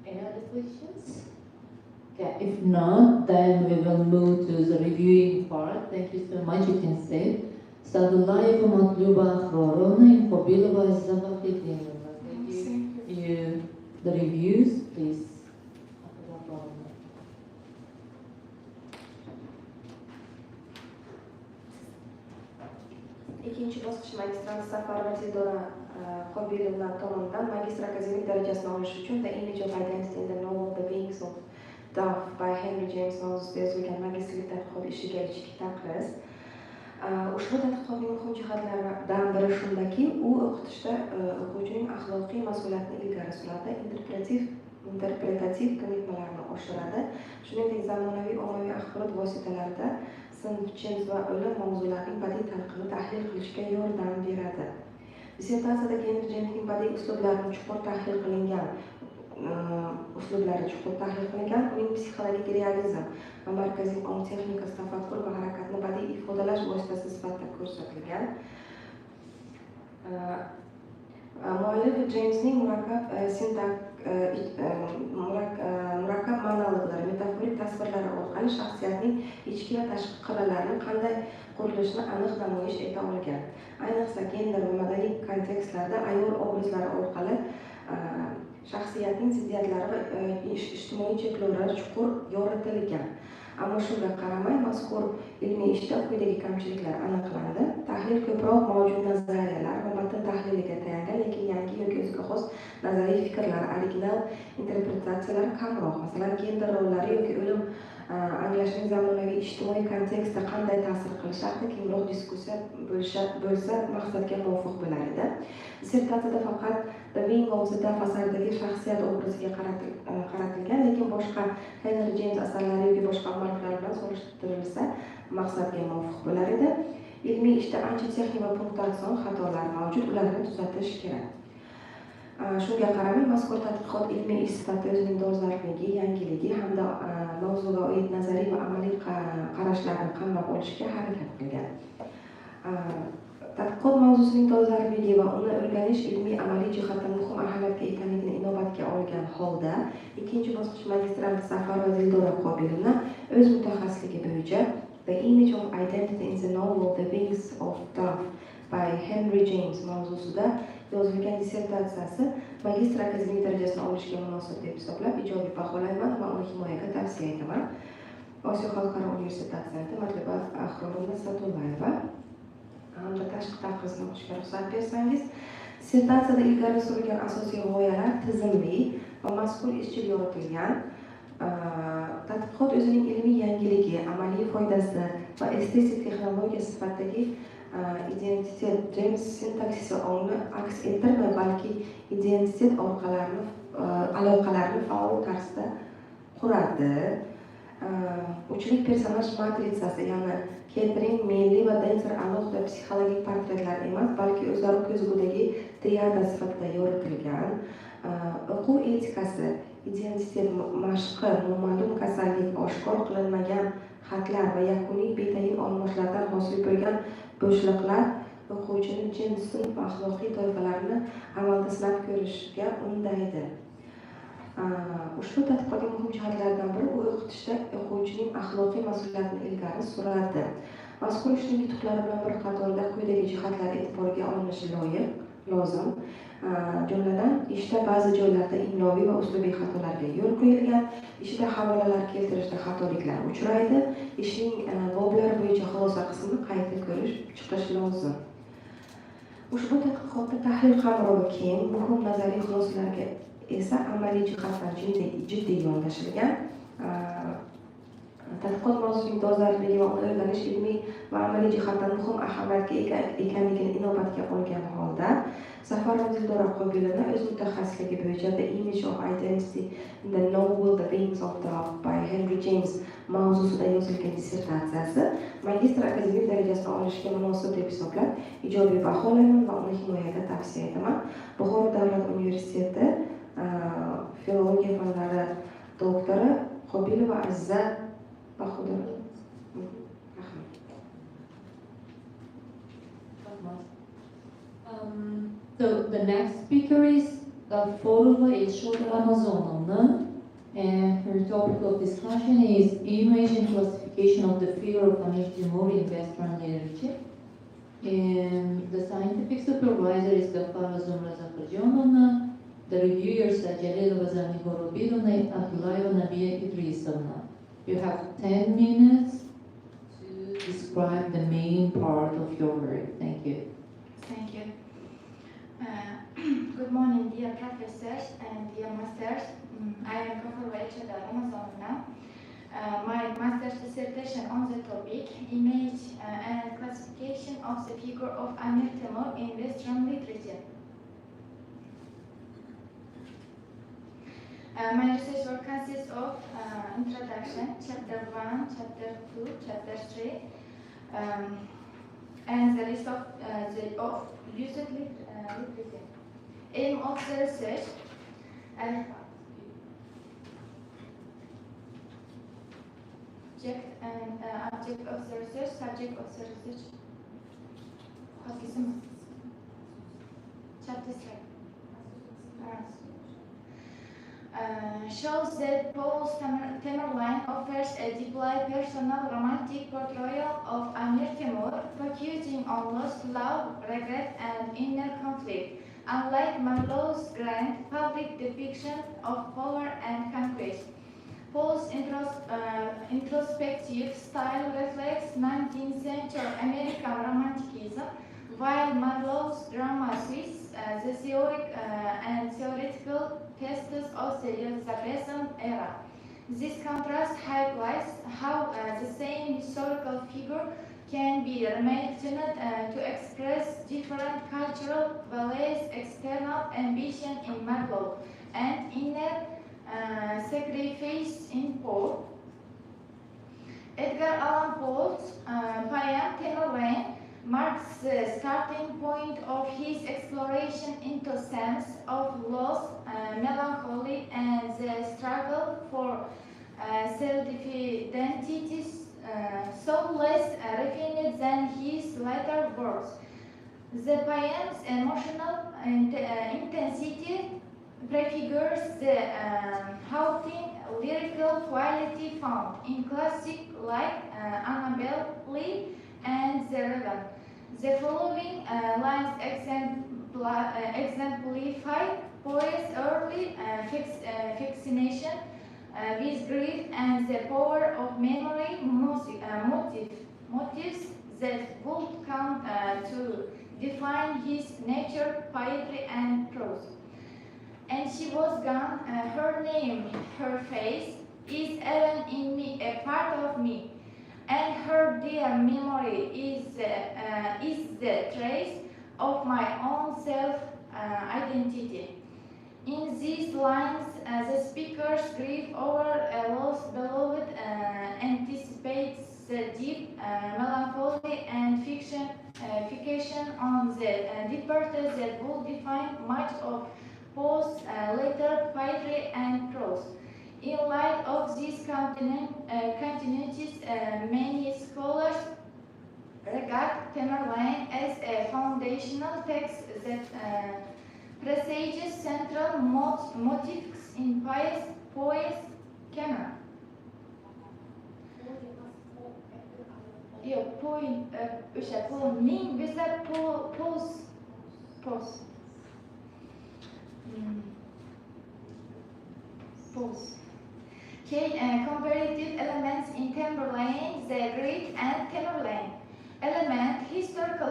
Any other questions? Okay, if not, then we will move to the reviewing part. Thank you so much. You can say. Sadullayev Matluba Akhrorovna and Kobilova Zavafidinova. Thank you. The reviews, please. İkinci bosqich magistrant safari va Dildora Qobilovna tomonidan magistr akademik darajasini olish uchun The Image of Identity in the Novel The Beings of Dove by Henry James mavzusida yozilgan magistrlik tadqiqot ishiga ichki taqriz. Ushbu tadqiqotning muhim jihatlaridan biri shundaki, u o'qitishda o'quvchining axloqiy mas'uliyatini ilgari suradi, interpretativ ko'nikmalarni oshiradi, shuningdek zamonaviy ommaviy axborot vositalarida sinf, jins va o'lim mavzularining badiiy talqini tahlil qilishga yordam beradi. Dissertatsiyada Henry Jamesning badiiy uslublari chuqur tahlil qilingan, uning psixologik realizm va markaziy ong texnikasi tafakkur va harakatni badiiy ifodalash vositasi sifatida ko'rsatilgan. Muallif Jamesning murakkab monologlari, metaforik tasvirlari orqali shaxsiyatning ichki va tashqi qirralarini qanday qurilishini aniq namoyish eta olgan. Ayniqsa gender va madaniy kontekstlarda ayol obrazlari orqali shaxsiyatning ziddiyatlari va ijtimoiy cheklovlari chuqur yoritilgan. Ammo shunga qaramay, mazkur ilmiy ishda quyidagi kamchiliklar aniqlandi. Tahlil ko'proq mavjud nazariyalar va matn tahliliga tayangan, lekin yangi yoki o'ziga xos nazariy fikrlar, original interpretatsiyalar kamroq. Masalan, gender rollari yoki o'lim anglashning zamonaviy ijtimoiy kontekstda qanday ta'sir qilishi haqida kengroq diskussiya bo'lsa maqsadga muvofiq bo'lar edi. Dissertatsiyada faqat The Wing of the Dove asaridagi shaxsiyat obraziga qaratilgan, lekin boshqa Henry James asarlari yoki boshqa mualliflar bilan solishtirilsa maqsadga muvofiq bo'lar edi. Ilmiy ishda ancha texnik va punktuatsion xatolar mavjud, ularni tuzatish kerak. Shunga qaramay, mazkur tadqiqot ilmiy ish sifatida o'zining dolzarbligi, yangiligi hamda mavzuga oid nazariy va amaliy qarashlarni qamrab olishga harakat qilgan. Tadqiqot mavzusining dolzarbligi va uni o'rganish ilmiy amaliy jihatdan muhim ahamiyatga ekanligini inobatga olgan holda, ikkinchi bosqich magistrant Safar va Dildora Qobilovna o'z mutaxassisligi bo'yicha The Image of Identity in the Novel The Wings of Dove by Henry James mavzusida yozilgan dissertatsiyasi magistr akademik darajasini olishga munosib deb hisoblab ijobiy baholayman va uni himoyaga tavsiya etaman. Osiyo xalqaro universiteti dotsenti Matluba Akhrorovna Satullayeva hamda tashqi taqrizni o'qishga ruxsat bersangiz, dissertatsiyada ilgari surilgan asosiy g'oyalar tizimli va mazkur izchil yoritilgan. Tadqiqot o'zining ilmiy yangiligi, amaliy foydasi va estetik texnologiya sifatidagi identitet James sintaksisi ongni aks ettirmay, balki identitet aloqalarini faol tarzda quradi. Uchlik personaj matritsasi, ya'ni Catherine, Melli va Denser alohida psixologik portretlar emas, balki o'zlari ko'zgudagi triada sifatida yoritilgan. O'quv etikasi, identitet mashqi, noma'lum kasallik, oshkor qilinmagan xatlar va yakuniy betayin olmoslardan hosil bo'lgan bo'shliqlar o'quvchini jins, sinf va axloqiy toifalarini amalda sinab ko'rishga undaydi. Ushbu tadqiqotning muhim jihatlaridan biri u o'qitishda o'quvchining axloqiy mas'uliyatini ilgari suradi. Mazkur ishning yutuqlari bilan bir qatorda quyidagi jihatlar e'tiborga olinishi lozim. Jumladan, ishda ba'zi joylarda imloviy va uslubiy xatolarga yo'l qo'yilgan, ishda havolalar keltirishda xatoliklar uchraydi, ishning boblari bo'yicha xulosa qismini qayta ko'rish chiqish lozim. Ushbu tadqiqotda tahlil qamrovi keng, muhim nazariy xulosalarga esa amaliy jihatdan jiddiy yondashilgan. Tadqiqot mavzusining dolzarbligi va uni o'rganish ilmiy va amaliy jihatdan muhim ahamiyatga ega ekanligini inobatga olgan holda Zafarova Dildora Qobilova o'z mutaxassisligi bo'yicha The Image of Identity in the Novel The Wings of Love by Henry James mavzusida yozilgan dissertatsiyasi magistr akademik darajasini olishga munosib deb hisoblab ijobiy baholayman va uni himoyaga tavsiya etaman. Buxoro davlat universiteti filologiya fanlari doktori Qobilova Aziza Bahodir. So the next speaker is Gafforova Ilshod Ramazonovna, and her topic of discussion is image and classification of the figure of Amir Timur in Western literature. And the scientific supervisor is Gaffarova Zumra Zakharjonovna, the reviewers are Jalilova Zamigor Rubidovna and Abdullaeva Nabiya Idrisovna. You have 10 minutes to describe the main part of your work. Thank you. Thank you. Good morning, dear professors and dear masters. I am Professor Ilshod Ramazonovna. My master's dissertation on the topic, image and classification of the figure of Amir Timur in Western literature. My research work consists of introduction, chapter 1, chapter 2, chapter 3, and the list of used literature. Aim of the research and object of the research, subject of the research. Chapter 3. Shows that Paul Tamerlane offers a deeply personal romantic portrayal of Amir Timur, focusing on lost love, regret, and inner conflict, unlike Marlowe's grand public depiction of power and conquest. Paul's introspective style reflects 19th century American romanticism, while Marlowe's drama sees the theoretical testes of the Elizabethan era. This contrast highlights how the same historical figure can be reimagined to express different cultural values, external ambition in Marlowe, and inner sacrifice in Paul. Edgar Allan Poe's poem Tamerlane marks the starting point of his exploration into themes of loss, melancholy, and the struggle for self-identity, so less refined than his later works. The poem's emotional intensity prefigures the haunting lyrical quality found in classics like Annabel Lee and The Raven. The following lines exemplify poet's early fascination with grief and the power of memory motives that would come to define his nature, poetry, and prose. And she was gone, her name, her face is even in me, a part of me. And her dear memory is the trace of my own self-identity. In these lines, the speaker's grief over a lost beloved anticipates the deep melancholy and fixation on the departed that will define much of Poe's later poetry and prose. In light of these continuities, many scholars regard Tamerlane as a foundational text that presages central motifs in poet's canon. Comparative elements in Tamerlane, the Greek and Tamerlane. Element, historical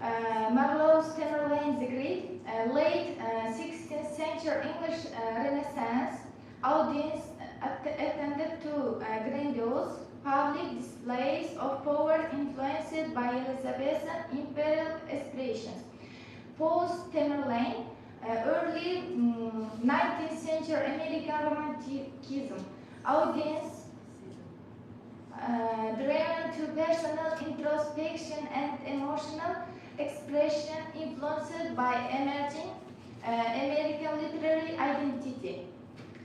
Marlowe's Tamerlane's degree, late 16th century English Renaissance audience attended to grandiose public displays of power influenced by Elizabethan imperial aspirations. Post-Tamerlane, early 19th century American Romanticism audience driven to personal introspection and emotional expression influenced by emerging American literary identity.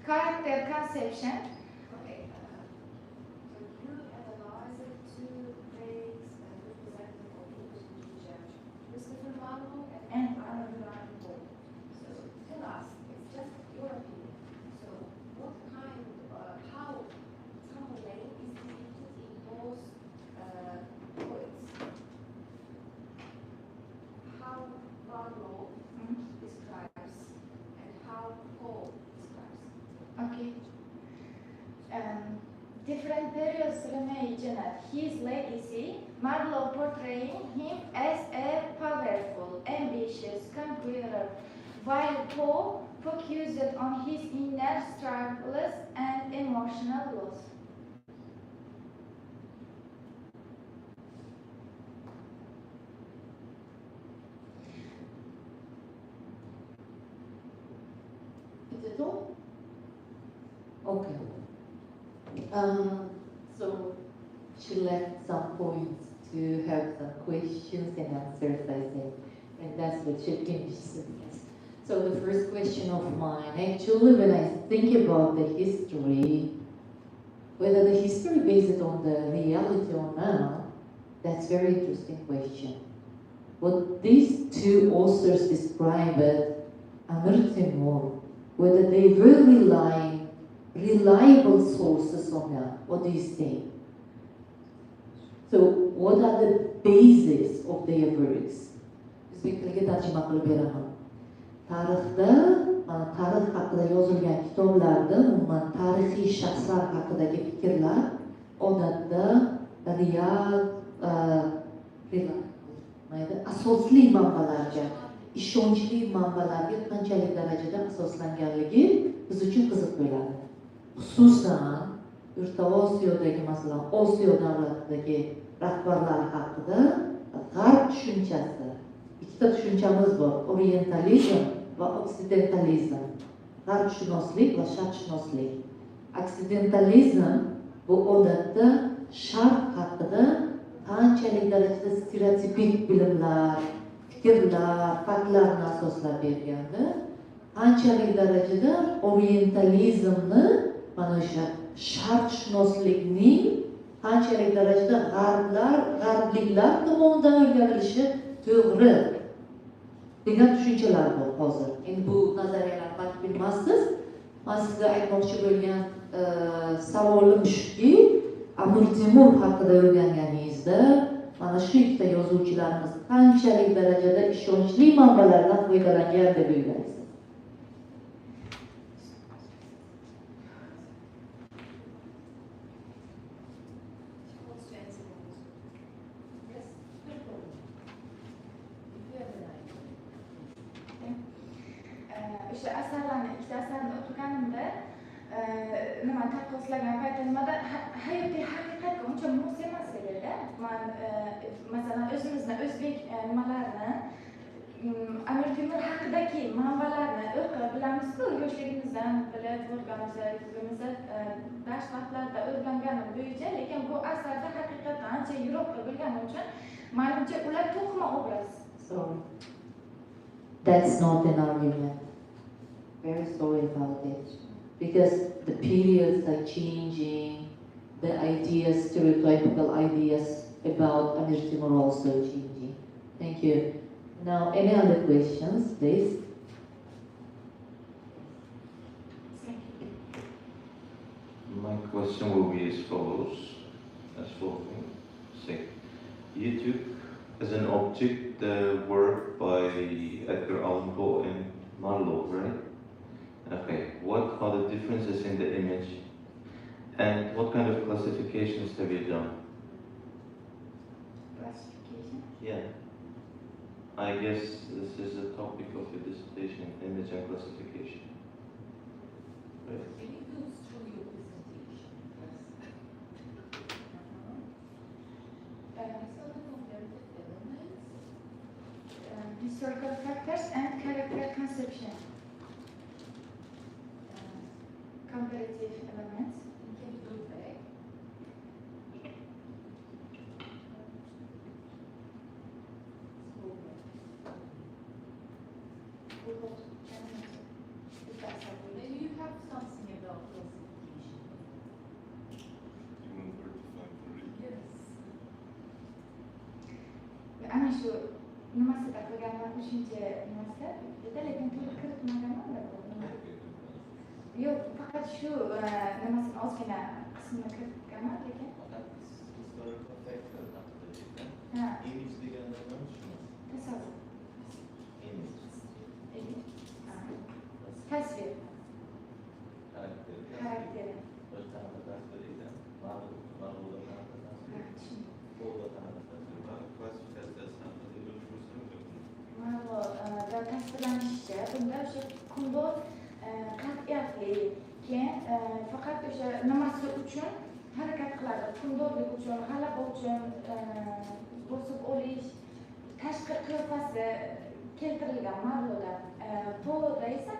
Character conception. Okay, so you analyze it two great representative of English literature, Christopher Marlowe and Adabiyot. So tell us, it's just your opinion. So what kind, how Tamerlane is depicted in those poets? How Marlowe describes and how Poe describes. Okay. Different periods reimagine his legacy, Marlowe portraying him as a powerful, ambitious conqueror, while Poe focused on his inner struggles and emotional loss. Is it all? Okay. So she left some points to have some questions and answers, I think, and that's what she finished with. So the first question of mine, actually, when I think about the history, whether the history based on the reality or not, that's a very interesting question. What these two authors describe it, Amir Timur, whether they were relying reliable sources or not. What do you think? So what are the basis of their works? O'zbek tiliga tarjima qilib beraman. Tarixda, tarix haqida yozilgan kitoblarda umuman tarixiy shaxslar haqidagi fikrlar odatda asosli manbalarga, ishonchli manbalarga qanchalik darajada asoslanganligi biz uchun qiziq bo'ladi. Xususan, O'rta Osiyodagi, masalan, Osiyo davlatidagi rahbarlar haqida g'arb tushunchasi, ikkita tushunchamiz bor, orientalizm va oksidentalizm. G'arbshunoslik va sharqshunoslik. Oksidentalizm bu odatda sharq haqida qanchalik darajada stereotipik bilimlar, fikrlar, faktlarni asoslab berganda, qanchalik darajada orientalizmni, mana o'sha sharqshunoslikning qanchalik darajada g'arbliklar tomonidan o'rganilishi to'g'ri degan tushunchalar bor hozir. Endi bu nazariyalar balki bilmassiz. Men sizga aytmoqchi bo'lgan savolim shuki, Amir Temur haqida o'rganganingizda mana shu ikkita yozuvchilarimiz qanchalik darajada ishonchli manbalardan foydalangan deb o'ylaysiz? O'sha asarlarni, ikkita asarni o'qiganimda nima taqqoslagan paytimda hayotiy haqiqatga uncha mos emas edi-da. Men masalan o'zimizni o'zbek nimalarini Amir Temur haqidagi manbalarni o'qib bilamiz-ku, yoshligimizdan bilib o'rganamiz, dars vaqtlarida o'rganganim bo'yicha, lekin bu asarda haqiqatdan ancha yiroqqa bilganim uchun menimcha ular to'qima obraz. So that's not an argument. Very sorry about it. Because the periods are changing, the ideas, stereotypical ideas about Amir Temur also changing. Thank you. Now, any other questions, please? My question will be as follows, as following. Say, you took as an object the work by Edgar Allan Poe and Marlowe, right? Okay, what are the differences in the image? And what kind of classifications have you done? Classification? Yeah. I guess this is the topic of your dissertation, image and classification. Right? Can you go through your presentation? Some comparative elements. Historical factors and character conception. Comparative elements. Can you go back? Maybe you have something about classification. Yes. Ana shu nimasida qilganman, 3-nimasida, lekin to'liq kiritmaganman-da. Yo'q, faqat shu nimasini ozgina qismini kiritganman, lekin Historical factor haqida ekan. ha, Image deganda nima tushunasiz? tasavvur. Image. Tasvir, Xarakteri. xarakteri. Bir qanaqa tasvir ekan. Ma'lumotlar qanaqa tasvir. Ha, tushundim. Qo'lda qanaqa tasvir. Klassifikatsiyasi haqida Ma'lumotda tasvirlanishicha, bunda o'sha kundor qat'iyatli, keyin faqat o'sha nimasi uchun harakat qiladi. Kundorlik uchun, g'alaba uchun bosib olish, tashqi qiyofasi keltirilgan ma'lumotda. To'g'rida esa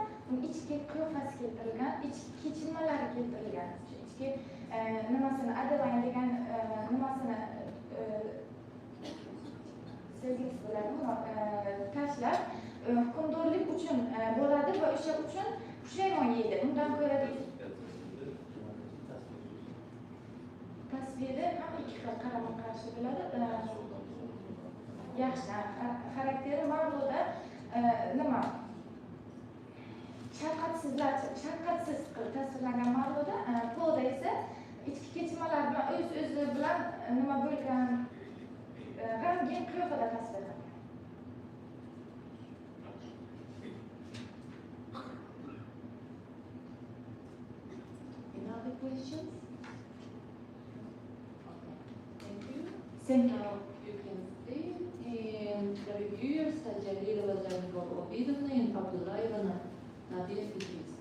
ichki qiyofasi keltirilgan, ichki kechinmalari keltirilgan. Ichki nimasini adabang degan nimasini sevgisi bilan tashlab hukmdorlik uchun bo'ladi va o'sha uchun pushaymon yeydi. Undan ko'ra tasviri ham ikki xil qarama-qarshi bo'ladi. Yaxshi, xarakteri mavzuda nima? Shafqatsiz qilib tasvirlangan mavzuda, to'da esa ichki kechinmalar bilan o'z-o'zi bilan nima bo'lgan g'amgin qiyofada tasvirlangan. Any other questions? Okay. Thank you. Thank you. Now you can stay, and the reviewers are Jalilova Zanigor Obidovna and Abdullaeva Nadia Idris.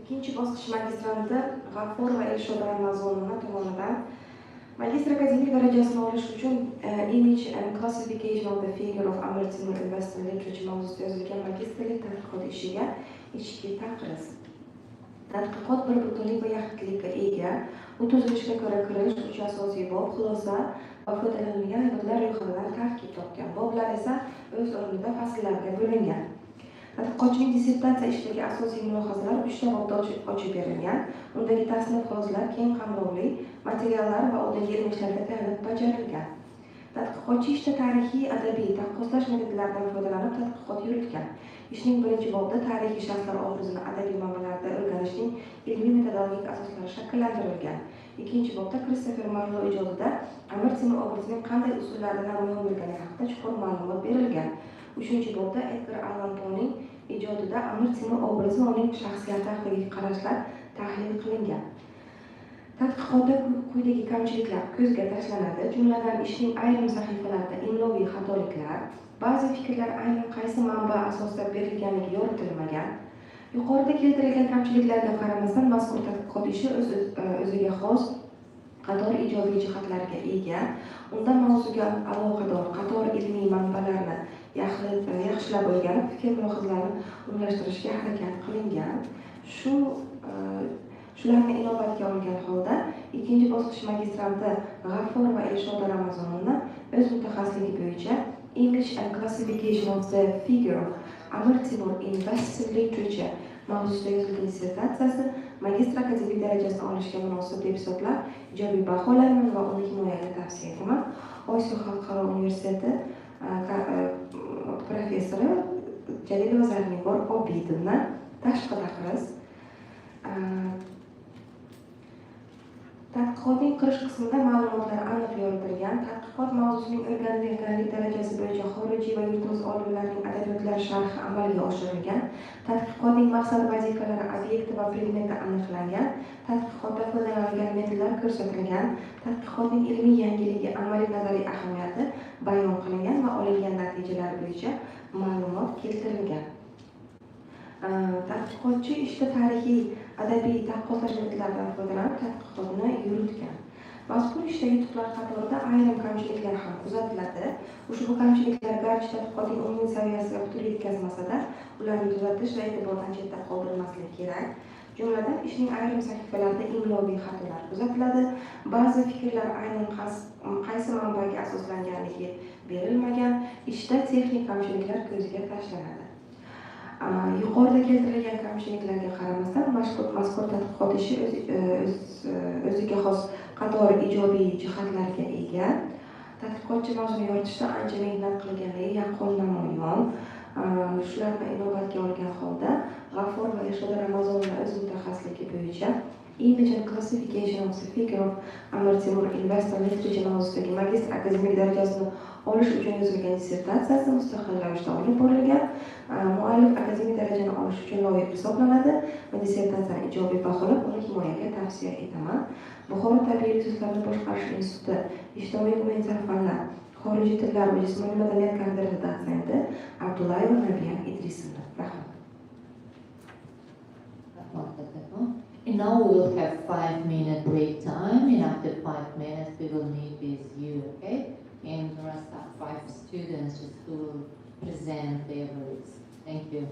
Ikkinchi bosqich magistranti G'afur va Elshoda Ramazonova tomonidan magistr akademik darajasini olish uchun Image and Classification of the Figure of Amir Temur in Western Literature mavzusida yozilgan magistrlik tadqiqot ishiga ichki taqriz. Tadqiqot bir butunlik va yaxlitlikka ega. Bu tuzilishga ko'ra kirish, 3 asosiy bob, xulosa va foydalanilgan ibotlar ro'yxatidan tarkib topgan. Boblar esa o'z o'rnida fasllarga bo'lingan. Tadqiqotchining dissertatsiya ishidagi asosiy mulohazalar 3 ta bobda ochib berilgan. Undagi tasnif hozlar keng qamrovli materiallar va oldingi ilmishlarga tayanib bajarilgan. Tadqiqotchi ishda tarixiy, adabiy taqqoslash metodlaridan foydalanib tadqiqot yuritgan. Ishning birinchi bobida tarixiy shaxslar obrazini adabiy manbalarda o'rganishning ilmiy metodologik asoslari shakllantirilgan. Ikkinchi bobda Kristofer Marlo ijodida Amir Temur obrazining qanday usullardan namoyon bo'lgani haqida chuqur ma'lumot berilgan. Uchinchi bobda Edgar Allan Poe'ning ijodida Amir Temur obrazi va uning shaxsiyati haqidagi qarashlar tahlil qilingan. Tadqiqotda quyidagi kamchiliklar ko'zga tashlanadi. Jumladan, ishning ayrim sahifalarida imloviy xatoliklar, ba'zi fikrlar aynan qaysi manba asosida berilganligi yoritilmagan. Yuqorida keltirilgan kamchiliklarga qaramasdan mazkur tadqiqot ishi o'ziga xos qator ijobiy jihatlarga ega. Unda mavzuga aloqador qator ilmiy manbalarni yaxshilab o'rganib, fikr mulohazalarini umumlashtirishga harakat qilingan. Shularni inobatga olgan holda ikkinchi bosqich magistranti G'afur va Elshoda Ramazonovna o'z mutaxassisligi bo'yicha English and Classification of the Figure of Amir Temur in Western Literature mavzusida yozilgan dissertatsiyasi magistr akademik darajasini olishga munosib deb hisoblab, ijobiy baholayman va uni himoyaga tavsiya etaman. Osiyo xalqaro universiteti professori Jalilova Zarnigor Obidovna tashqi taqriz. Tadqiqotning kirish qismida ma'lumotlar aniq yoritilgan. Tadqiqot mavzusining o'rganilganlik darajasi bo'yicha xorijiy xorijiy va yurtimiz olimlarining adabiyotlar sharhi amalga oshirilgan. Tadqiqotning maqsad vazifalari, obyekti va predmeti aniqlangan. Tadqiqotda foydalanilgan metodlar ko'rsatilgan. Tadqiqotning ilmiy yangiligi, amaliy nazariy ahamiyati bayon qilingan va olingan natijalar bo'yicha ma'lumot keltirilgan. Tadqiqotchi ishda tarixiy, adabiy taqqoslash metodlaridan foydalanib tadqiqotni yuritgan. Mazkur ishdagi yutuqlar qatorida ayrim kamchiliklar ham kuzatiladi. Ushbu kamchiliklar garchi tadqiqotning umumiy saviyasiga putur yetkazmasa-da, ularni tuzatish va e'tibordan chetda qoldirmaslik kerak. Jumladan, ishning ayrim sahifalarida imloviy xatolar kuzatiladi. Ba'zi fikrlar aynan qaysi manbaga asoslanganligi berilmagan. Ishda texnik kamchiliklar ko'zga tashlanadi. Yuqorida keltirilgan kamchiliklarga qaramasdan, mazkur tadqiqot ishi o'ziga xos qator ijobiy jihatlarga ega. Tadqiqotchi mavzuni yoritishda ancha mehnat qilganligi yaqqol namoyon. Shularni inobatga olgan holda G'afur va Irshoda Ramazonova o'z mutaxassisligi bo'yicha Image and Classification of the Figure of Amir Temur in Western Literature mavzusidagi magistr akademik darajasini olish uchun yozilgan dissertatsiyasi mustaqil ravishda olib borilgan. Muallif akademik darajani olish uchun loyiq hisoblanadi va dissertatsiyani ijobiy baholab, uni himoyaga tavsiya etaman. Buxoro tabiiy resurslarni boshqarish instituti ijtimoiy gumanitar fanlar, xorijiy tillar va jismoniy madaniyat kafedrasi dotsenti Abdullayeva Rabiya Idrisovna. Rahmat. And now we will have 5-minute break time, and after 5 minutes we will meet with you, okay? And there are 5 students who will present their works. Thank you.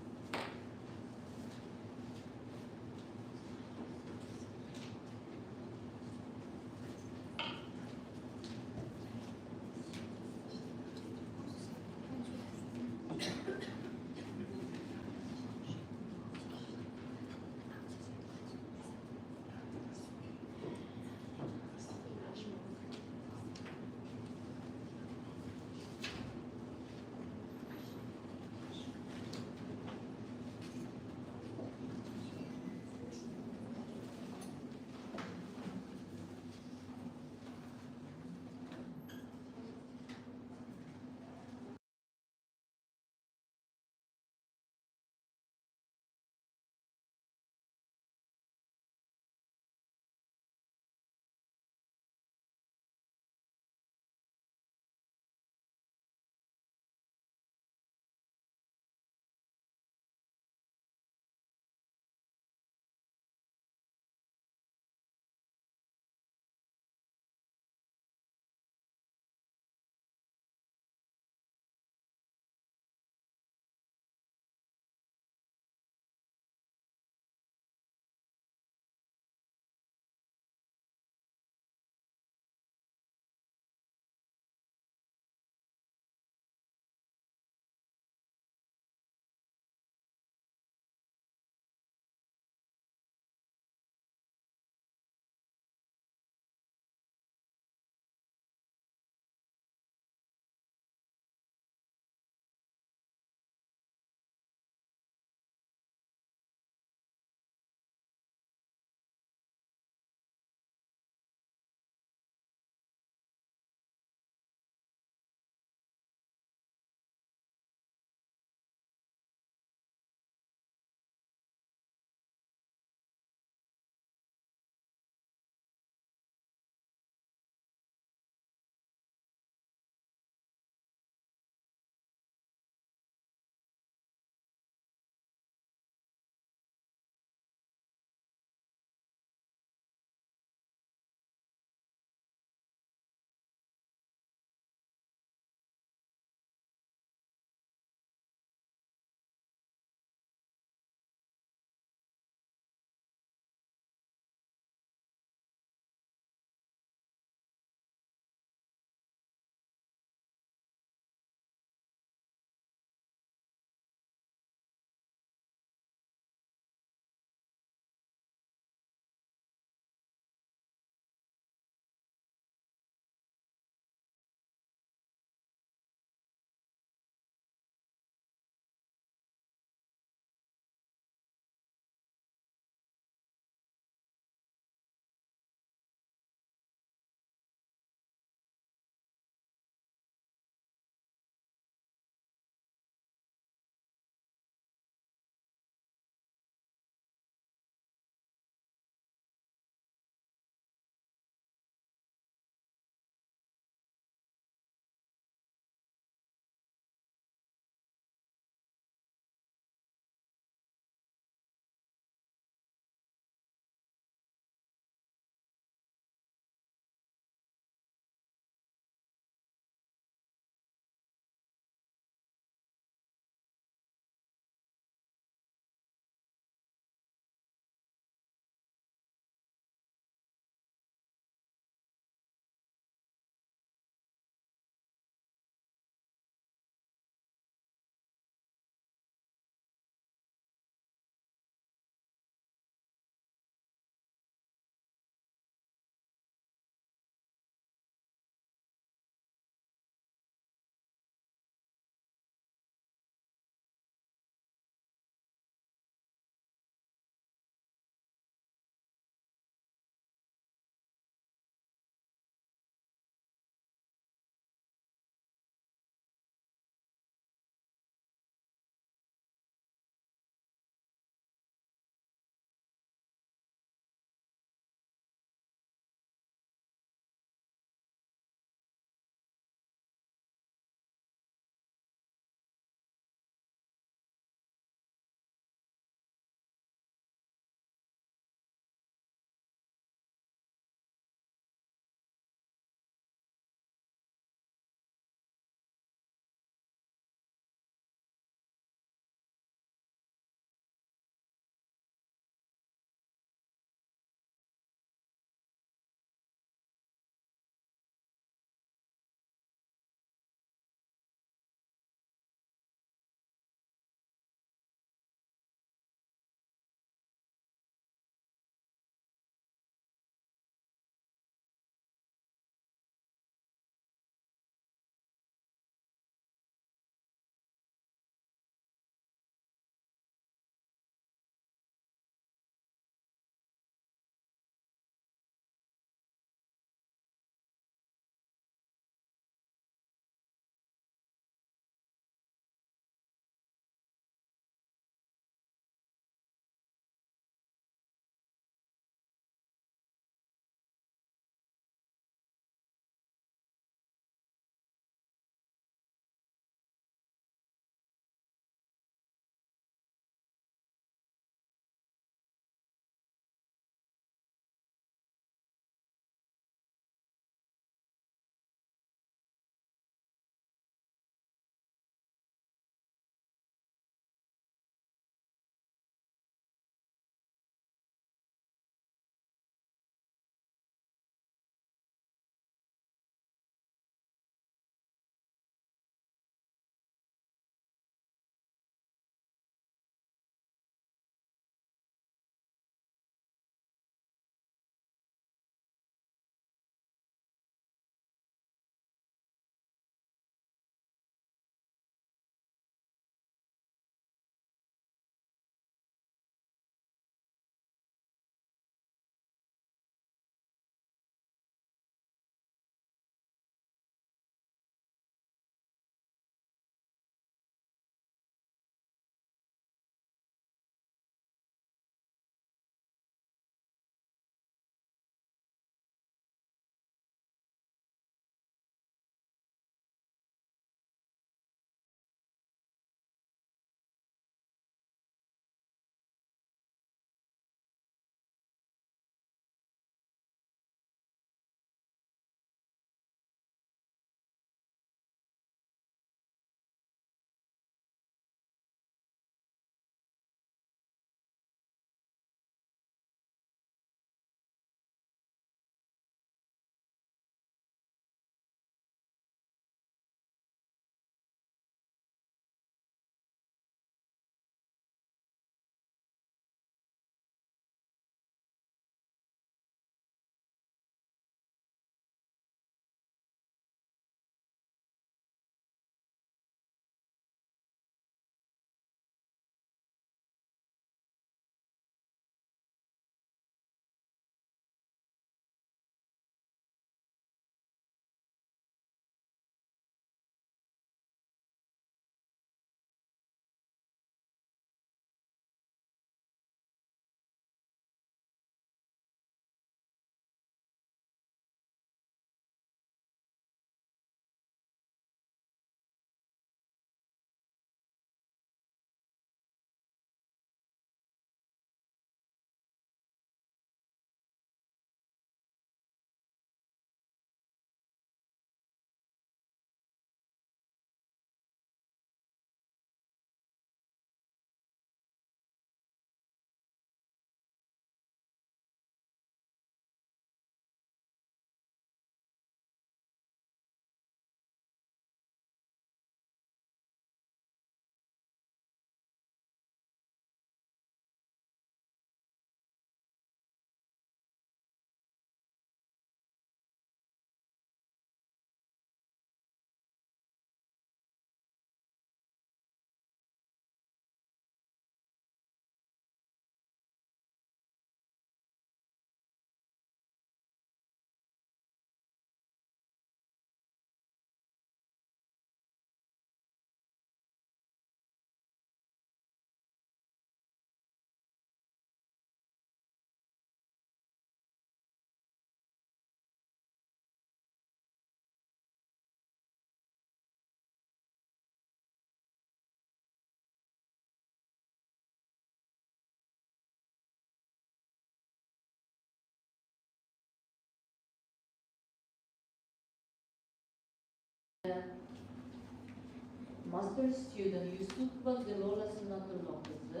master student Yusuf Vazilolasının hatırlaması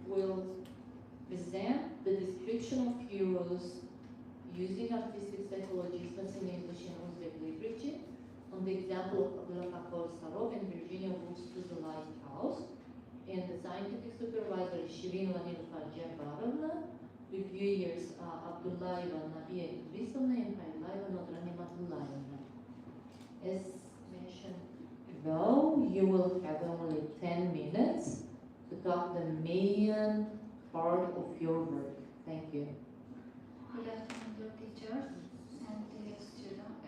will present the description of heroes using artistic psychology, in English and Uzbek literature, on the example of Abdullah Sarov and Virginia Woolf's To the Lighthouse, and the scientific supervisor is Shirin Lanilfa Jabarovna, reviewers are Abdullah Ivan Nabia Idrisovna and Hayla Ivanov Rahimatullaevna. As mentioned below, you will have only 10 minutes to talk the main part of your work. Thank you. Good afternoon, dear teachers and dear students.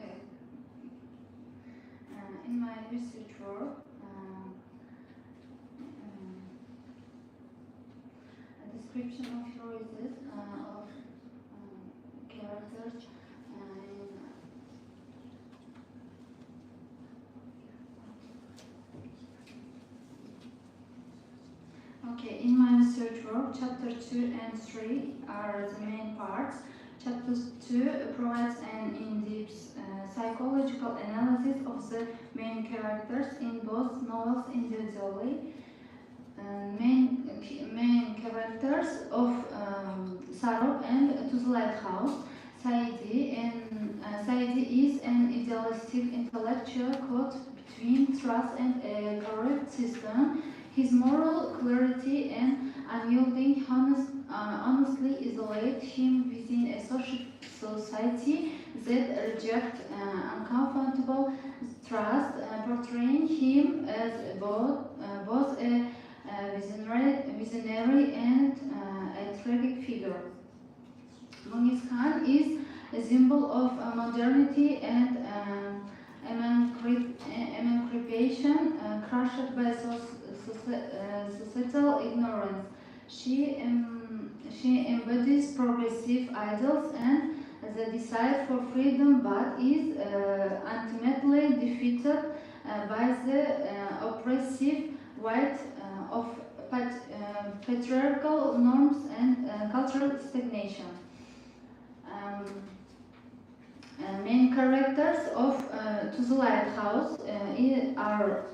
In my research work, a description of heroes of characters in my research work, chapter 2 and 3 are the main parts. Chapter 2 provides an in-depth psychological analysis of the main characters in both novels individually. Main characters of Sarov and To the Lighthouse. Saidi is an idealistic intellectual caught between trust and a corrupt system. His moral clarity and unyielding honestly isolate him within a society that rejects uncomfortable trust, portraying him as both a visionary and a tragic figure. Genghis Khan is a symbol of modernity and emancipation, crushed by societal ignorance. She embodies progressive ideals and the desire for freedom, but is ultimately defeated by the oppressive weight of patriarchal norms and cultural stagnation. Main characters of To the Lighthouse are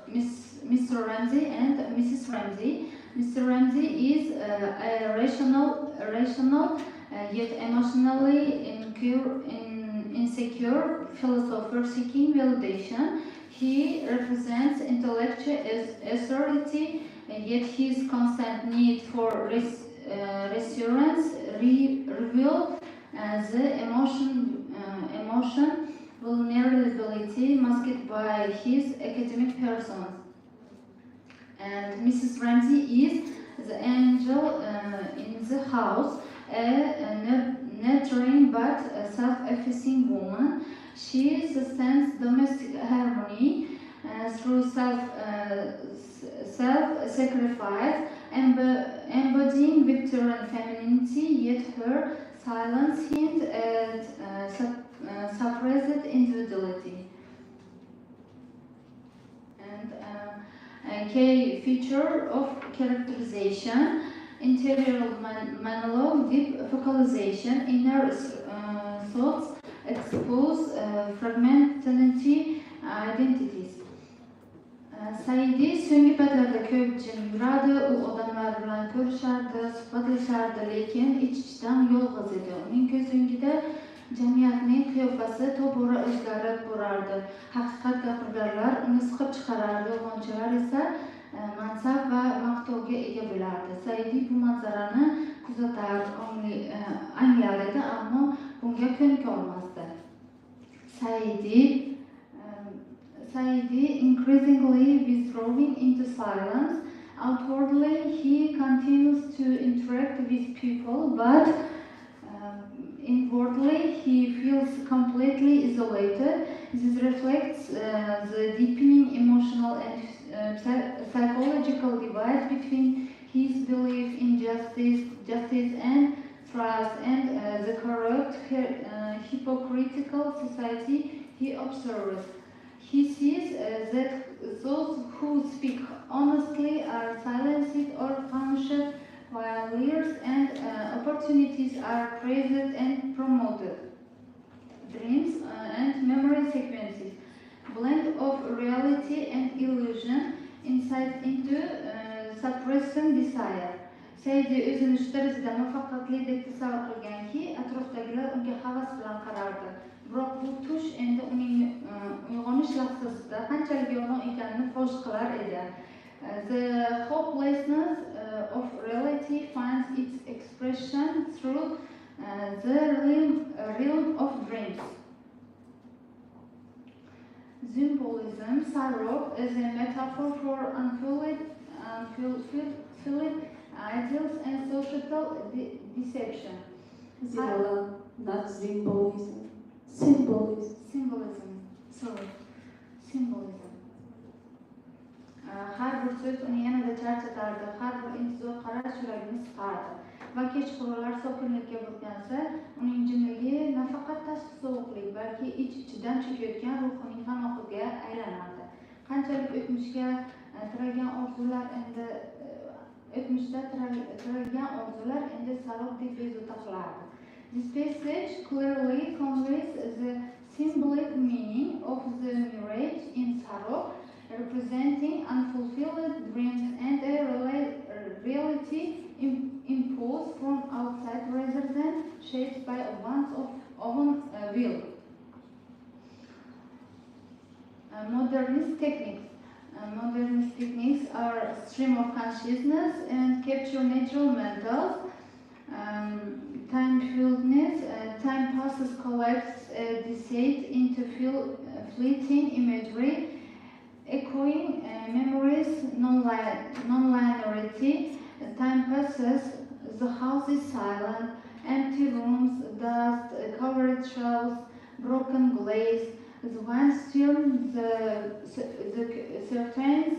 Mr. Ramsey and Mrs. Ramsey. Mr. Ramsey is a rational yet emotionally insecure philosopher seeking validation. He represents intellectual authority, yet his constant need for reassurance reveals the emotion vulnerability masked by his academic persona. And Mrs. Ramsey is the angel in the house, a nurturing but self-effacing woman. She sustains domestic harmony through self-sacrifice, embodying Victorian femininity, yet her silence hints at suppressed individuality. And a key feature of characterization, interior monologue, deep focalization, inner thoughts, expose fragmented identities. Saidi so'nggi paytlarda ko'p jim yuradi, u odamlar bilan ko'rishardi, suhbatlashardi, lekin ich-ichdan yolg'iz edi. Uning ko'z o'ngida jamiyatning qiyofasi tobora o'zgarib borardi. Haqiqat gapirganlar uni siqib chiqarardi, yolg'onchilar esa mansab va maqtovga ega bo'lardi. Saidi bu manzarani kuzatar, anglar edi, ammo bunga ko'nika olmasdi. Saidi increasingly withdrawing into silence. Outwardly, he continues to interact with people, but inwardly, he feels completely isolated. This reflects the deepening emotional and psychological divide between his belief in justice and trust, and the corrupt, hypocritical society he observes. He sees that those who speak honestly are silenced or punished, while leaders and opportunities are praised and promoted. Dreams and memory sequences. blend of reality and illusion, insight into suppressing desire. Saidi o'zini shu darajada muvaffaqiyatli deb tasavvur qilganki, atrofdagilar unga havas bilan qarardi. Biroq bu tush endi uning uyg'onish lahzasida qanchalik yolg'on ekanini fosh qilar edi. The hopelessness of reality finds its expression through the realm of dreams. Symbolism, sorrow, is a metaphor for unfulfilled ideals and social deception. Not symbolism. Symbolism. Sorry. Symbolism. Har bir so'z uni yanada charchatardi, har bir intizor qarash yuragini siqardi. Va kechqurunlar sokinlikka burkansa, uning jimligi nafaqat tashqi sovuqlik, balki ich-ichidan cho'kayotgan ruhining qanoqiga aylanardi. Qanchalik o'tmishda tiragan orzular endi sarobdek bezovta qilardi. This passage clearly conveys the symbolic meaning of the mirage in sorrow, representing unfulfilled dreams and a reality imposed from outside rather than shaped by one's own will. Modernist techniques are stream of consciousness and capture natural mentals. Time-filledness, time passes collects descent into fleeting imagery, echoing memories, non-linearity. Time passes, the house is silent, empty rooms, dust, covered shelves, broken glass. The one still certains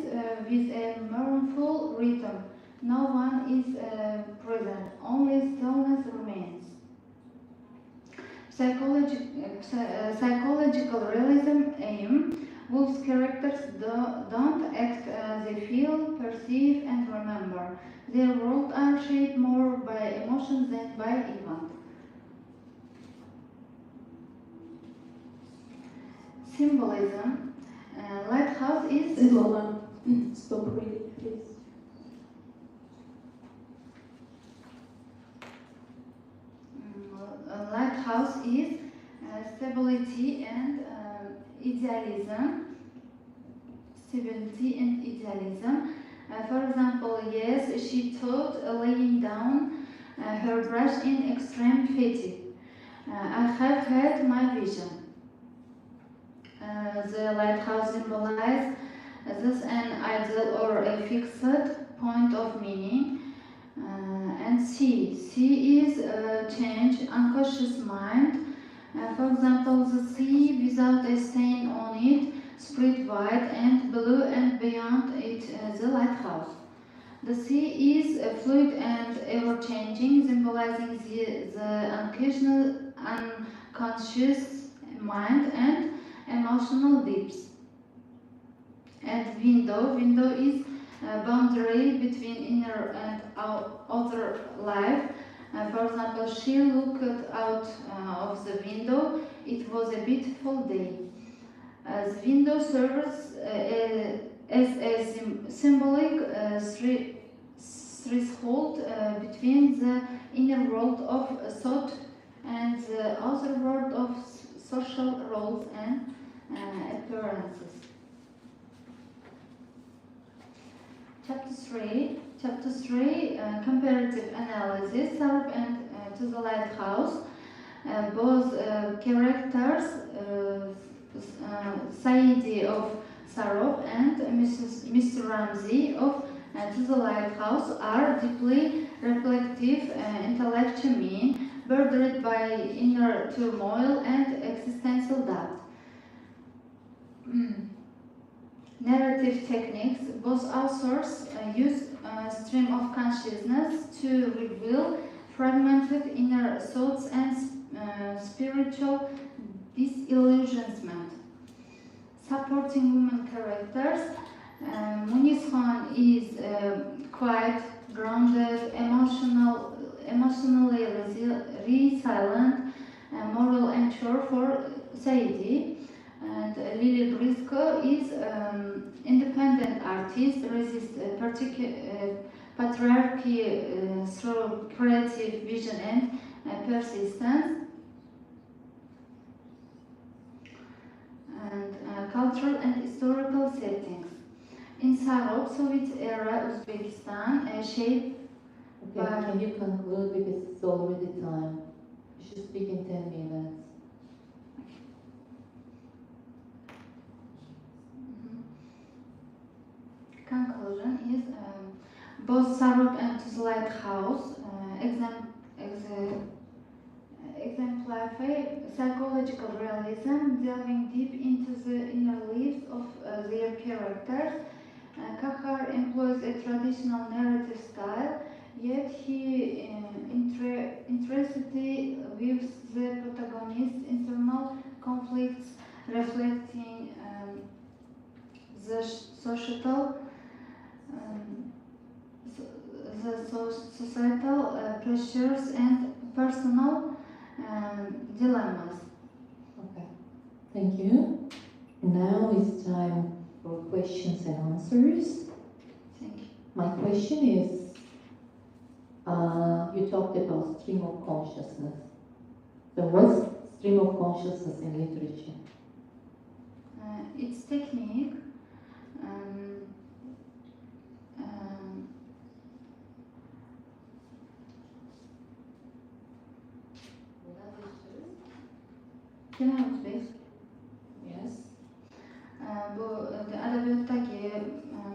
with a mournful rhythm. No one is present, only stillness remains. Psychological realism aim whose characters don't act, they feel, perceive, and remember. Their worlds are shaped more by emotions than by event. Symbolism. Lighthouse is... Stop reading, please. Lighthouse is stability and idealism. For example, yes, she thought laying down her brush in extreme fatigue. I have had my vision. The lighthouse symbolizes this an ideal or a fixed point of meaning. And sea is change, unconscious mind. For example, the sea without a stain on it, spread wide and blue, and beyond it the lighthouse. The sea is fluid and ever-changing, symbolizing the unconscious mind and emotional depths. And window is a boundary between inner and outer life. For example, she looked out of the window. It was a beautiful day. The window serves as a symbolic threshold between the inner world of thought and the outer world of social roles and appearances. Chapter 3, comparative analysis, Sarab and To the Lighthouse. Both characters, Saidi of Sarab and Mr. Ramsey of To the Lighthouse, are deeply reflective, intellectual men, burdened by inner turmoil and existential doubt. Narrative techniques. Both authors use stream of consciousness to reveal fragmented inner thoughts and spiritual disillusionment. Supporting women characters. Muniz Khan is quiet, grounded, emotionally resilient, moral and sure for Saidi. And Lily Briscoe is independent artist, resists patriarchy through creative vision and persistence. And cultural and historical settings. In Sarok, Soviet era Uzbekistan, shaped Okay, by... can you conclude because it's already time? You should speak in 10 minutes. Conclusion is both Sarok and Tuzlite House exemplify psychological realism, delving deep into the inner lives of their characters. Kahar employs a traditional narrative style, yet he interestingly weaves the protagonist's internal conflicts, reflecting the societal pressures and personal dilemmas. Okay, thank you. Now it's time for questions and answers. Thank you. My question is, you talked about stream of consciousness. So what's stream of consciousness in literature? Its technique Yes. Bu adabiyotdagi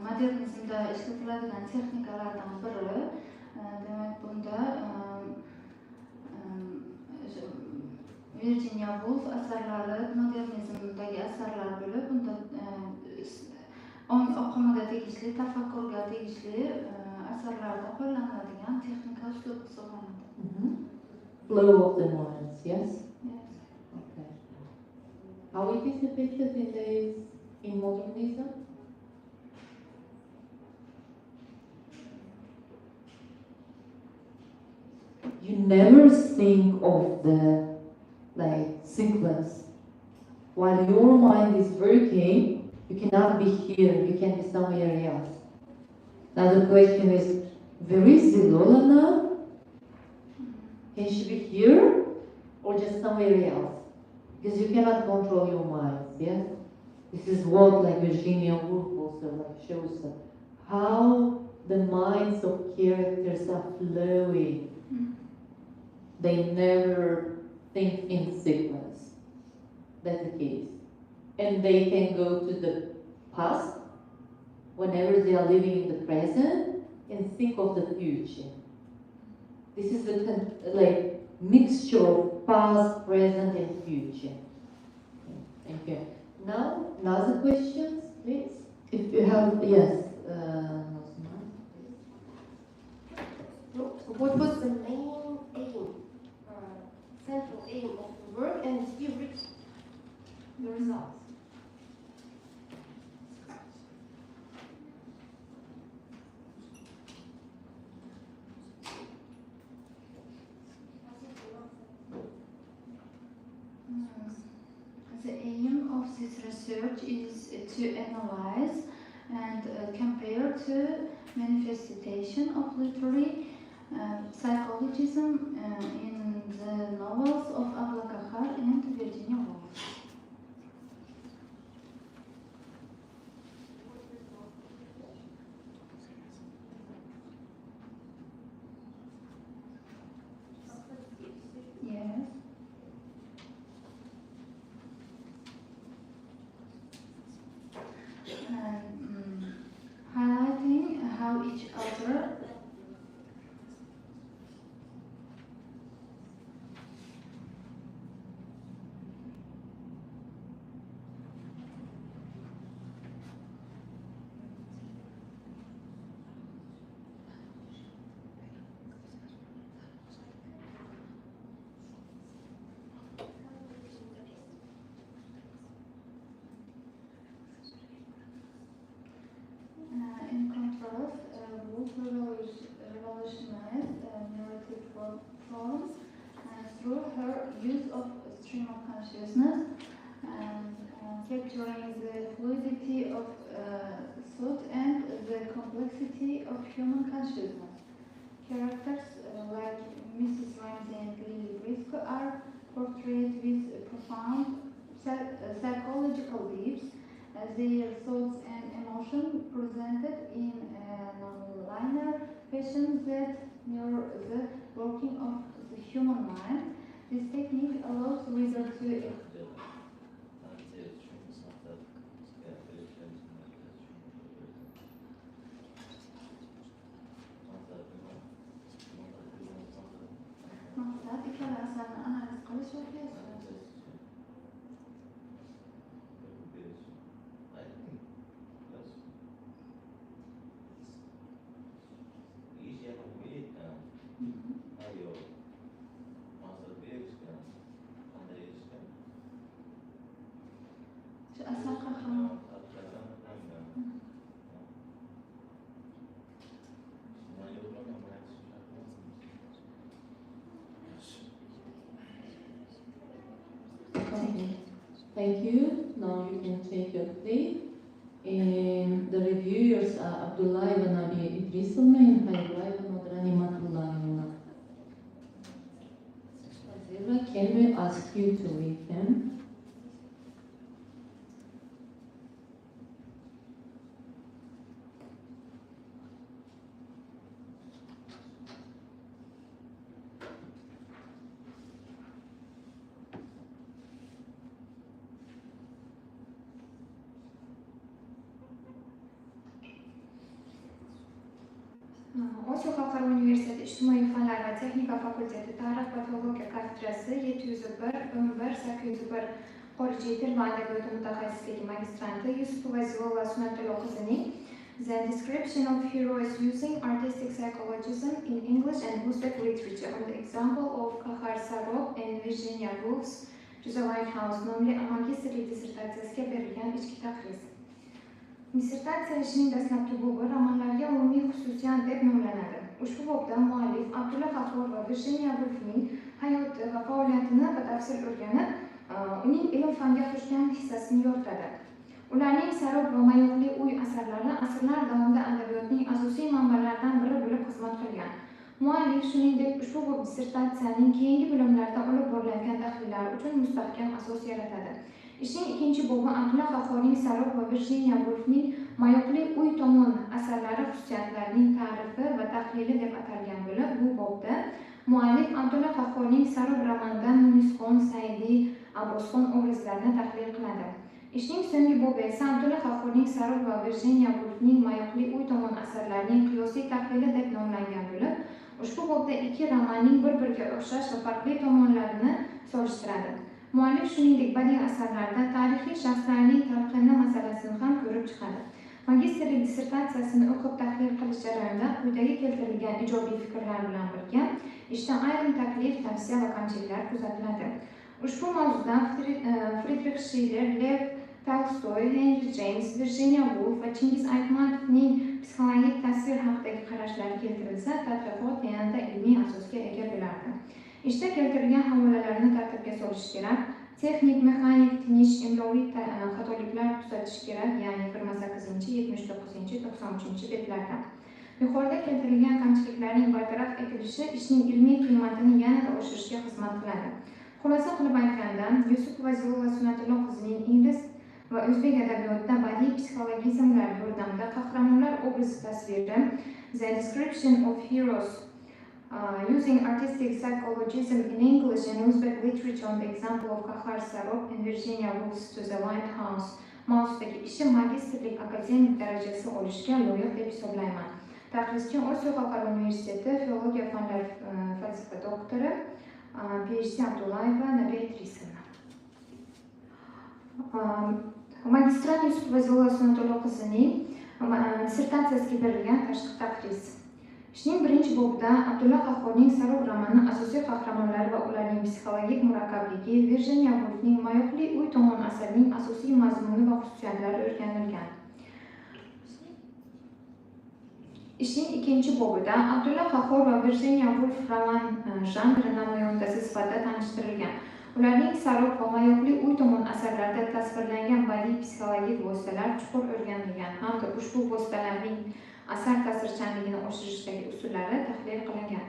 modernizmda ishlatiladigan texnikalardan biri. Demak, bunda Virginia Woolf asarlari modernizmdagi asarlar bo'lib, bunda ong oqimiga tegishli, tafakkurga tegishli asarlarda qo'llaniladigan texnika uslub hisoblanadi. Flow of the minds, yes? Yes. Okay. How it is depicted in modernism? You never think of the sequence. While your mind is working, you cannot be here, you can be somewhere else. Now the question is, where is Zilola now? Can she be here or just somewhere else? Because you cannot control your minds, yes? This is what Virginia Woolf also shows us. How the minds of characters are flowing. They never think in sequence. That's the case. And they can go to the past whenever they are living in the present and think of the future. This is the mixture of past, present, and future. Thank you. Now, another questions, please. If you have, yes. What was the main aim, central aim of the work, and you reached the results? The aim of this research is to analyze and compare to manifestation of literary psychologism in the novels of Abla Kahar and Virginia Woolf. Yes. Highlighting how each author in contrast, Woolf revolutionized narrative forms through her use of stream of consciousness and capturing the fluidity of thought and the complexity of human consciousness. Characters like Mrs. Ramsey and Lily Briscoe are portrayed with profound psychological depths, their thoughts and emotions presented in a non-linear fashion that mirror the working of the human mind. This technique allows reader to مقصد ikkala asarni analiz qilish va qiyos qilish. Shu asar qahramon. Thank you. Now you can take your place. And the reviewers are Abdullah ibn Abi Idrisullah and Haybullah ibn Odrani Matullah. Can we ask you to read them? Osiyo Xalqaro Universiteti Ijtimoiy fanlar va texnika fakulteti Tarix va filologiya kafedrasi 701-801 Xorijiy til va adabiyot mutaxassisligi magistranti Yusupova Zilola Sunatullo qizining The Description of Heroes Using Artistic Psychologism in English and Uzbek Literature on the Example of Kahar Sarov and Virginia Woolf's To the Lighthouse nomli magistrlik dissertatsiyasiga berilgan ichki taqriz. Dissertatsiya ishining dastlabki bobi romanlarga umumiy xususiyat deb nomlanadi. Ushbu bobda muallif Abdulla Qahhor va Virginia Woolfning hayoti va faoliyatini batafsil o'rganib, uning ilm fanga qo'shgan hissasini yoritadi. Ularning Sarob va Mayoqli uy asarlari asrlar davomida adabiyotning asosiy manbalaridan biri bo'lib xizmat qilgan. Muallif shuningdek ushbu bob dissertatsiyaning keyingi bo'limlarida olib borilayotgan tahlillar uchun mustahkam asos yaratadi. Ishning ikkinchi bobi Abdulla Qahhorning Sarob va Virginia Woolfning Mayoqli uy tomon asarlari xususiyatlarining ta'rifi va tahlili deb atalgan bo'lib, bu bobda muallif Abdulla Qahhorning Sarob romanidan Munisxon, Saidi, Abbosxon obrazlarini tahlil qiladi. Ishning so'nggi bobi esa Abdulla Qahhorning Sarob va Virginia Woolfning Mayoqli uy tomon asarlarining qiyosiy tahlili deb nomlangan bo'lib, ushbu bobda ikki romanning bir-biriga o'xshash va farqli tomonlarini solishtiradi. Muallif shuningdek badiiy asarlarda tarixiy shaxslarning talqini masalasini ham ko'rib chiqadi. Magistrlik dissertatsiyasini o'qib tahlil qilish jarayonida quyidagi keltirilgan ijobiy fikrlar bilan birga ishda ayrim taklif, tavsiya va kamchiliklar kuzatiladi. Ushbu mavzuda Friedrich Schiller, Lev Tolstoy, Henry James, Virginia Woolf va Chingiz Aytmatovning psixologik tasvir haqidagi qarashlari keltirilsa, tadqiqot yanada ilmiy asosga ega bo'lardi. Ishda keltirilgan havolalarni tartibga solish kerak, texnik, mexanik, tinish, imloviy xatoliklar tuzatish kerak, ya'ni 28, 79, 93 betlarda. Yuqorida keltirilgan kamchiliklarning bartaraf etilishi ishning ilmiy qiymatini yanada oshirishga xizmat qiladi. Xulosa qilib aytganda, Yusupova Zilola Sunatullo qizining ingliz va o'zbek adabiyotida badiiy psixologizmlar yordamida qahramonlar obrazi tasviri, The Description of Heroes Using Artistic Psychologism in English and Uzbek Literature on the Example of Kahar Sarov and Virginia Woolf's To the Lighthouse mavzudagi ishi magistrlik akademik darajasi olishga loyiq deb hisoblayman. Taqrizchi Osiyo Xalqaro Universiteti filologiya fanlari falsafa doktori PhD Abdullayeva Nabiya Idrisovna. Magistrant Yusupova Zilola Sunatullo qizining dissertatsiyasiga berilgan tashqi taqriz. Ishning birinchi bobida Abdulla Qahhorning Sarob romani asosiy qahramonlari va ularning psixologik murakkabligi, Virginia Woolfning Mayoqli uy tomon asarining asosiy mazmuni va xususiyatlari o'rganilgan. Ishning ikkinchi bobida Abdulla Qahhor va Virginia Woolf roman janri namoyandasi sifatida tanishtirilgan. Ularning sarob va mayoqli uy tomon asarlarida tasvirlangan badiiy psixologik vositalar chuqur o'rganilgan hamda ushbu vositalarning asar ta'sirchanligini oshirishdagi usullari tahlil qilingan.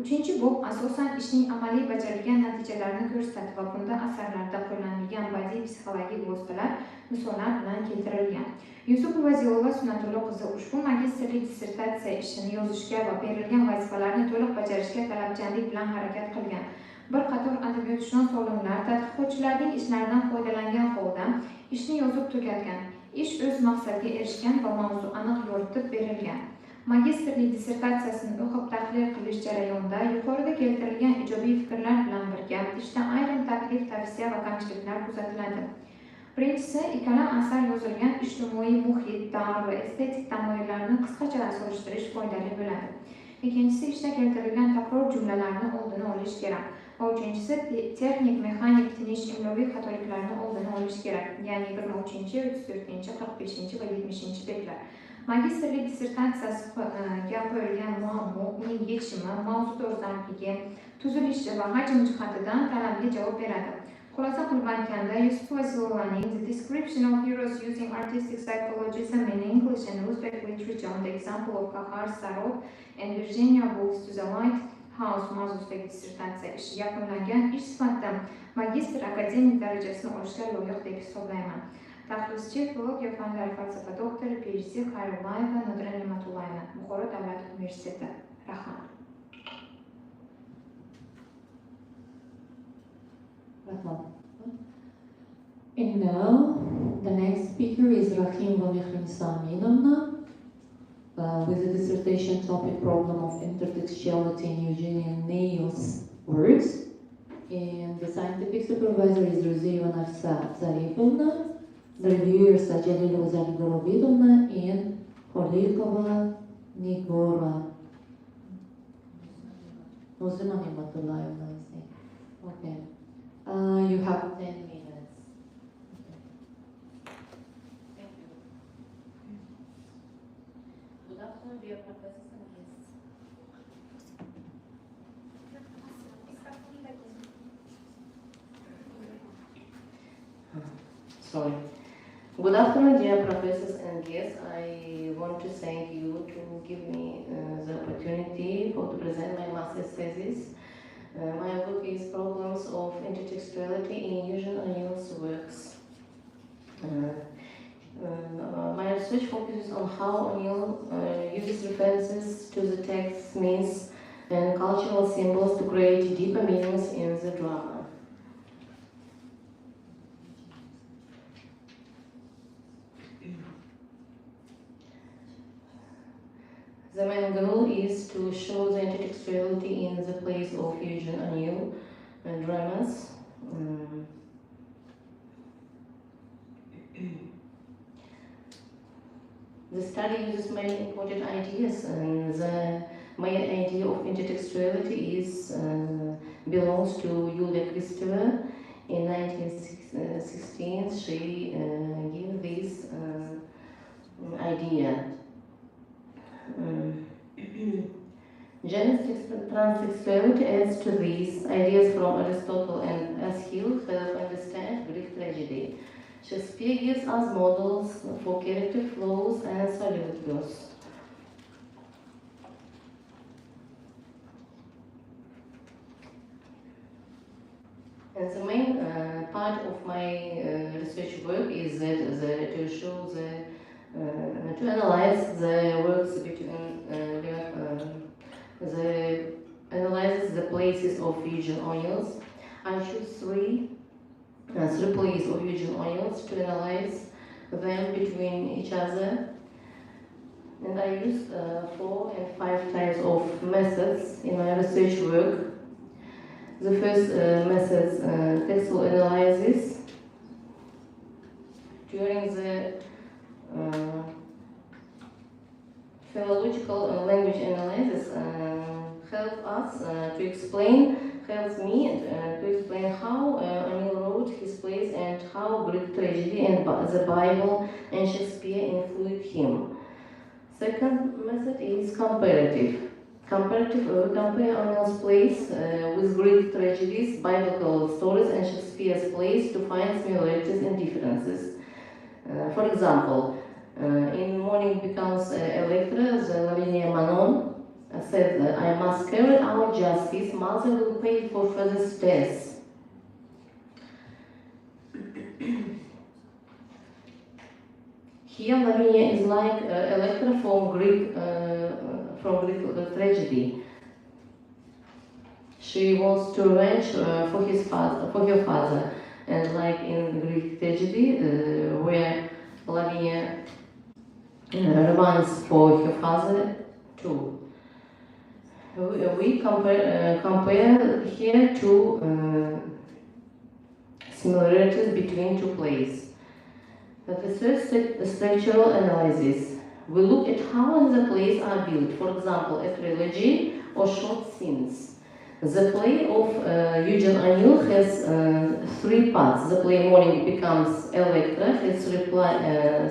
3-bob asosan ishning amaliy bajarilgan natijalarini ko'rsatadi va bunda asarlarda qo'llanilgan badiiy psixologik vositalar misollar bilan keltirilgan. Yusupova Zilola Sunnatullo qizi ushbu magistrlik dissertatsiya ishini yozishga va berilgan vazifalarni to'liq bajarishga talabchanlik bilan harakat qilgan. Bir qator adabiyotshunos olimlar tadqiqotchilarning ishlaridan foydalangan holda ishni yozib tugatgan. Ish o'z maqsadiga erishgan va mavzu aniq yoritib berilgan. Magistrlik dissertatsiyasini o'qib tahlil qilish jarayonida yuqorida keltirilgan ijobiy fikrlar bilan birga ishda ayrim taklif, tavsiya va kamchiliklar kuzatiladi. Birinchisi, ikkala asar yozilgan ijtimoiy muhit, davr va estetik tamoyillarni qisqacha solishtirish foydali bo'ladi. Ikkinchisi, ishda keltirilgan takror jumlalarni oldini olish kerak. Va uchinchisi, texnik, mexanik, tinish, imloviy xatoliklarni oldini olish kerak. Ya'ni 23, 34, 45 va 70 betlar. Magistrlik dissertatsiyasiga qo'yilgan muammo, uning yechimi, mavzu dolzarbligi, tuzilishi va hajm jihatidan talabga javob beradi. Xulosa qilib aytganda, Yusupova Zilolaning The Description of Heroes Using Artistic Psychologism in English and Uzbek Literature on the Example of Kahar Sarov and Virginia Woolf's To the Lighthouse mavzusidagi dissertatsiya ishi yakunlangan ish sifatida magistr akademik darajasini olishga loyiq deb hisoblayman. Tahlilchi, filologiya fanlari falsafa doktori, PhD Xayrubayeva Nodira Ne'matullayeva, Buxoro davlat universiteti. Rahmat. And now, the next speaker is Rahim Vamihrinsaminovna with the dissertation topic problem of intertextuality in Eugene Neil's works. And the scientific supervisor is Xorijiy Nafsa Zarifovna, the reviewers are Jalilova Zalgorodovna and Holikova Nigora. Nozima Nematullayevna, I think. Okay. You have 10 minutes. Thank you. Good afternoon, dear professors and guests. Sorry. Good afternoon, dear professors and guests. I want to thank you to give me the opportunity to present my master's thesis. My book is Problems of Intertextuality in Eugene O'Neill's works. My research focuses on how O'Neill uses references to the text, myths, and cultural symbols to create deeper meanings in the drama. The main goal is to show the intertextuality in the plays of Eugene O'Neill dramas. The study uses many important ideas, and the main idea of intertextuality is belongs to Yulia Kristeva. In 1916, she gave this idea. Janus transtextuality adds to these ideas from Aristotle and Aeschylus help understand Greek tragedy. Shakespeare gives us models for character flows and soliloquies. And the main part of my research work is that to show to analyze the works between analyzes the places of Eugene O'Neill's. I choose three plays of Eugene O'Neill's to analyze them between each other. And I used 4 and 5 types of methods in my research work. The first method, textual analysis. During the philological language analysis helps me to explain how O'Neill wrote his plays and how Greek tragedy and the Bible and Shakespeare influenced him. Second method is comparative. compare Arnold's plays with Greek tragedies, biblical stories, and Shakespeare's plays to find similarities and differences. For example, in Morning Becomes Electra, the Lavinia Manon said, I must carry out justice, mother will pay for father's death. Here, Lavinia is like Electra from Greek tragedy. She wants to revenge for her father, and like in Greek tragedy, where Lavinia revands for her father too. We compare here two similarities between two plays. The third structural analysis. We look at how the plays are built, for example, a trilogy or short scenes. The play of Eugene O'Neill has three parts. The play Morning Becomes Electra has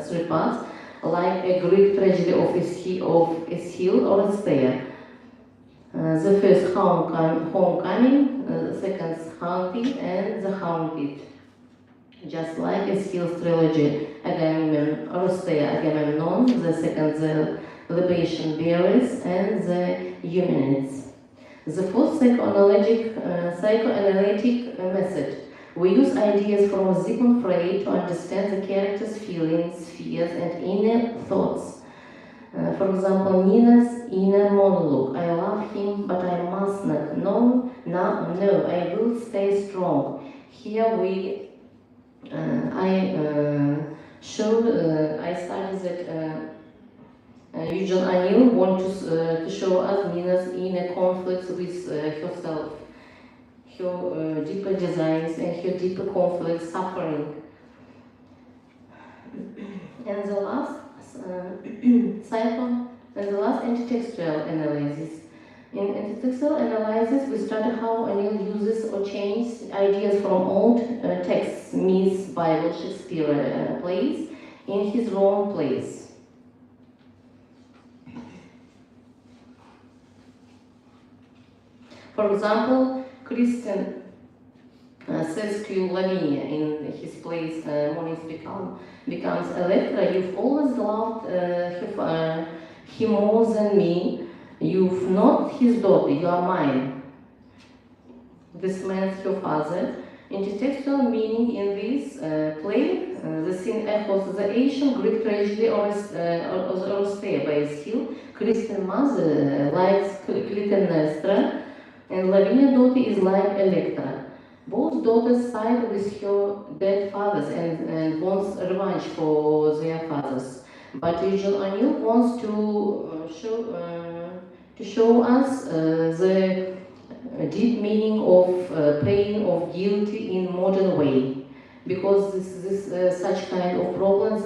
three parts, like a Greek tragedy of Aeschylus or Astaire. The first homecoming, the second haunting, and the haunted. Just like Aeschylus trilogy, Agamemnon, the second the libation bearers, and the Eumenides. The fourth psychoanalytic method. We use ideas from Sigmund Freud to understand the character's feelings, fears, and inner thoughts. For example, Nina's inner monologue. I love him, but I must not. No, I will stay strong. Here I studied that Eugene O'Neill wants to show us Nina's inner conflicts with herself, her deeper desires and her deeper conflicts, suffering. And the last antitextual analysis. In antitextual analysis, we study how O'Neill uses or changes ideas from old texts, myths, Bible, Shakespeare plays, in his own plays. For example, Christian says to Lavinia in his plays Morning Becomes Electra, you've always loved him more than me. You've not his daughter, you are mine. This means your father. Intertextual meaning in this play, the scene echoes the ancient Greek tragedy or Astaire by Aeschylus. Christian mother likes Clytemnestra, and Lavinia's daughter is like Electra. Both daughters side with her dead fathers and wants revenge for their fathers. But Eugene O'Neill wants to show us the deep meaning of pain, of guilty in modern way, because this such kind of problems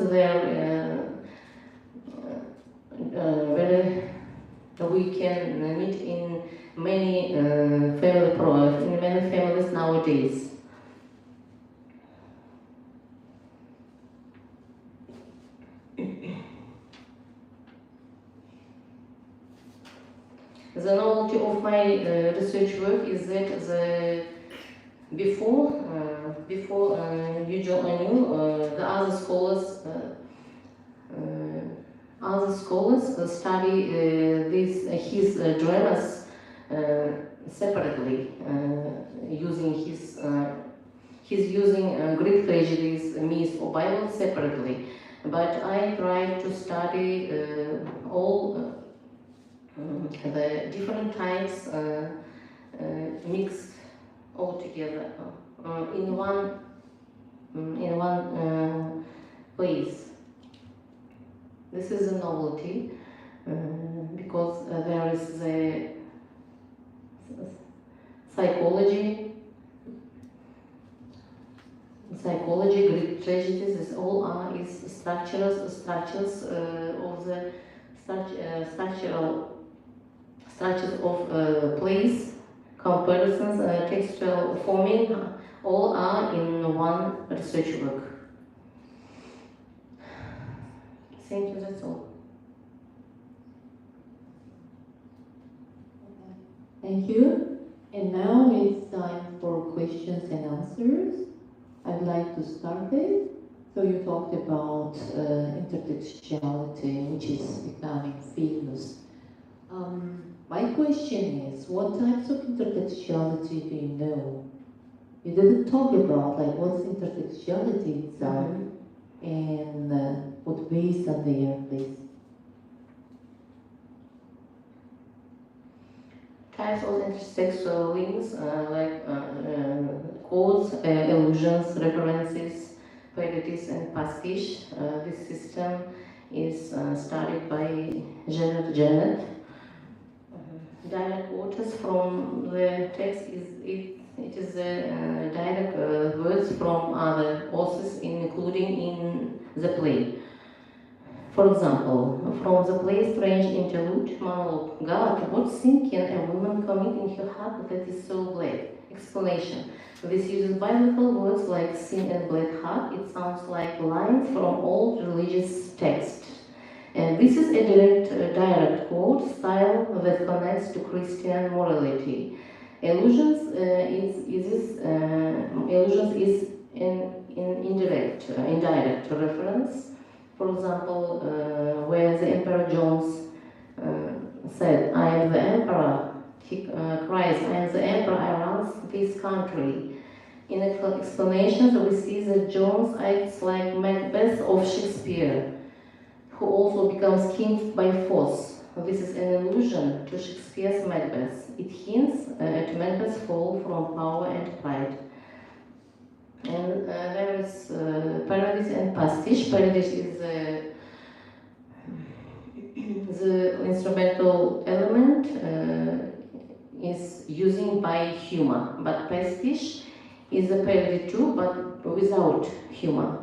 we can meet in many families nowadays. The novelty of my research work is that before Eugene O'Neill, the other scholars study his dramas separately, using he's using Greek tragedies, myths, or Bible separately. But I tried to study all the different types mixed all together in one place. This is a novelty because there is the psychology, Greek tragedies. This all are structures of the structures of plays, comparisons, textual forming, all are in one research work. Thank you, that's all. Thank you. And now it's time for questions and answers. I'd like to start it. So you talked about intertextuality, which is becoming famous. My question is, what types of intertextuality do you know? You didn't talk about like what's intertextuality itself, and what based on there, please. Types of intertextual links codes, allusions, references, parodies, and pastiche. This system is studied by Janet. Direct quotes from the text it is direct words from other authors, including in the play. For example, from the play Strange Interlude, monologue, God, what's thinking a woman coming in her heart that is so black? Explanation. This uses biblical words like sin and black heart. It sounds like lines from old religious texts. And this is a direct quote style that connects to Christian morality. Allusions is an indirect reference. For example, where the Emperor Jones said, "I am the emperor," he cries, "I am the emperor, I run this country." In explanations, we see that Jones acts like Macbeth of Shakespeare, who also becomes king by force. This is an allusion to Shakespeare's Macbeth. It hints at Macbeth's fall from power and pride. And there is parodies and pastiche. Parodies is the instrumental element is using by humor, but pastiche is a parody too, but without humor.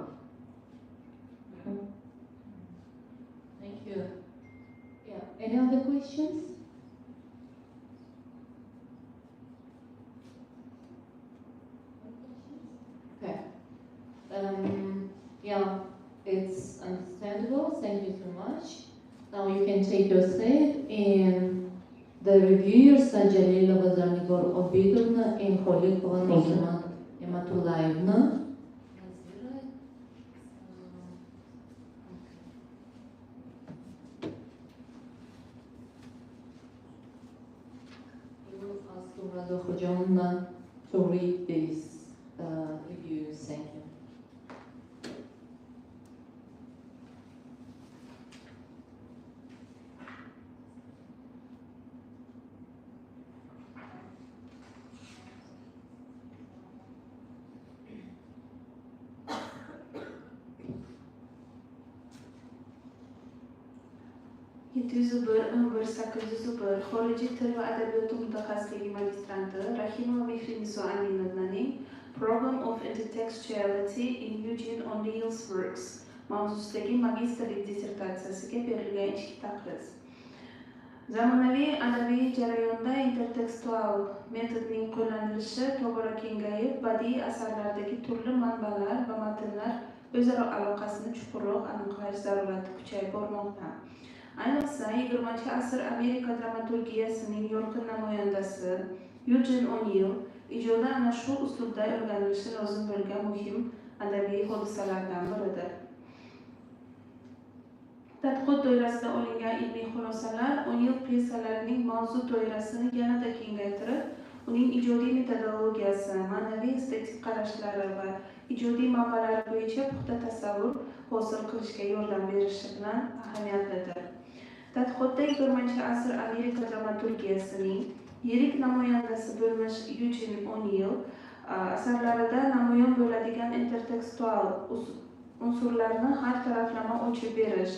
Thank you. Yeah. Any other questions? Okay. Yeah, it's understandable. Thank you so much. Now you can take your seat, and the reviewers are Jalilova Zarnigor Obidovna and Kholikova Nuzmat Ematulaevna. We will ask Umrado Khojanna to read these reviews. Thank you. Xorijiy til va adabiyoti mutaxassisligi magistranti Rahimova Mehriniso Aminovnaning Problem of Intertextuality in Eugene O'Neill's Works mavzusidagi magistrlik dissertatsiyasiga berilgan ichki taqriz. Zamonaviy adabiy jarayonda intertekstual metodning qo'llanilishi tobora kengayib, badiiy asarlardagi turli manbalar va matnlar o'zaro aloqasini chuqurroq aniqlash zarurati kuchayib bormoqda. Ayniqsa 20-asr Amerika dramaturgiyasining yorqin namoyandasi Eugene O'Neill ijodi ana shu uslubda o'rganilishi lozim bo'lgan muhim adabiy hodisalardan biridir. Tadqiqot doirasida olingan ilmiy xulosalar O'Neill pyesalarining mavzu doirasini yanada kengaytirib, uning ijodiy metodologiyasi, ma'naviy estetik qarashlari va ijodiy manbalari bo'yicha puxta tasavvur hosil qilishga yordam berishi bilan ahamiyatlidir. Tadqiqotda 20-asr Amerika dramaturgiyasining yirik namoyandasi bo'lmish Eugene O'Neill asarlarida namoyon bo'ladigan intertekstual unsurlarni har taraflama ochib berish,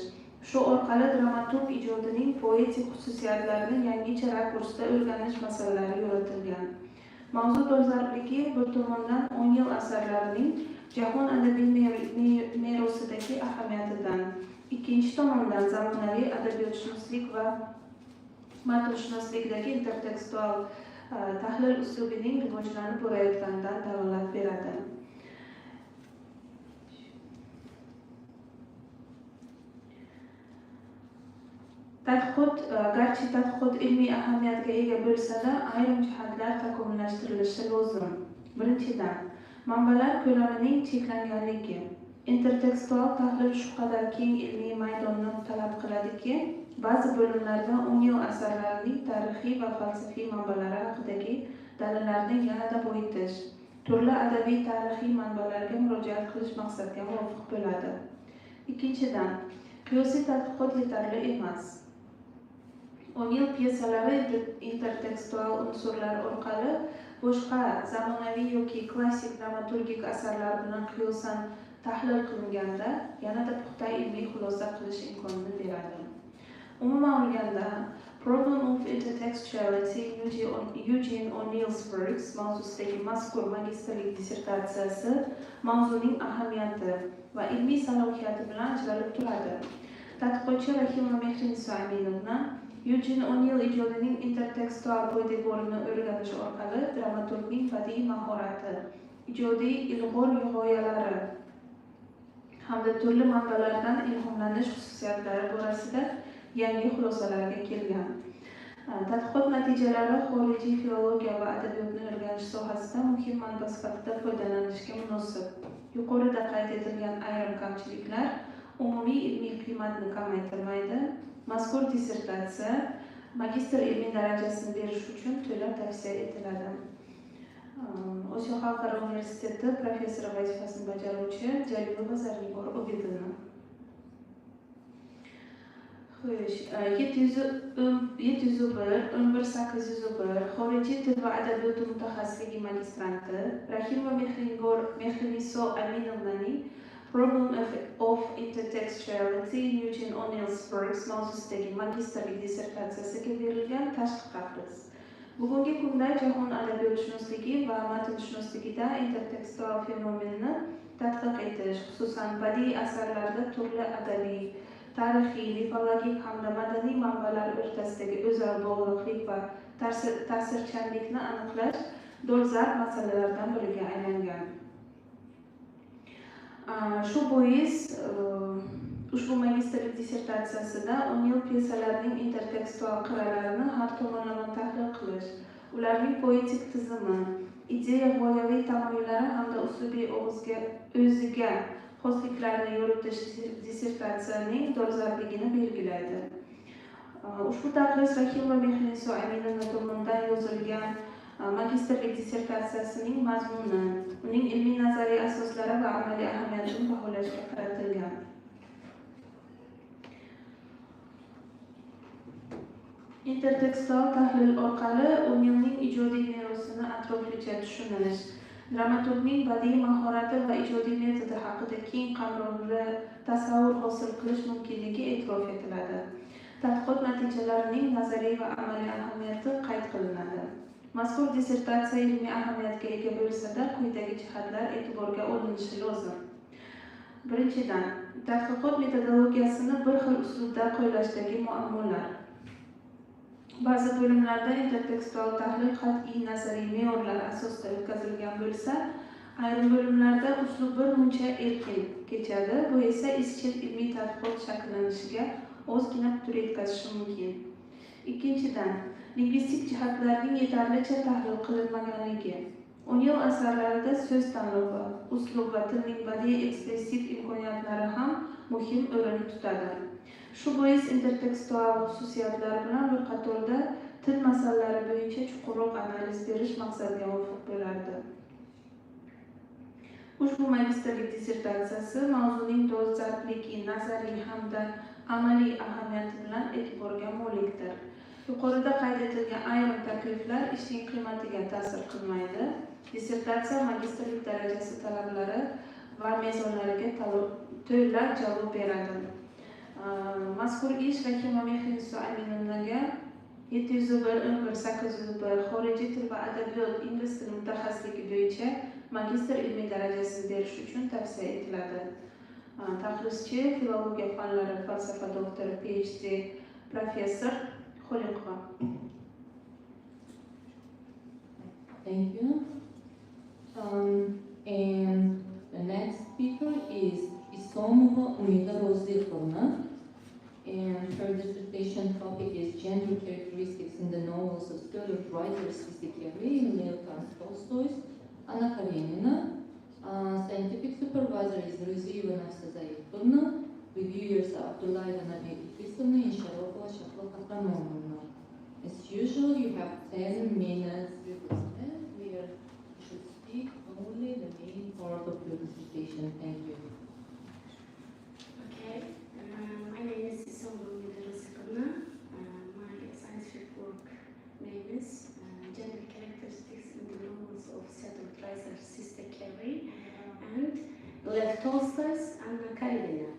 shu orqali dramaturg ijodining poetik xususiyatlarini yangicha rakursda o'rganish masalalari yoritilgan. Mavzu dolzarbligi bir tomondan O'Neill asarlarining jahon adabiy merosidagi ahamiyatidan, ikkinchi tomondan zamonaviy adabiyotshunoslik va matnshunoslikdagi intertekstual tahlil uslubining rivojlanib borayotganidan dalolat beradi. Tadqiqot, garchi tadqiqot ilmiy ahamiyatga ega bo'lsa-da, ayrim jihatlar takomillashtirilishi lozim. Birinchidan, manbalar ko'lamining cheklanganligi. Intertekstual tahlil shu qadar keng ilmiy maydonni talab qiladiki, ba'zi bo'limlarda 10 yil asarlarining tarixiy va falsafiy manbalari haqidagi dalillarni yanada boyitish, turli adabiy tarixiy manbalarga murojaat qilish maqsadga muvofiq bo'ladi. Ikkinchidan, qiyosiy tadqiqot yetarli emas. 10 yil pyesalari intertekstual unsurlar orqali boshqa zamonaviy yoki klassik dramaturgik asarlar bilan qiyosan tahlil qilinganda yanada puxta ilmiy xulosa qilish imkonini beradi. Umuman olganda, Problem of Intertextuality Eugene O'Neill's Works mavzusidagi mazkur magistrlik dissertatsiyasi mavzuning ahamiyati va ilmiy salohiyati bilan ajralib turadi. Tadqiqotchi Rahima Mehriniso Aminovna Eugene O'Neill ijodining intertekstual poetikasini o'rganish orqali dramaturgning badiiy mahorati, ijodiy ilg'or g'oyalari hamda turli manbalardan ilhomlanish xususiyatlari borasida yangi xulosalarga kelgan. Tadqiqot natijalari xorijiy filologiya va adabiyotni o'rganish sohasida muhim manba sifatida foydalanishga munosib. Yuqorida qayd etilgan ayrim kamchiliklar umumiy ilmiy qiymatni kamaytirmaydi. Mazkur dissertatsiya magistr ilmiy darajasini berish uchun to'la tavsiya etiladi. Osiyo xalqaro universiteti professori vazifasini bajaruvchi Jalilova Zarnigor Obidovna. 701-11801 xorijiy til va adabiyot mutaxassisligi magistranti Rahima Mehriniso Aminovnaning Problem of Intertextuality Eugene O'Neill's Works mavzusidagi magistrlik dissertatsiyasiga berilgan tashqi taqriz. Bugungi kunda jahon adabiyotshunosligi va matnshunosligida intertekstual fenomenni tadqiq etish, xususan badiiy asarlarda turli adabiy, tarixiy, mifologik hamda madaniy manbalar o'rtasidagi o'zaro bog'liqlik va ta'sirchanlikni aniqlash dolzarb masalalardan biriga aylangan. Shu bois ushbu magistrlik dissertatsiyasida O'Neill pyesalarining intertekstual qirralarini har tomonlama tahlil qilish, ularning poetik tizimi, ideya g'oyaviy tamoyillari hamda uslubiy o'ziga xosliklarini yoritish dissertatsiyaning dolzarbligini belgilaydi. Ushbu taqriz Rahima Mehriniso Aminovna tomonidan yozilgan magistrlik dissertatsiyasining mazmuni, uning ilmiy nazariy asoslari va amaliy ahamiyatini baholashga qaratilgan. Intertekstual tahlil orqali O'Neillning ijodiy merosini atroflicha tushunish, dramaturgning badiiy mahorati va ijodiy metodi haqida keng qamrovli tasavvur hosil qilish mumkinligi e'tirof etiladi. Tadqiqot natijalarining nazariy va amaliy ahamiyati qayd qilinadi. Mazkur dissertatsiya ilmiy ahamiyatga ega bo'lsa-da, quyidagi jihatlar e'tiborga olinishi lozim. Birinchidan, tadqiqot metodologiyasini bir xil uslubda qo'llashdagi muammolar. Ba'zi bo'limlarda intertekstual tahlil qat'iy nazariy me'yorlar asosida o'tkazilgan bo'lsa, ayrim bo'limlarda uslub bir muncha erkin kechadi. Bu esa izchil ilmiy tadqiqot shakllanishiga ozgina putur yetkazishi mumkin. Ikkinchidan, lingvistik jihatlarning yetarlicha tahlil qilinmaganligi. O'Neill asarlarida so'z tanlovi, uslub va tilning badiiy ekspressiv imkoniyatlari ham muhim o'rin tutadi. Shu bois intertekstual xususiyatlar bilan bir qatorda til masalalari bo'yicha chuqurroq analiz berish maqsadga muvofiq bo'lardi. Ushbu magistrlik dissertatsiyasi mavzuning dolzarbligi, nazariy hamda amaliy ahamiyati bilan e'tiborga molikdir. Yuqorida qayd etilgan ayrim takliflar ishning qiymatiga ta'sir qilmaydi. Dissertatsiya magistrlik darajasi talablari va mezonlariga to'la javob beradi. Mazkur ish Rahima Mehriniso Aminovnaga 701-11801 xorijiy til va adabiyot ingliz tili mutaxassisligi bo'yicha magistr ilmiy darajasini berish uchun tavsiya etiladi. Taqrizchi filologiya fanlari falsafa doktori PhD professor Xoliqova. Thank you. And the next speaker is Isomova Umida Rozikovna, and her dissertation main characteristics in the novels of Soviet writers Xorijiy, Leo Tolstoy, Anna Karenina. Scientific supervisor is Xorijiy Nafsazaevna. Reviewers are Abdullayev Christovna and Sharapova Shaklo. As usual, you have 10 minutes to present. We should speak only the main part of your presentation. Thank you. Okay, my name is Isombo Midarasakarna. My scientific work name is Gender Characteristics in the Novels of Settled Dreiser, Sister Carrie, and Lev Tolstoy's Anna Karenina.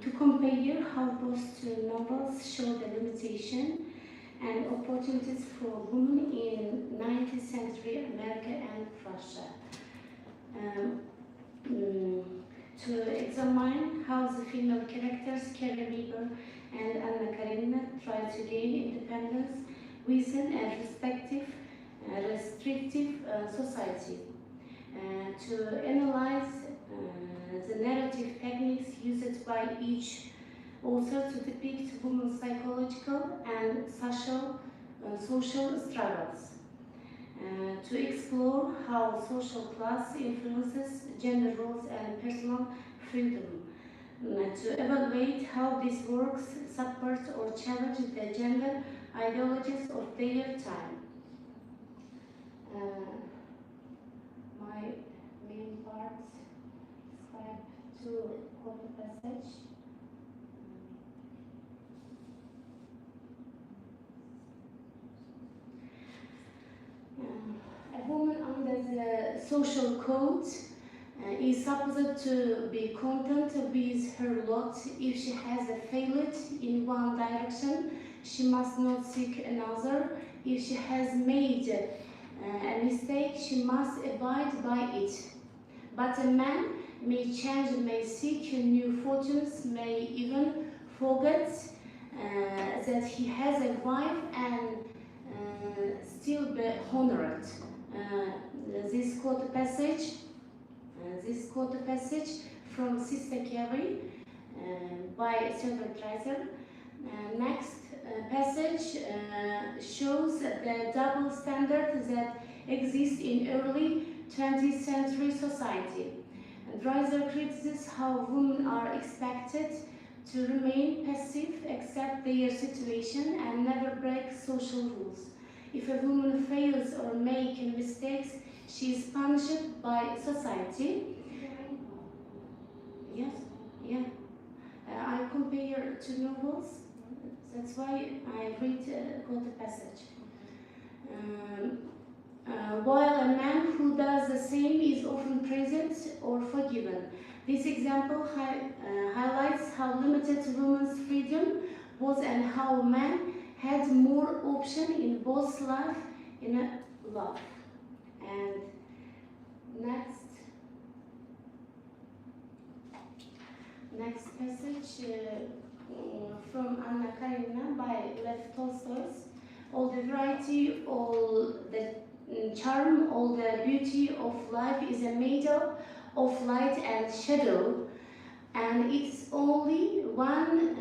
To compare how both two novels show the limitation and opportunities for women in 19th century America and Russia. To examine how the female characters Carrie Lieber and Anna Karenina try to gain independence within a restrictive society. To analyze the narrative techniques used by each author to depict women's psychological and social struggles. To explore how social class influences gender roles and personal freedom. To evaluate how these works support or challenge the gender ideologies of their time. My main parts describe two quote passage. A woman under the social code is supposed to be content with her lot. If she has failed in one direction, she must not seek another. If she has made a mistake, she must abide by it. But a man may change, may seek new fortunes, may even forget that he has a wife and still be honored. This quote passage from Sister Carrie by Theodore Dreiser. Next passage shows the double standard that exists in early 20th century society. Dreiser criticizes how women are expected to remain passive, accept their situation, and never break social rules. If a woman fails or makes mistakes, she is punished by society. Yes, yeah. I compare two novels. That's why I read the passage. While a man who does the same is often praised or forgiven. This example highlights how limited women's freedom was and how men had more option in both life and love. And next passage from Anna Karenina by Lev Tolstoy. All the variety, all the charm, all the beauty of life is made up of light and shadow, and it's only one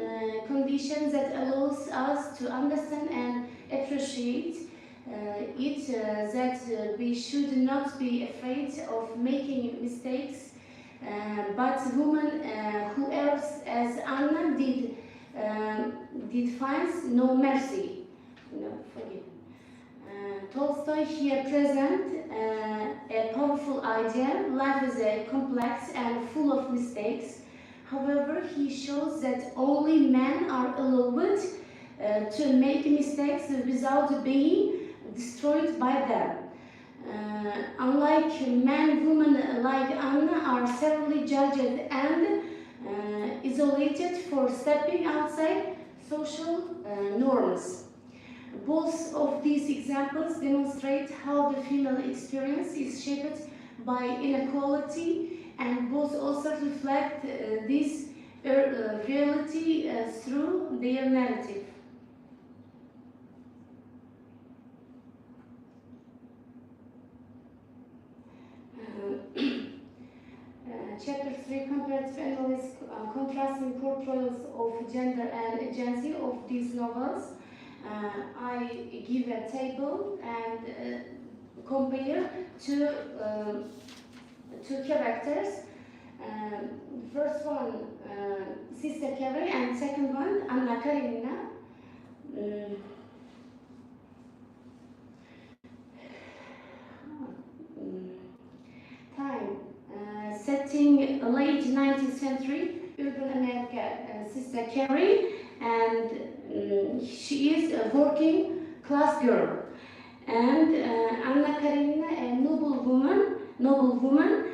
condition that allows us to understand and appreciate it, that we should not be afraid of making mistakes, but women who errs as Anna did find no mercy, no forgiveness. Tolstoy here presents a powerful idea. Life is complex and full of mistakes. However, he shows that only men are allowed to make mistakes without being destroyed by them. Unlike men, women like Anna are severely judged and isolated for stepping outside social norms. Both of these examples demonstrate how the female experience is shaped by inequality, and both also reflect this reality through their narrative. Chapter 3, comparative analysis, contrasting portrayals of gender and agency of these novels. I give a table and compare two characters. First one, Sister Carrie, and second one, Anna Karenina. Time. Setting late 19th century, urban America, Sister Carrie, and she is a working class girl. And Anna Karenina, a noble woman,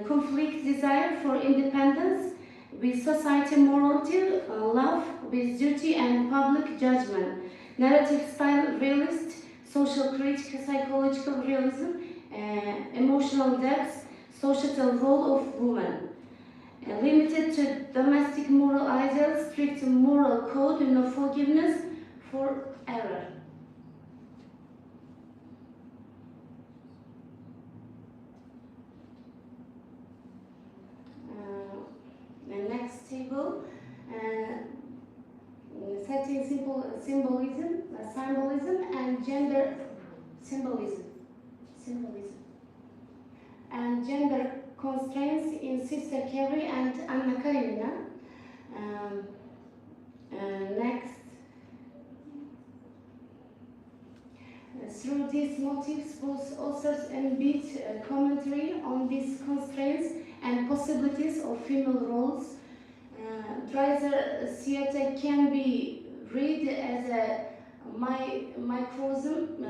conflict desire for independence with society morality, love with duty and public judgment. Narrative style realist, social critic, psychological realism, emotional depth, societal role of woman. Limited to domestic moral ideals, strict moral code, no forgiveness for error. The next table, setting symbolism and gender symbolism, and gender constraints in Sister Carrie and Anna Karenina. Next, through these motifs, both authors embed commentary on these constraints and possibilities of female roles. Dreiser theatre can be read as a microcosm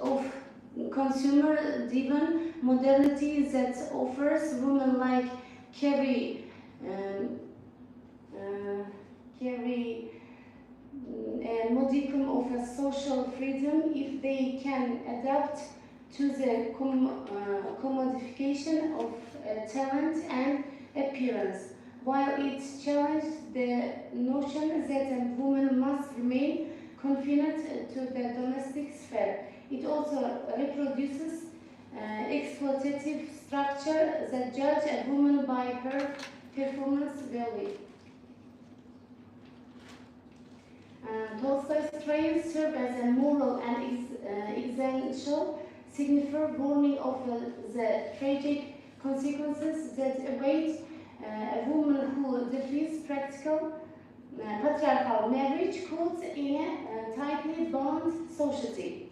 of consumer-driven modernity that offers women like Carrie a modicum of a social freedom if they can adapt to the commodification of talent and appearance, while it challenges the notion that a woman must remain confined to the domestic sphere. It also reproduces exploitative structure that judge a woman by her performance value. Tolstoy's traits serve as a moral and existential signifier, warning of the tragic consequences that await a woman who defies practical patriarchal marriage codes in a tightly bound society.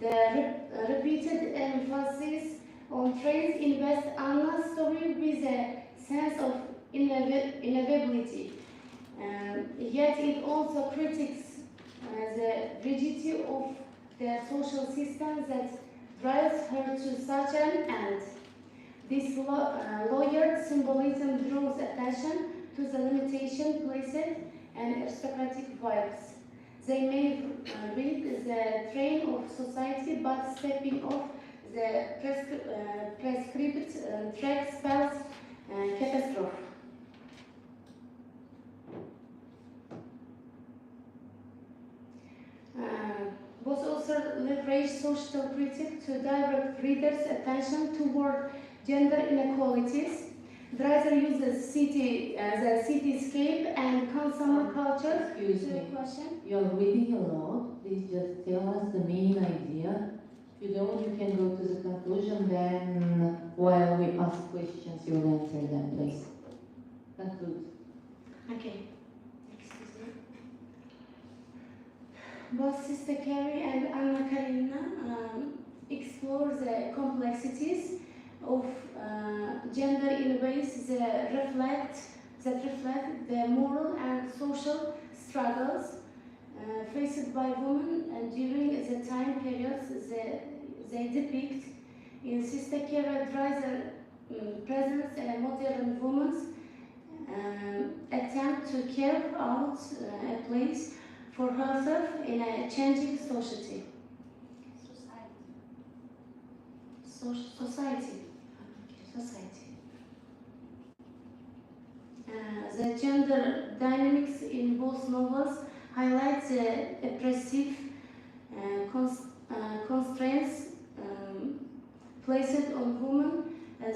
The repeated emphasis on traits invests Anna's story with a sense of inevitability. Yet it also critiques the rigidity of the social system that drives her to such an end. This layered symbolism draws attention to the limitation placed and aristocratic vibes. They may read the train of society, but stepping off the prescribed track spells catastrophe. Both authors leverage social critique to direct readers' attention toward gender inequalities. Dreiser uses the cityscape and consumer culture. Excuse me. You're reading a lot. Please just tell us the main idea. If you don't, you can go to the conclusion. Then, while we ask questions, you'll answer them, please. Conclude. Okay. Both Sister Carrie and Anna Karenina explore the complexities of gender in ways that reflect the moral and social struggles faced by women during the time periods they depict. In Sister Carrie, Dreiser presents a modern woman's attempt to carve out a place for herself in a changing society. Society. The gender dynamics in both novels highlight the oppressive constraints placed on women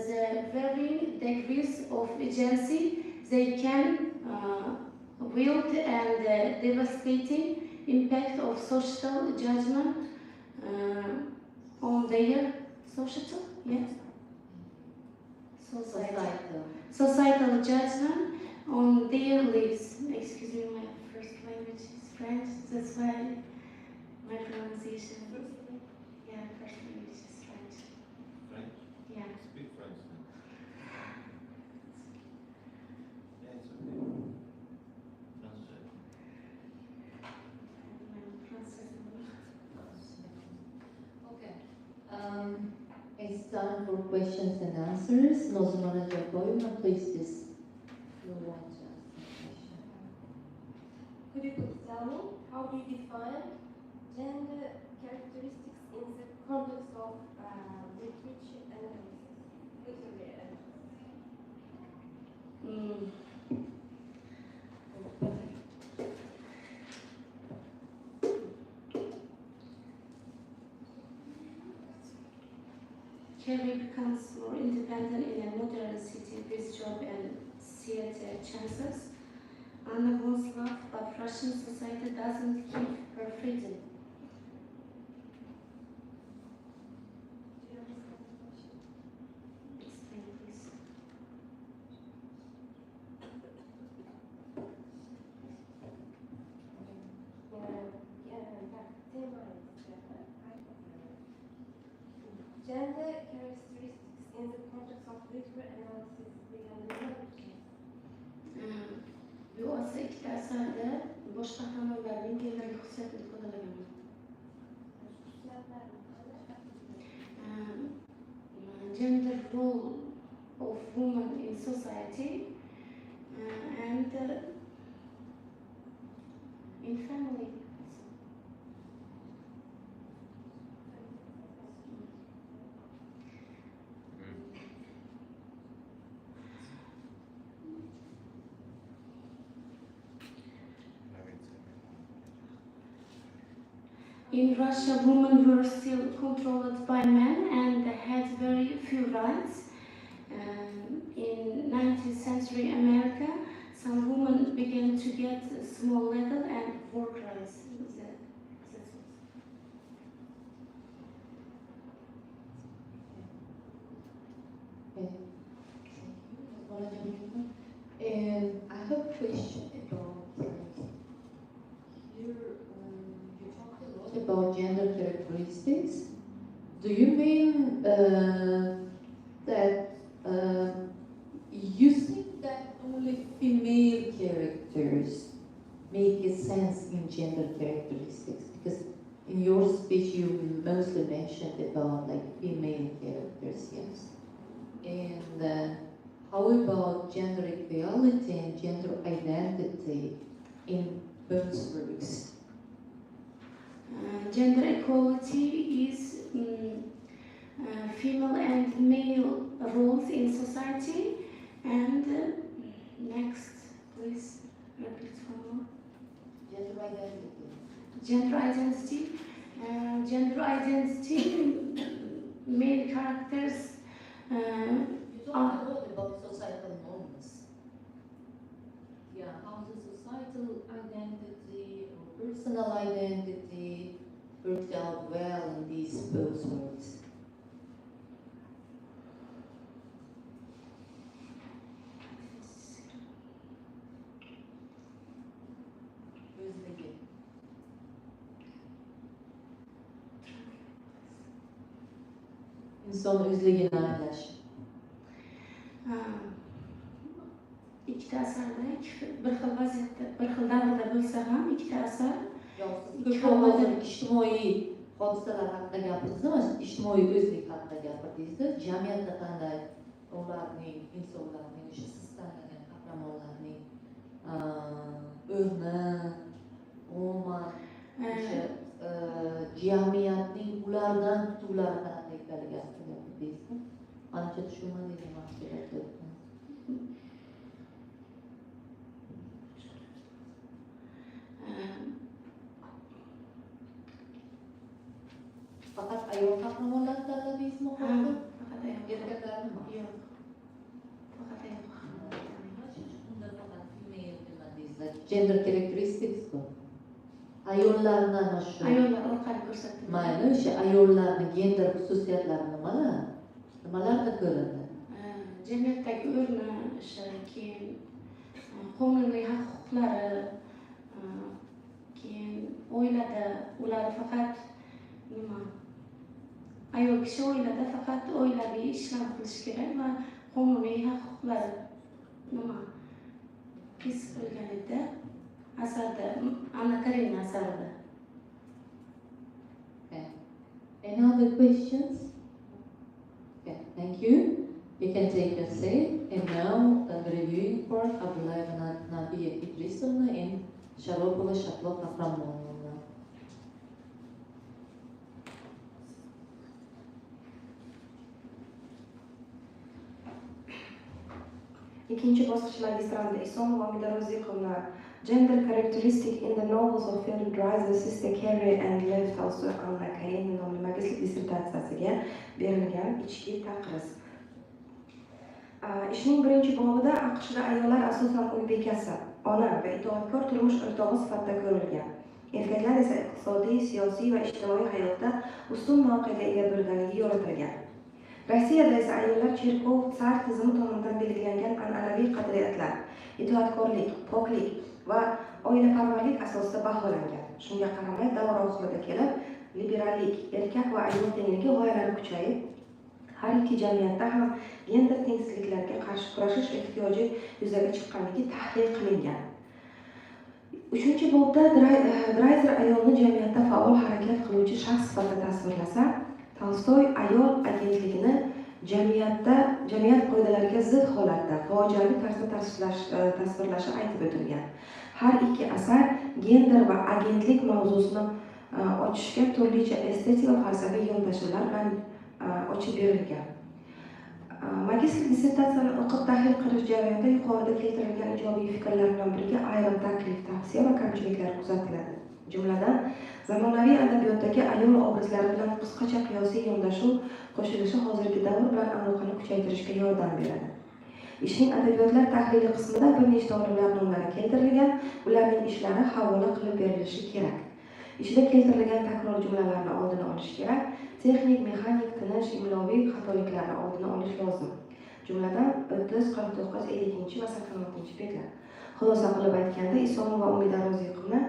the varying degrees of agency they can wield and the devastating impact of social judgment on their societal, yes, societal judgment on their lives. Excuse me, my first language is French, that's why my pronunciation. Yeah, first language is French. French? Yeah. Speak French then. Yeah, it's okay. Okay. It's time for questions and answers. Nozimana Jakoyevna, please just you want to ask a question. Could you please tell me how do you define gender characteristics in the context of literature analysis? Literary analysis. Kerry becomes more independent in a modern city with job and theater chances. Anna wants love, but Russian society doesn't give her freedom. Explain, please. Gender characteristics in the context of literary analysis. Bu olsa ikkita asarda bosh qahramonlarning genderlik xususiyatini ifodalagan. Gender role of women in society and in family. In Russia, women were still controlled by men and had very few rights. In 19th century America, some women began to get small legal and work rights. And I have a question about here. You talked a lot about gender characteristics. Do you mean that you think that only female characters make a sense in gender characteristics? Because in your speech you mostly mentioned about like female characters, yes. And how about gender equality and gender identity in both works? Gender equality is female and male roles in society. And next, please repeat one more. Gender identity. Gender identity. Gender identity. Male characters. You talked a lot about societal norms. Yeah, how the societal identity or personal identity worked out well in these both words. İnsan özlüğünü anglash. Ikkita asarda bir xil vaziyatda, bir xil davrda bo'lsa ham ikkita asar hozir ijtimoiy hodisalar haqida gapirdingiz, ijtimoiy o'zlik haqida gapirdingiz. Jamiyatda qanday ularning, insonlarning, o'sha siz tanlagan qahramonlarning o'rni, umuman o'sha jamiyatning ulardan kutuvlari qanaqa ekanligi haqida gapirdingiz. Ancha tushunmadim mashg'ulotda. Fakat ayol qahramonlar tanladingizmi hozir? erkaklarnimi? Yo'q. Faqat ayol. Unda faqat female nima deysizlar? Gender characteristics-ku. Ayollarni ana shu. Ayollar orqali ko'rsatiladi. Mayli, o'sha ayollarning gender xususiyatlari nimalar? Nimalarda ko'radi? Jamiyatdagi o'rni, keyin qonuniy haq-huquqlari, keyin oilada ular faqat nima? Ayol kishi oilada faqat oilaviy ishlar qilish kerak va qonuniy haq-huquqlari nima? His qilganida asarda, Anna Karenina asarida. Okay. Any other questions? Okay, thank you. You can take your seat. And now the reviewing part, Abdullayeva Nabiya Idrisovna and Sharopova Shatlo Qahramonovna. Ikkinchi bosqich magistrantda Isonova Umida Roziqovna Gender Characteristic in the Novels of Theodor Dreiser, Sister Carrie and Lev Tolstoy, Anna Karenina nomli magistrlik dissertatsiyasiga berilgan ichki taqriz. Ishning birinchi bobida AQShda ayollar asosan uy bekasi, ona va itoatkor turmush o'rtog'i sifatida ko'rilgan. Erkaklar esa iqtisodiy, siyosiy va ijtimoiy hayotda ustun mavqega ega bo'lganligi yoritilgan. Rossiyada esa ayollar cherkov tsar tizimi tomonidan belgilangan an'anaviy qadriyatlar, itoatkorlik, poklik va oilaparvarlik asosida baholangan. Shunga qaramay davr oxirida kelib, liberallik, erkak va ayol tengligi g'oyalari kuchayib, har ikki jamiyatda ham gender tengsizliklarga qarshi kurashish ehtiyoji yuzaga chiqqanligi tahlil qilingan. Uchinchi bobda Dreiser ayolni jamiyatda faol harakat qiluvchi shaxs sifatida tasvirlasa, Tolstoy ayol agentligini jamiyat qoidalariga zid holatda fojiali tarzda tasvirlashi aytib o'tilgan. Har ikki asar gender va agentlik mavzusini ochishga turlicha estetik va falsafiy yondashuvlar bilan ochib berilgan. Magistrlik dissertatsiyani o'qib tahlil qilish jarayonida yuqorida keltirilgan ijobiy fikrlar bilan birga ayrim taklif, tavsiya va kamchiliklar kuzatiladi. Jumladan, zamonaviy adabiyotdagi ayol obrazlari bilan qisqacha qiyosiy yondashuv qo'shilishi hozirgi davr bilan aloqani kuchaytirishga yordam beradi. Ishning adabiyotlar tahlili qismida bir nechta olimlar nomlari keltirilgan, ularning ishlari havola qilib berilishi kerak. Ishda keltirilgan takror jumlalarni oldini olish kerak, texnik, mexanik, tinish, imloviy xatoliklarni oldini olish lozim. Jumladan 30, 49, 50 va 86-betlar. Xulosa qilib aytganda, Isonova Umida Roziqovna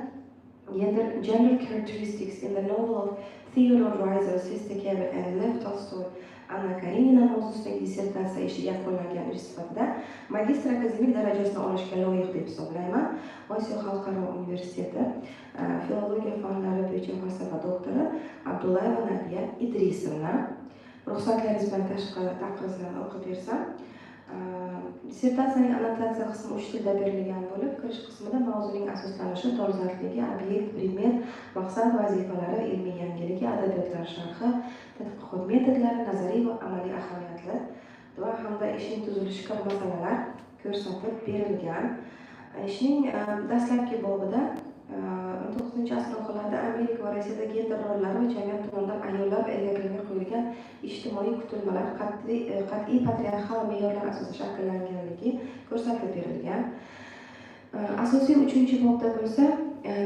Gender Characteristics in the Novel of Theodor Dreiser, Sister Carrie and Lev Tolstoy, Anna Karenina mavzusidagi dissertatsiya ishi yakunlangan ish sifatida magistr akademik darajasini olishga loyiq deb hisoblayman. Osiyo xalqaro universiteti filologiya fanlari bo'yicha falsafa doktori Abdullayeva Nabiya Idrisovna. Ruxsatlaringiz bilan tashqi taqrizlarni o'qib bersam, dissertatsiyaning annotatsiya qismi 3 tilda berilgan bo'lib, kirish qismida mavzuning asoslanishi, dolzarbligi, obyekt, predmet, maqsad, vazifalari, ilmiy yangiligi, adabiyotlar sharhi, tadqiqot metodlari, nazariy va amaliy ahamiyatli va hamda ishning tuzilishi kabi masalalar ko'rsatib berilgan. Ishning dastlabki bobida 19-asr oxirlarida Amerika va Rossiyada gender rollari va jamiyat tomonidan ayollar va erkaklarga qo'yilgan ijtimoiy kutilmalar qat'iy patriarxal me'yorlar asosida shakllanganligi ko'rsatib berilgan. Asosiy 3-bobda bo'lsa,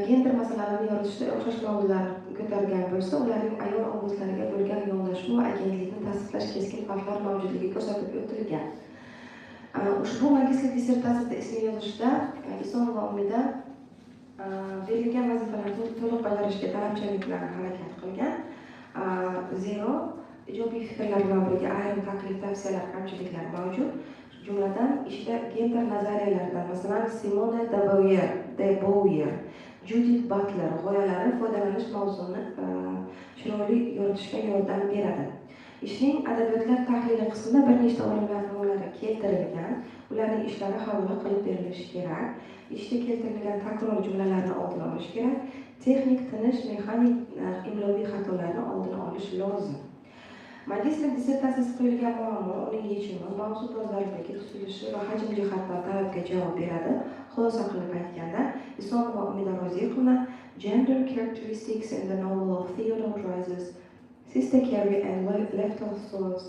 gender masalalarini yoritishda o'xshash mavzularni ko'targan bo'lsa, ularning ayol obrazlariga bo'lgan yondashuv va agentlikni tasdiqlash keskin farqlar mavjudligi ko'rsatib o'tilgan. Ushbu magistrlik dissertatsiyada ism yozishda Isonova Umida berilgan vazifalarni to'liq bajarishga talabchanlik bilan harakat qilgan. Zero ijobiy fikrlar bilan birga ayrim taklif, tavsiyalar, kamchiliklar mavjud. Jumladan, ishda gender nazariyalaridan, masalan, Simone de Beauvoir, Judith Butler g'oyalari foydalanish mavzusini chiroyli yoritishga yordam beradi. Ishning adabiyotlar tahlili qismida bir nechta olimlar nomlari keltirilgan, ularning ishlari havola qilib berilishi kerak. Ishda keltirilgan takror jumlalarni oldini olish kerak, texnik, tinish, mexanik, imloviy xatolarni oldini olish lozim. Magistrlik dissertatsiyasi qo'yilgan muammo, uning yechimi, mavzu dolzarbligi, tuzilishi va hajm jihatdan talabga javob beradi. Xulosa qilib aytganda, Isonova Umida Roziqovna Gender Characteristics in the Novel of Theodor Dreiser, Sister Carrie and Lev Tolstoy's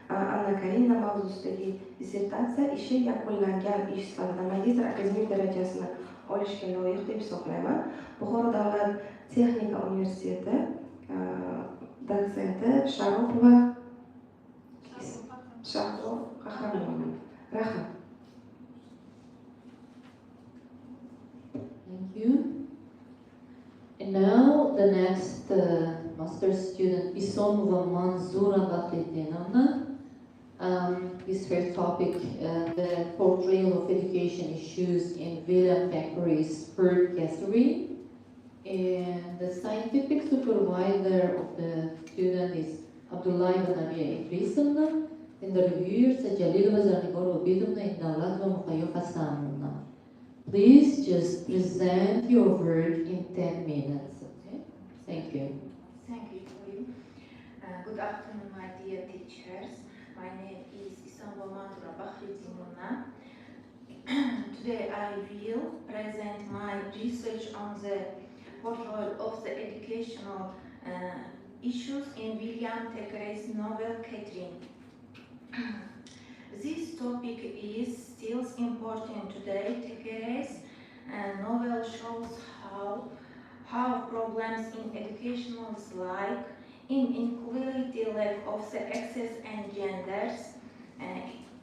Anna Karina mavzusidagi dissertatsiya ishi yakunlangan ish sifatida magistr akademik darajasini olishga loyiq deb hisoblayman. Buxoro davlat texnika universiteti dotsenti Sharupova Shahlo Qahramonova. Rahmat. Thank you. And now the next master student, Isomova Manzura Bakhtenovna. This first topic, the portrayal of education issues in William Thackeray's Bird Category. And the scientific supervisor of the student is Abdullahi Nabiya Idrisovna, and the reviewers are Jalilova Zarnigor Obidovna and Davlatova Mukhayo Hasanovna. Please just present your work in 10 minutes, okay? Thank you. Thank you, Tori. Good afternoon, my dear teachers. My name is Isomova Manzura Bakhtenovna. Today I will present my research on the portrayal of the educational issues in William Thackeray's novel Catherine. This topic is still important today. Thackeray's novel shows how problems in education like inequality, lack of the access and genders,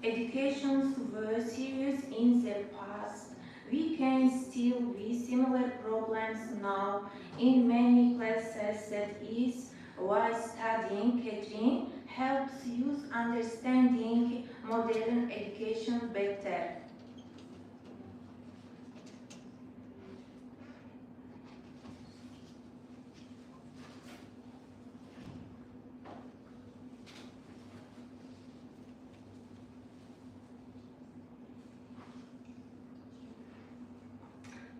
educations were serious in the past. We can still see similar problems now in many classes. That is why studying Catherine helps youth understanding modern education better.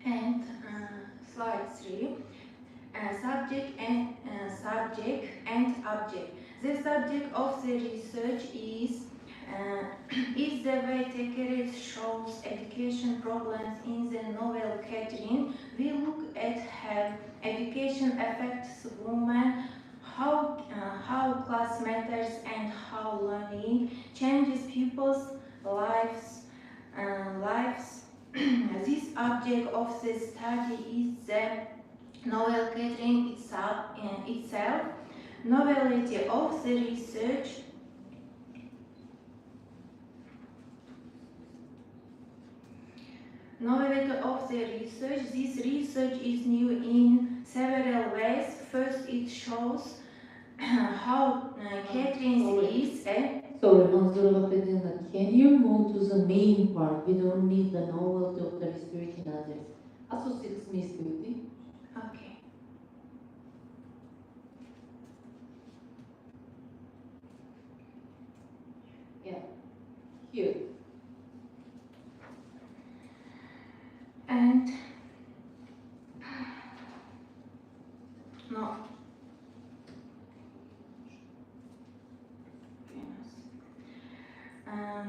And slide 3, subject and object. The subject of the research is the way Thackeray shows education problems in the novel Catherine. We look at how education affects women, how class matters, and how learning changes people's lives. This object of the study is the novel Catherine itself. Novelty of the research. Novelty of the research. This research is new in several ways. First, it shows how Catherine is a... Sorry, Manzura Bakhtenovna, can you move to the main part? We don't need the novelty of the research in others. Associate Smith, Okay. Yeah, here. And no.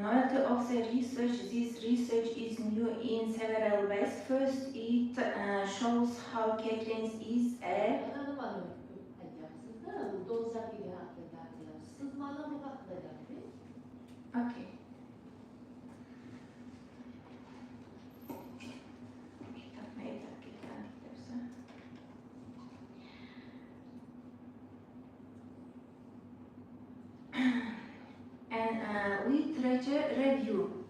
Novelty of the research. This research is new in several ways. First, it shows how Catherine is a... Okay. And literature review.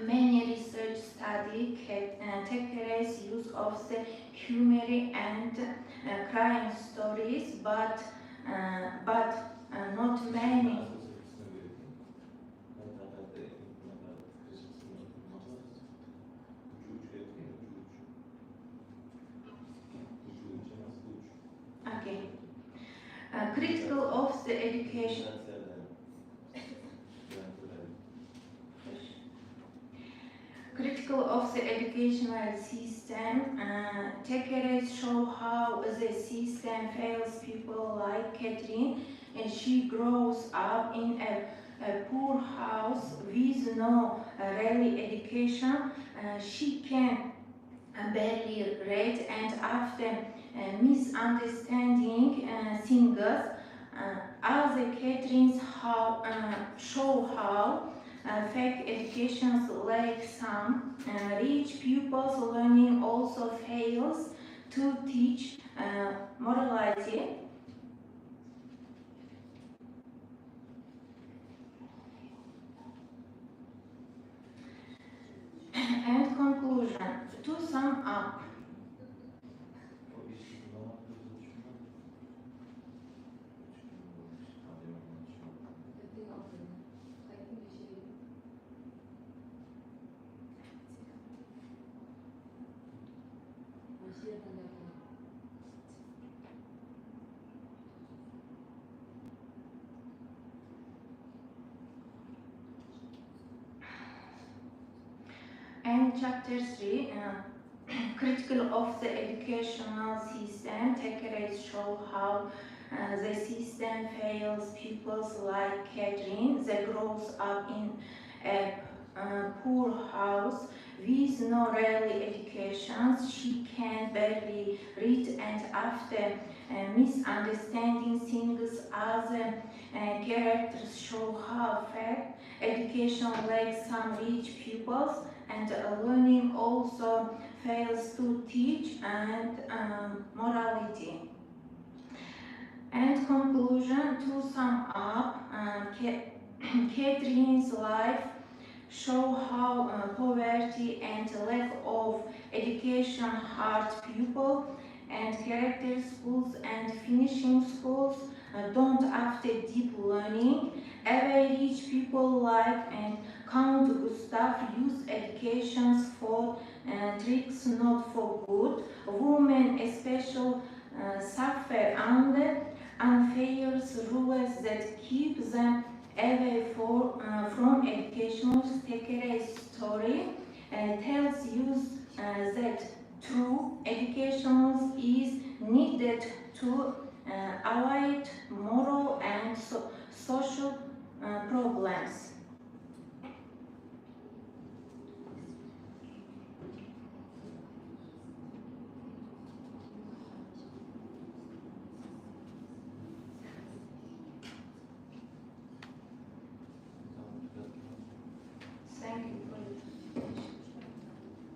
Many research study Thackeray's use of the humor and crime stories, but not many. Okay. Critical of the education. Critical of the educational system. Thackeray show how the system fails people like Catherine, and she grows up in a poor house with no really education. She can barely read, and after misunderstanding things, Other Catherine's show how fake educations like some rich pupils learning also fails to teach morality. And conclusion, to sum up, and chapter 3, critical of the educational system, Thackeray's show how the system fails pupils like Catherine that grows up in a poor house with no real education. She can barely read, and after misunderstanding things, other characters show how fact education like some rich pupils, and learning also fails to teach and morality. And conclusion, to sum up, Catherine's life show how poverty and lack of education hurt people and character schools and finishing schools don't after deep learning. Average people like and Count Gustav use educations for tricks, not for good. Women especially suffer under unfair rules that keep them away from education. Thackeray's story tells you that true education is needed to avoid moral and social problems.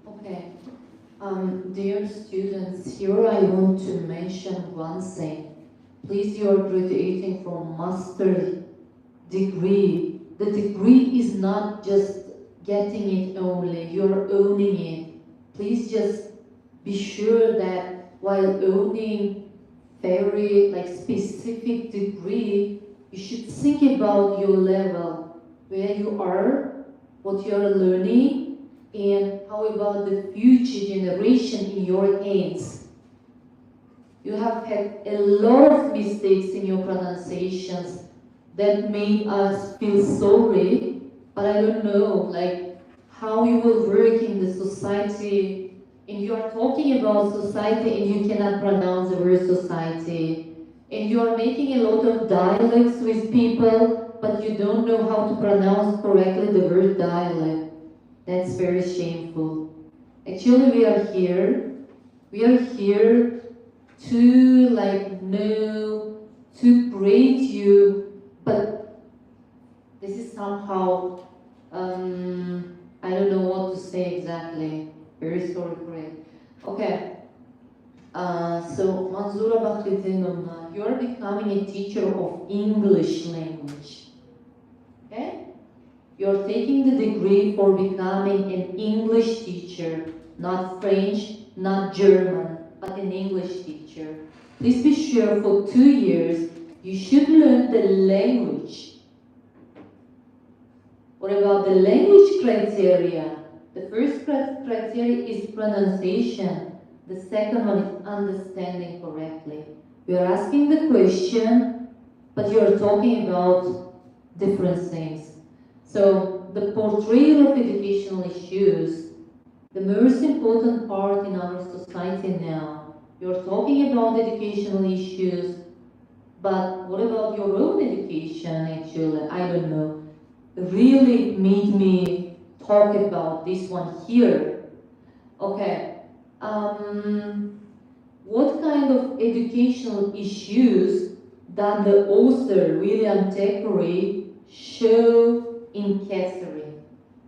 Okay. Dear students, here I want to mention one thing. Please, you are graduating from master degree. The degree is not just getting it only, you're owning it. Please just be sure that while owning very specific degree, you should think about your level, where you are, what you are learning, and how about the future generation in your hands. You have had a lot of mistakes in your pronunciations that made us feel sorry, but I don't know how you will work in the society, and you are talking about society and you cannot pronounce the word society, and you are making a lot of dialects with people, but you don't know how to pronounce correctly the word dialect. That's very shameful. Actually, we are here to know, to praise you, but this is somehow, I don't know what to say exactly. Very sorry for it. Okay. So, Manzura Bakhridinova, you are becoming a teacher of English language. Okay? You're taking the degree for becoming an English teacher, not French, not German, but an English teacher. Please be sure for 2 years you should learn the language. What about the language criteria? The first criteria is pronunciation. The second one is understanding correctly. We are asking the question, but you are talking about different things. So the portrayal of educational issues, the most important part in our society now. You're talking about educational issues, but what about your own education actually? I don't know. Really made me talk about this one here. Okay. What kind of educational issues than the author William Thackeray show in Catherine.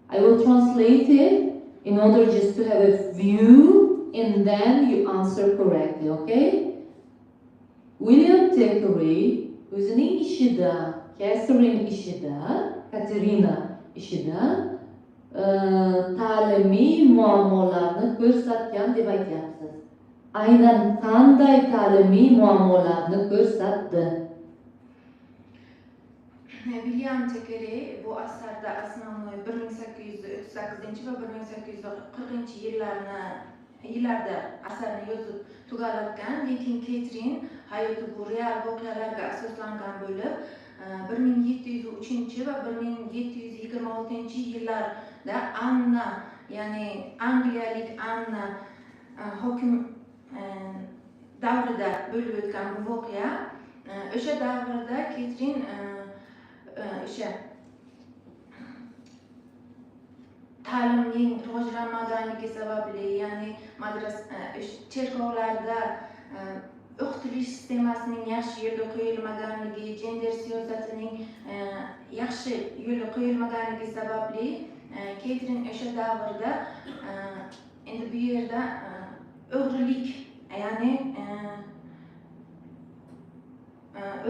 I will translate it in order just to have a view and then you answer correctly, okay? William Thackeray o'zining ishida, Catherine ishida, Katerina ishida ta'limiy muammolarni ko'rsatgan deb aytyapsiz. Aynan qanday ta'limiy muammolarni ko'rsatdi? William Thackeray bu asarda asnoviy 1838 va 1840 yillarda asarni yozib tugalatgan, lekin Catherine hayoti bu real voqealarga asoslangan bo'lib, 1703 va 1726 yillarda Anna, ya'ni Angliyalik Anna hokim davrida bo'lib o'tgan bu voqea. O'sha davrda Catherine o'sha ta'limning rivojlanmaganligi sababli, ya'ni cherkovlarda o'qitilish sistemasining yaxshi yo'lga qo'yilmaganligi, gender siyosatining yaxshi yo'lga qo'yilmaganligi sababli Catherine o'sha davrda endi bu yerda o'g'rilik, ya'ni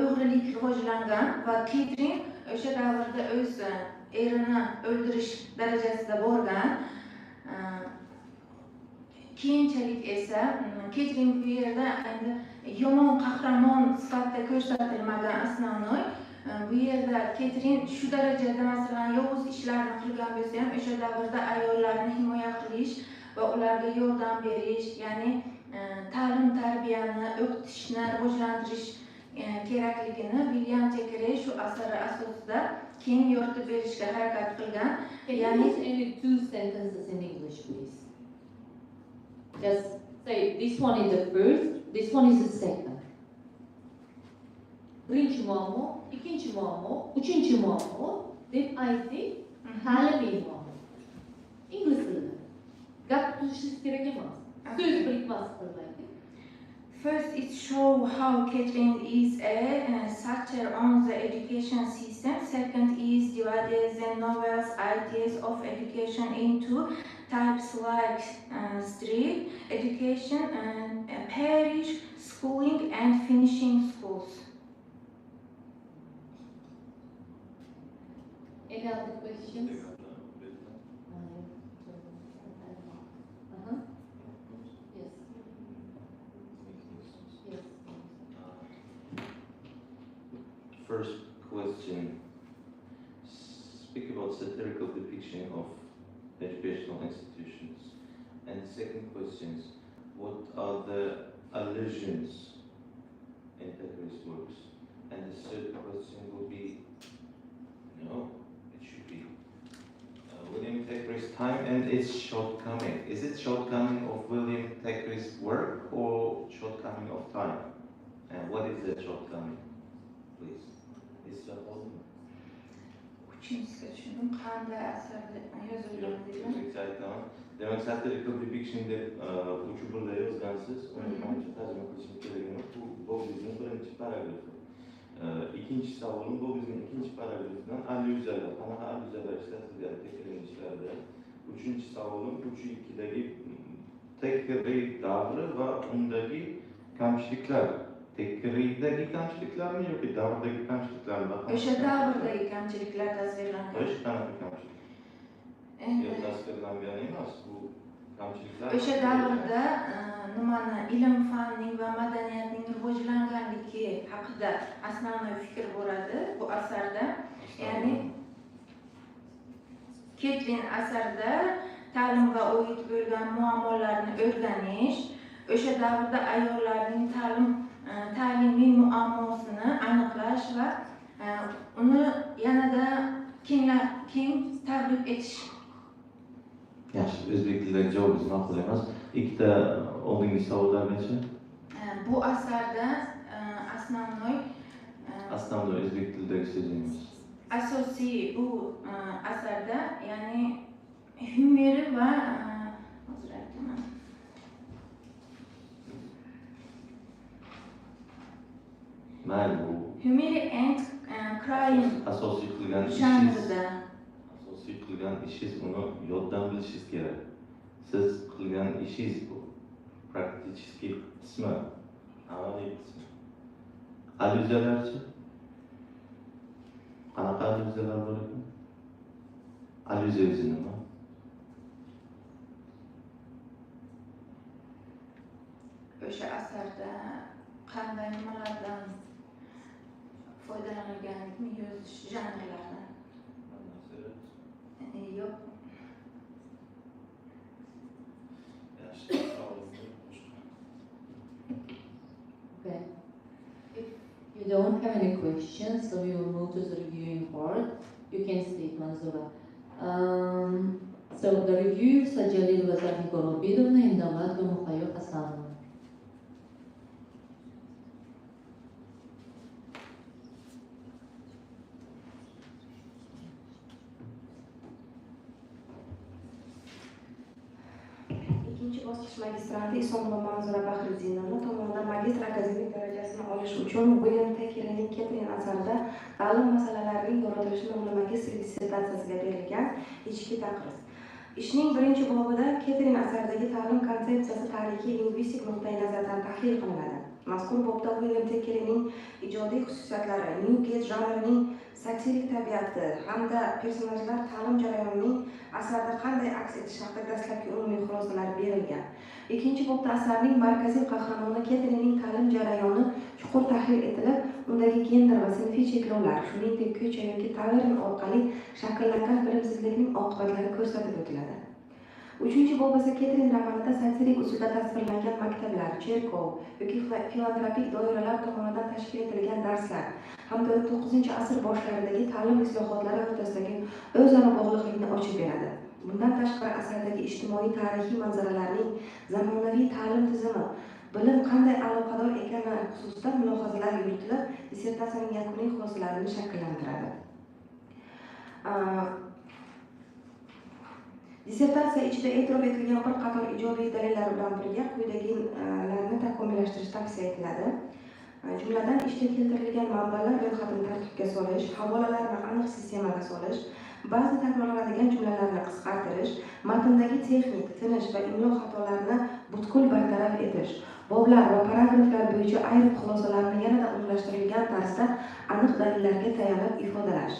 o'g'rilik rivojlangan va Catherine o'sha davrda o'z erini o'ldirish darajasida borgan. Keyinchalik esa Catherine bu yerda endi yomon qahramon sifatida ko'rsatilmagan asnoviy. Bu yerda Catherine shu darajada masalan yovuz ishlarni qilgan bo'lsa ham o'sha davrda ayollarni himoya qilish va ularga yordam berish, ya'ni ta'lim tarbiyani, o'qitishni rivojlantirish kerakligini William Thackeray shu asari asosida keng yoritib berishga harakat qilgan. Ya'ni only 2 sentences in English, please. Just say this one is the first, this one is the second. Birinchi muammo, ikkinchi muammo, uchinchi muammo deb ayting, ta'limiy muammo. Ingliz tilida. Gap tutishingiz kerak emas. So'z birikmasi qilmaydi. First, it shows how Catherine is a satire on the education system. Second is divided the novel's ideas of education into types like street education, parish, schooling, and finishing schools. Any other questions? First question, speak about satirical depiction of educational institutions. And the second question is, what are the allusions in Thackeray's works? And the third question will be, no, it should be William Thackeray's time and its shortcoming. Is it shortcoming of William Thackeray's work or shortcoming of time? And what is the shortcoming, please? Demek satirical depiction deb uch burda yozgansiz, uni menimcha tarjima qilishim kerak emas. Bu Bobizning birinchi paragrafi. Ikkinchi savolim Bobizning ikkinchi paragrafidan allyuziyalar, qanaqa allyuziyalar ishlatilgan Thackeray ishlarida. Uchinchi savolim 3.2dagi Thackeray davri va undagi kamchiliklar. Thackeray'dagi kamchiliklarmi yoki davrdagi kamchiliklarmi? O'sha davrdagi kamchiliklar tasvirlangan. O'sha qanaqa kamchilik? Tasvirlangan emas, bu kamchiliklar. O'sha davrda nimani ilm fanning va madaniyatning rivojlanganligi haqida asnoviy fikr bo'ladi bu asarda. Ya'ni Catherine asarda ta'lim va u yetib bo'lgan muammolarni o'rganish, o'sha davrda ayollarning ta'limiy muammosini aniqlash va uni yanada keng targ'ib etish. Yaxshi, o'zbek tilidagi javobingiz ma'qul emas. Ikkita oldingi savollar necha? Bu asarda asnoviy o'zbek tilidagi so'zingiz. Asosiy bu asarda, ya'ni humori va hozir aytaman. mayli bu Humor and crime asosiy qilgan janrida. Asosiy qilgan ishingiz uni yoddan bilishingiz kerak. Siz qilgan ishingiz bu. Prakticheskiy qismi, amaliy qismi. Alyuziyalarchi? Qanaqa alyuziyalar bor ekan? Alyuziya o'zi nima? O'sha asarda qanday nimalardan foydalanilganligini yozish janrlaridan. Yo'q. Okay. If you don't have any questions, so we will move to the reviewing part. You can state, Manzura. So the review Jalil va Zahra Gorobidovna and Davlat va Muhayyo Hasanova. Ikkinchi bosqich magistranti Isonova Manzura Bahriddinova tomonidan magistr akademik darajasini olish uchun William Thackerayning Ketrin asarida ta'lim masalalarining yoritilishi nomli magistr dissertatsiyasiga berilgan ichki taqriz. Ishning birinchi bobida Ketrin asaridagi ta'lim konsepsiyasi tarixiy lingvistik nuqtai nazardan tahlil qilinadi. Mazkur bobda William Thackerayning ijodiy xususiyatlari, Newgate janrining satirik tabiati hamda personajlar ta'lim jarayonining asarda qanday aks etishi haqida dastlabki umumiy xulosalar berilgan. Ikkinchi bobda asarning markaziy qahramoni Ketrinning ta'lim jarayoni chuqur tahlil etilib, undagi gender va sinfiy cheklovlar, shuningdek ko'cha yoki tavern orqali shakllangan bilimsizlikning oqibatlari ko'rsatib o'tiladi. Uchinchi bob esa Ketrin romanida satirik usulda tasvirlangan maktablar, cherkov yoki filantropik doiralar tomonidan tashkil etilgan darslar hamda 19-asr boshlaridagi ta'lim islohotlari o'rtasidagi o'zaro bog'liqlikni ochib beradi. Bundan tashqari asardagi ijtimoiy tarixiy manzaralarning zamonaviy ta'lim tizimi bilim qanday aloqador ekani xususida mulohazalar yuritilib, dissertatsiyaning yakuniy xulosalarini shakllantiradi. Dissertatsiya ichida e'tirof etilgan bir qator ijobiy dalillar bilan birga quyidagilarni takomillashtirish tavsiya etiladi. Jumladan, ishda keltirilgan manbalar ro'yxatini tartibga solish, havolalarni aniq sistemaga solish, ba'zi takrorlanadigan jumlalarni qisqartirish, matndagi texnik, tinish va imlo xatolarini butkul bartaraf etish, boblar va paragraflar bo'yicha ayrim xulosalarni yanada umumlashtirilgan tarzda aniq dalillarga tayanib ifodalash.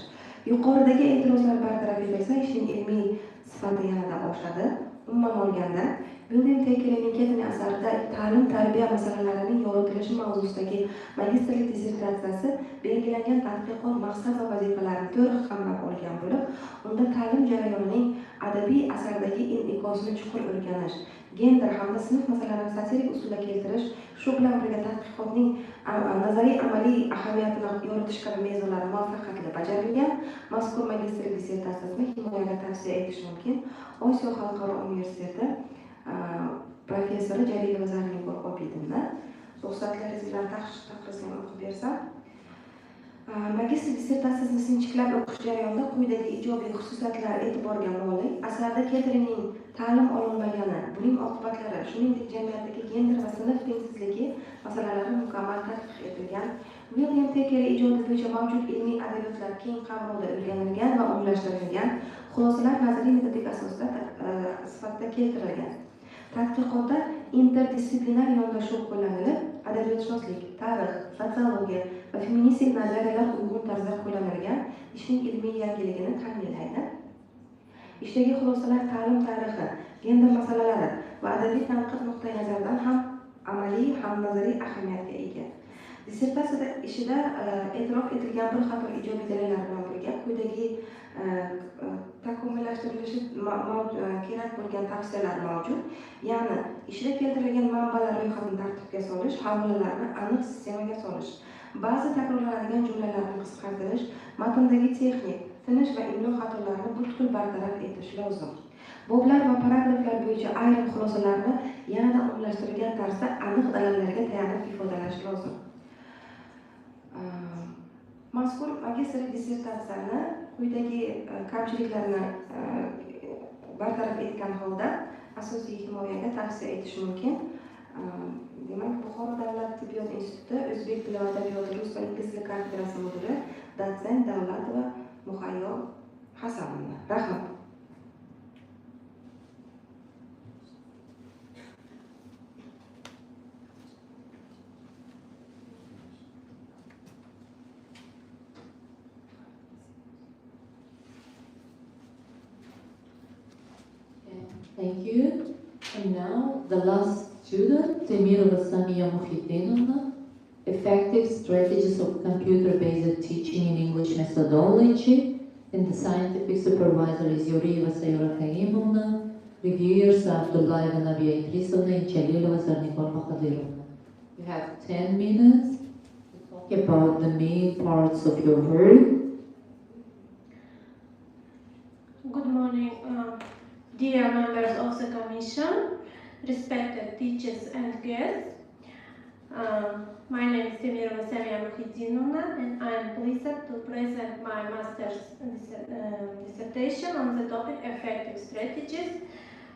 Yuqoridagi e'tirozlar bartaraf etilsa, ishning ilmiy sifati yanada oshadi. Umuman olganda, William Thackerayning Ketrin asarida ta'lim-tarbiya masalalarining yoritilishi mavzusidagi magistrlik dissertatsiyasi belgilangan tadqiqot maqsad va vazifalarini to'liq qamrab olgan bo'lib, unda ta'lim jarayonining adabiy asardagi in'ikosini chuqur o'rganish, gender hamda sinf masalalarini satirik usulda keltirish, shu bilan birga tadqiqotning nazariy amaliy ahamiyatini yoritish kabi mezonlar muvaffaqiyatli bajarilgan. Mazkur magistrlik dissertatsiyasini himoyaga tavsiya etish mumkin. Osiyo xalqaro universiteti professori Jalil va Zahra Gorobidovna ruxsatlaringiz bilan taqrizni o'qib bersam. Magistr dissertatsiyasini sinchiklab o'qish jarayonida quyidagi ijobiy xususiyatlar e'tiborga molik. Asarda Ketrinning ta'lim ololmagani, buning oqibatlari, shuningdek jamiyatdagi gender va sinf tengsizligi masalalari mukammal tadqiq etilgan. William Thackeray ijodi bo'yicha mavjud ilmiy adabiyotlar keng qamrovda o'rganilgan va umumlashtirilgan, xulosalar nazariy metodik asosida sifatida keltirilgan. Tadqiqotda interdistsiplinar yondashuv qo'llanilib, adabiyotshunoslik, tarix, sotsiologiya va feministik nazariyalar uyg'un tarzda qo'llanilgan, ishning ilmiy yangiligini ta'minlaydi. Ishdagi xulosalar ta'lim tarixi, gender masalalari va adabiy tanqid nuqtai nazaridan ham amaliy ham nazariy ahamiyatga ega. Dissertatsiyada ishida e'tirof etilgan bir qator ijobiy dalillar bilan birga quyidagi takomillashtirilishi kerak bo'lgan tavsiyalar mavjud. Ya'ni, ishda keltirilgan manbalar ro'yxatini tartibga solish, havolalarni aniq sistemaga solish, ba'zi takrorlanadigan jumlalarni qisqartirish, matndagi texnik, tinish va imlo xatolarini butkul bartaraf etish lozim. Boblar va paragraflar bo'yicha ayrim xulosalarni yanada umumlashtirilgan tarzda aniq dalillarga tayanib ifodalash lozim. Mazkur magistrlik dissertatsiyani quyidagi kamchiliklarni bartaraf etgan holda asosiy himoyaga tavsiya etish mumkin. Demak, Buxoro davlat tibbiyot instituti o'zbek tili va adabiyoti rus va ingliz tili kafedrasi mudiri dotsent Davlatova Muhayyo Hasanova. Rahmat. Thank you. And now the last student, Temirova Samiya Mukhitinovna, Effective Strategies of Computer-Based Teaching in English Methodology, and the scientific supervisor is Xorijiy Sayura Kaimovna, reviewers are Abdullaeva Nabiya Idrisovna and Chalilova Zarnikor Makhadirovna. You have 10 minutes to talk about the main parts of your work. Good morning, dear members of the Commission, respected teachers and guests. My name is Temirova Samiya Mukhitinovna, and I am pleased to present my master's dissertation on the topic Effective Strategies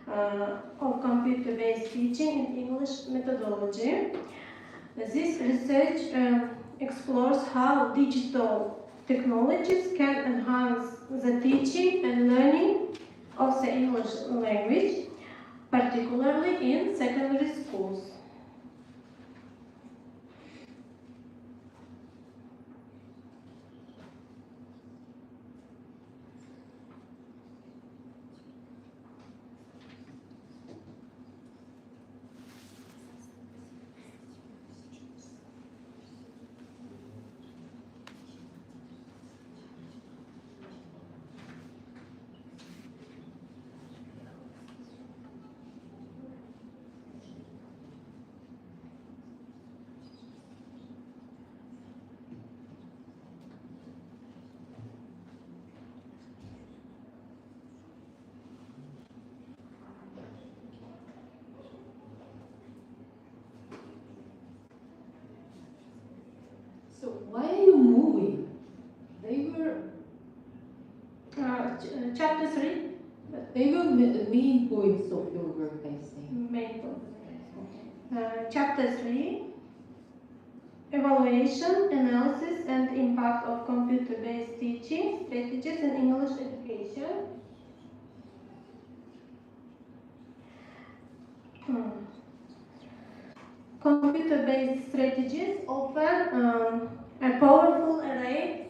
of Computer-Based Teaching in English Methodology. This research explores how digital technologies can enhance the teaching and learning of the English language, particularly in secondary schools. So why are you moving? They were chapter 3. They were the main points of your work, I think. Main points. Chapter 3. Evaluation, analysis, and impact of computer-based teaching strategies in English education. Computer-based strategies offer a powerful array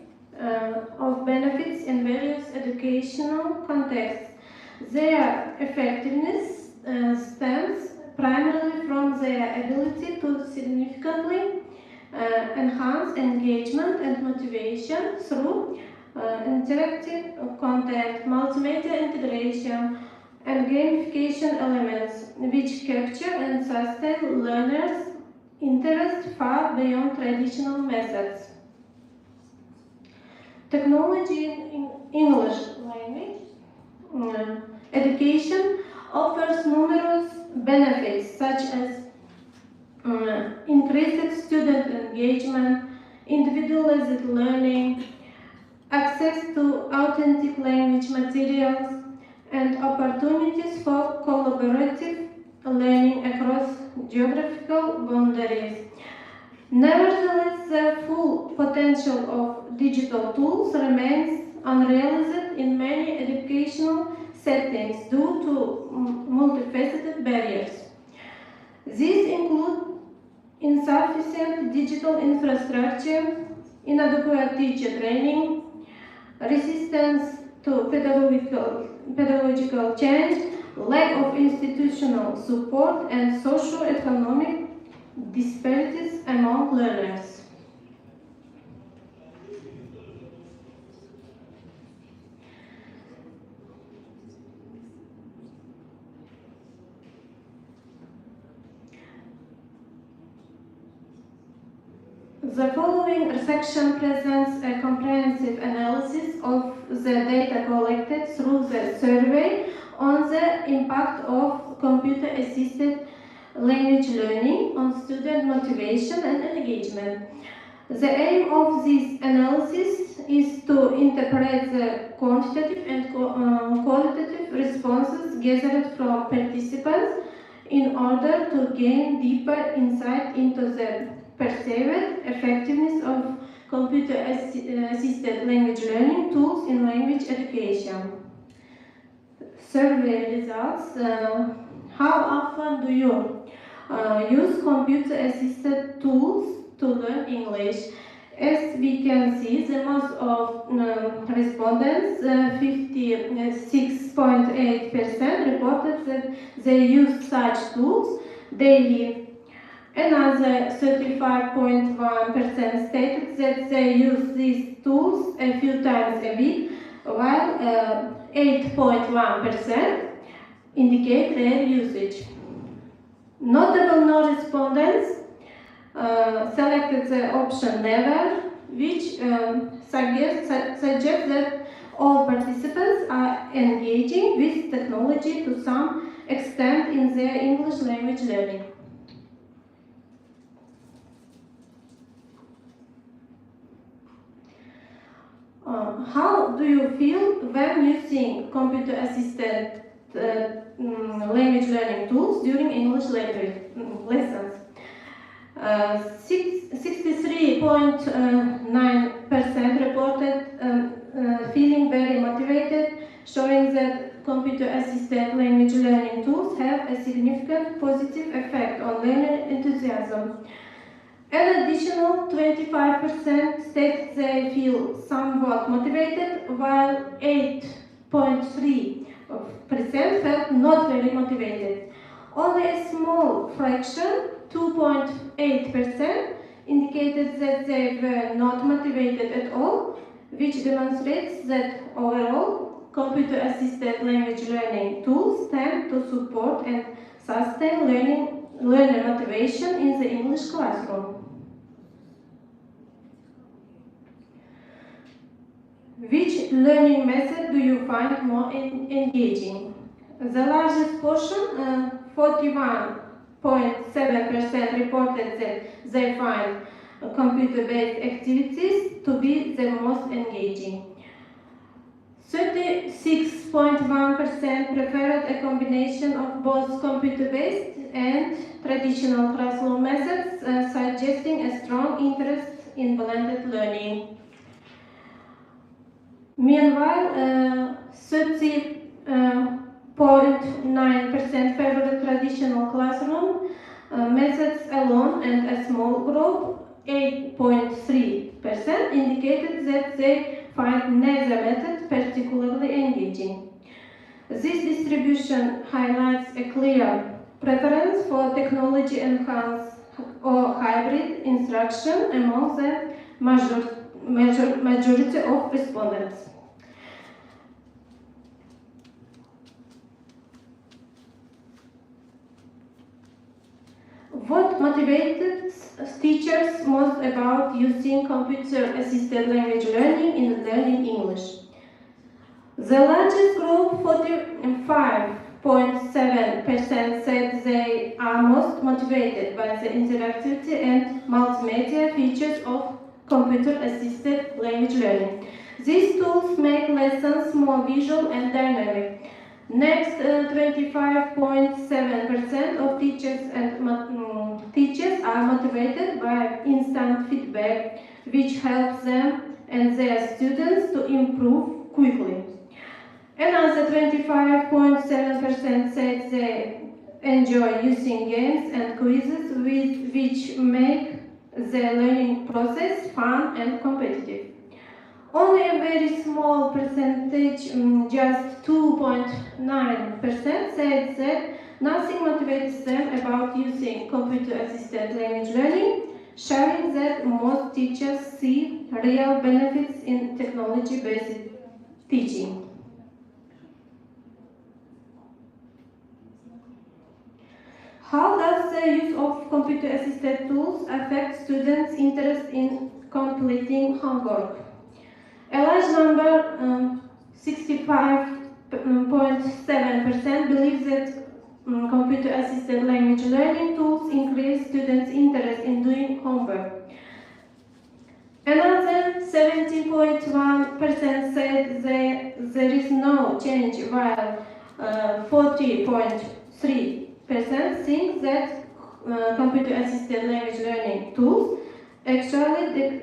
of benefits in various educational contexts. Their effectiveness stems primarily from their ability to significantly enhance engagement and motivation through interactive content, multimedia integration, and gamification elements, which capture and sustain learners' interest far beyond traditional methods. Technology in English language education offers numerous benefits such as increased student engagement, individualized learning, access to authentic language materials, and opportunities for collaborative learning across geographical boundaries. Nevertheless, the full potential of digital tools remains unrealized in many educational settings due to multifaceted barriers. These include insufficient digital infrastructure, inadequate teacher training, resistance to pedagogical change, lack of institutional support, and socio-economic disparities among learners. The following section presents a comprehensive analysis of the data collected through the survey on the impact of computer-assisted language learning on student motivation and engagement. The aim of this analysis is to interpret the quantitative and qualitative responses gathered from participants in order to gain deeper insight into into the perceived effectiveness of computer-assisted language learning tools in language education. Survey results. How often do you use computer-assisted tools to learn English? As we can see, the most of respondents, 56.8%, reported that they use such tools daily. Another 35.1% stated that they use these tools a few times a week, while 8.1% indicate rare usage. Notable non-respondents selected the option never, which suggests that all participants are engaging with technology to some extent in their English language learning. How do you feel when using computer-assisted language learning tools during English language lessons? 63.9% reported feeling very motivated, showing that computer-assisted language learning tools have a significant positive effect on learner enthusiasm. An additional 25% state they feel somewhat motivated, while 8.3% felt not very motivated. Only a small fraction, 2.8%, indicated that they were not motivated at all, which demonstrates that overall, computer-assisted language learning tools tend to support and sustain learner motivation in the English classroom. Which learning method do you find more engaging? The largest portion, 41.7%, reported that they find computer-based activities to be the most engaging. 36.1% preferred a combination of both computer-based and traditional classroom methods, suggesting a strong interest in blended learning. Meanwhile, 30.9% favored traditional classroom methods alone, and a small group, 8.3%, indicated that they find neither method particularly engaging. This distribution highlights a clear preference for technology-enhanced or hybrid instruction among the majority of respondents. What motivated teachers most about using computer-assisted language learning in learning English? The largest group, 45.7%, said they are most motivated by the interactivity and multimedia features of computer-assisted language learning. These tools make lessons more visual and dynamic. Next, 25.7% of teachers are motivated by instant feedback, which helps them and their students to improve quickly. Another 25.7% said they enjoy using games and quizzes which make the learning process fun and competitive. Only a very small percentage, just 2.9%, said that nothing motivates them about using computer-assisted language learning, showing that most teachers see real benefits in technology-based teaching. How does the use of computer-assisted tools affect students' interest in completing homework? A large number, 65.7%, believes that computer-assisted language learning tools increase students' interest in doing homework. Another 70.1% said there is no change, while 40.3% think that computer-assisted language learning tools actually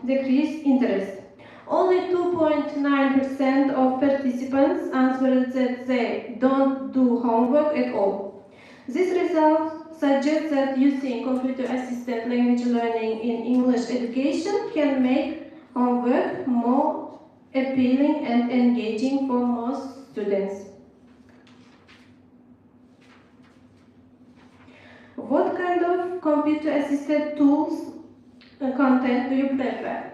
decrease interest. Only 2.9% of participants answered that they don't do homework at all. This result suggests that using computer-assisted language learning in English education can make homework more appealing and engaging for most students. What kind of computer-assisted tools content do you prefer?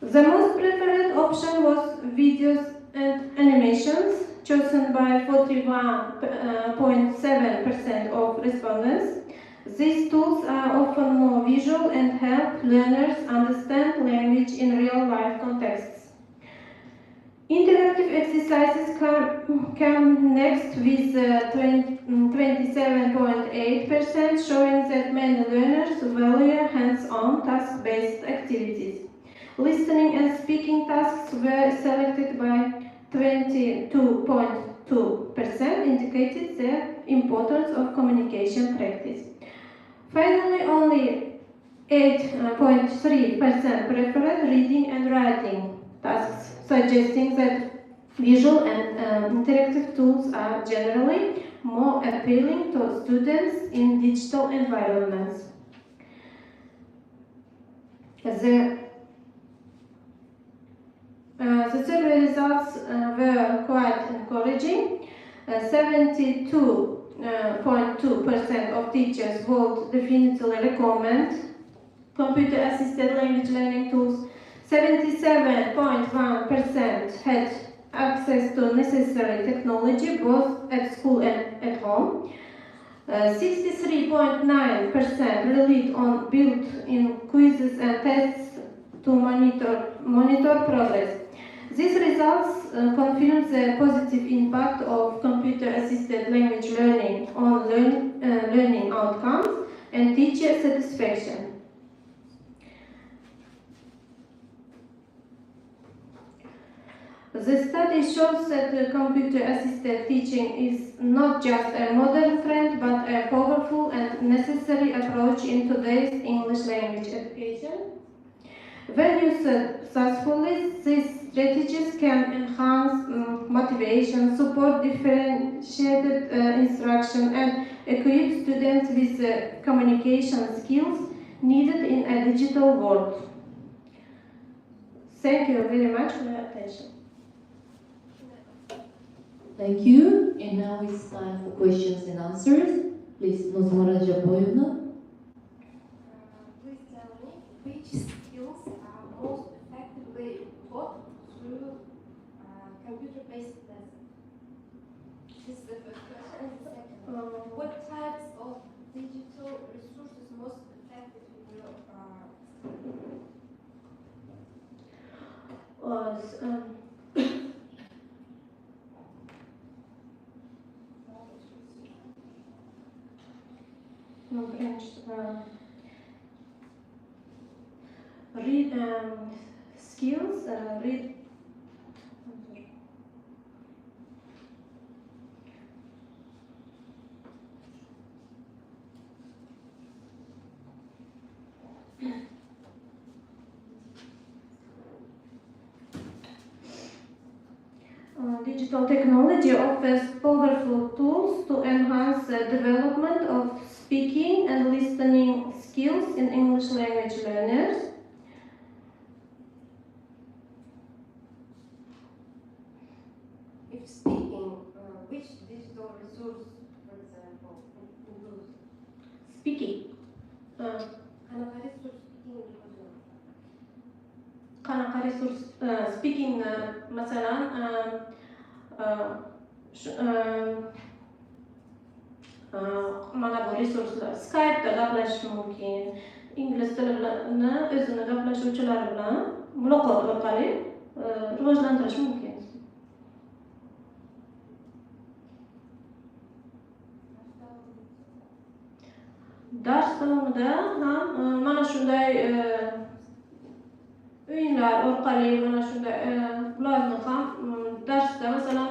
The most preferred option was videos and animations, chosen by 41.7% of respondents. These tools are often more visual and help learners understand language in real-life contexts. Interactive exercises come next with 27.8%, showing that many learners value hands-on task-based activities. Listening and speaking tasks were selected by 22.2%, indicated the importance of communication practice. Finally, only 8.3% preferred reading and writing tasks, suggesting that visual and interactive tools are generally more appealing to students in digital environments. The survey results were quite encouraging. 72.2% of teachers would definitely recommend computer-assisted language learning tools. 77.1% had access to necessary technology both at school and at home. 63.9% relied on built-in quizzes and tests to monitor progress. These results confirm the positive impact of computer-assisted language learning on learning outcomes and teacher satisfaction. The study shows that computer-assisted teaching is not just a modern trend, but a powerful and necessary approach in today's English language education. When used successfully, these strategies can enhance motivation, support differentiated instruction, and equip students with the communication skills needed in a digital world. Thank you very much for your attention. Thank you. And now it's time for questions and answers. Please, Nozmara Jaboyevna. Please tell me which skills are most effectively taught through computer-based lessons. This is the first question. And the second, what types of digital resources most effective in your read skills, read digital technology offers powerful tools to enhance the development of speaking and listening skills in English language learners. If speaking, which digital resource, for example, includes? Speaking. Qanaqa resource speaking masalan mana bu resurslar Skype'da gaplashish mumkin. Ingliz tilini o'zini gaplashuvchilar bilan muloqot orqali rivojlantirish mumkin. Dars davomida ham mana shunday o'yinlar orqali mana shunday ularni ham darsda masalan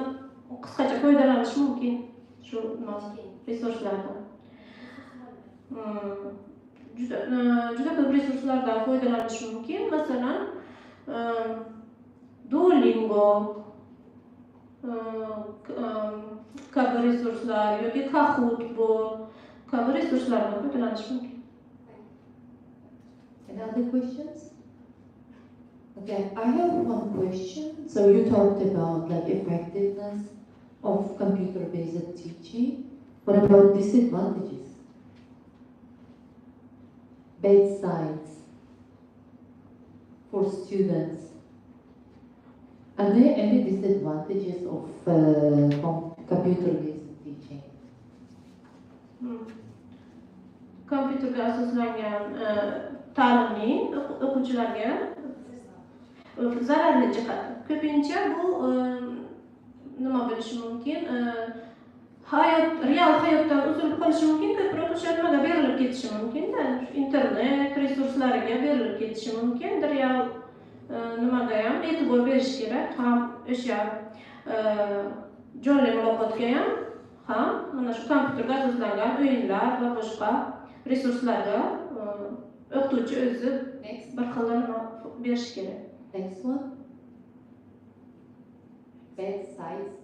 qisqacha foydalanish mumkin shu resurslardan. juda ko'p resurslardan foydalanish mumkin. Masalan, Duolingo kabi resurslar yoki Kahoot bu kabi resurslardan foydalanish mumkin. Any other questions? Okay, I have one question. So you talked about like effectiveness of computer-based teaching. What about disadvantages? Bad sides for students. Are there any disadvantages of computer-based teaching? Kompyuterga asoslangan ta'limning o'quvchilarga zararli jihati. Ko'pincha bu nima bo'lishi mumkin? Real hayotdan uzilib qolishi mumkin, ko'proq o'sha nimaga berilib ketishi mumkin, internet resurslariga berilib ketishi mumkin. Real nimaga ham e'tibor berish kerak, ham o'sha jonli muloqotga ham mana shu kompyuterga asoslangan o'yinlar va boshqa resurslarga o'qituvchi o'zi bir xil berish kerak. Next one. Bad sides.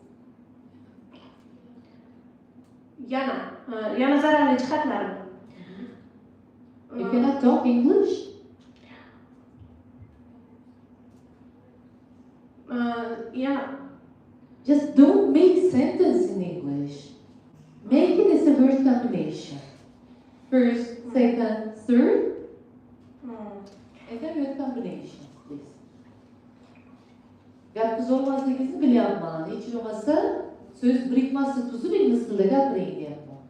Yana zararli jihatlari. You cannot talk English. Yeah. Just don't make sentence in English. Make it as a word combination. First, second, third. And then word combination, please. Gapni zo'rmasligingizni bilyapman. Hech bo'lmasa so'z birikmasi tuzib ingliz tilida gapiring deyapman.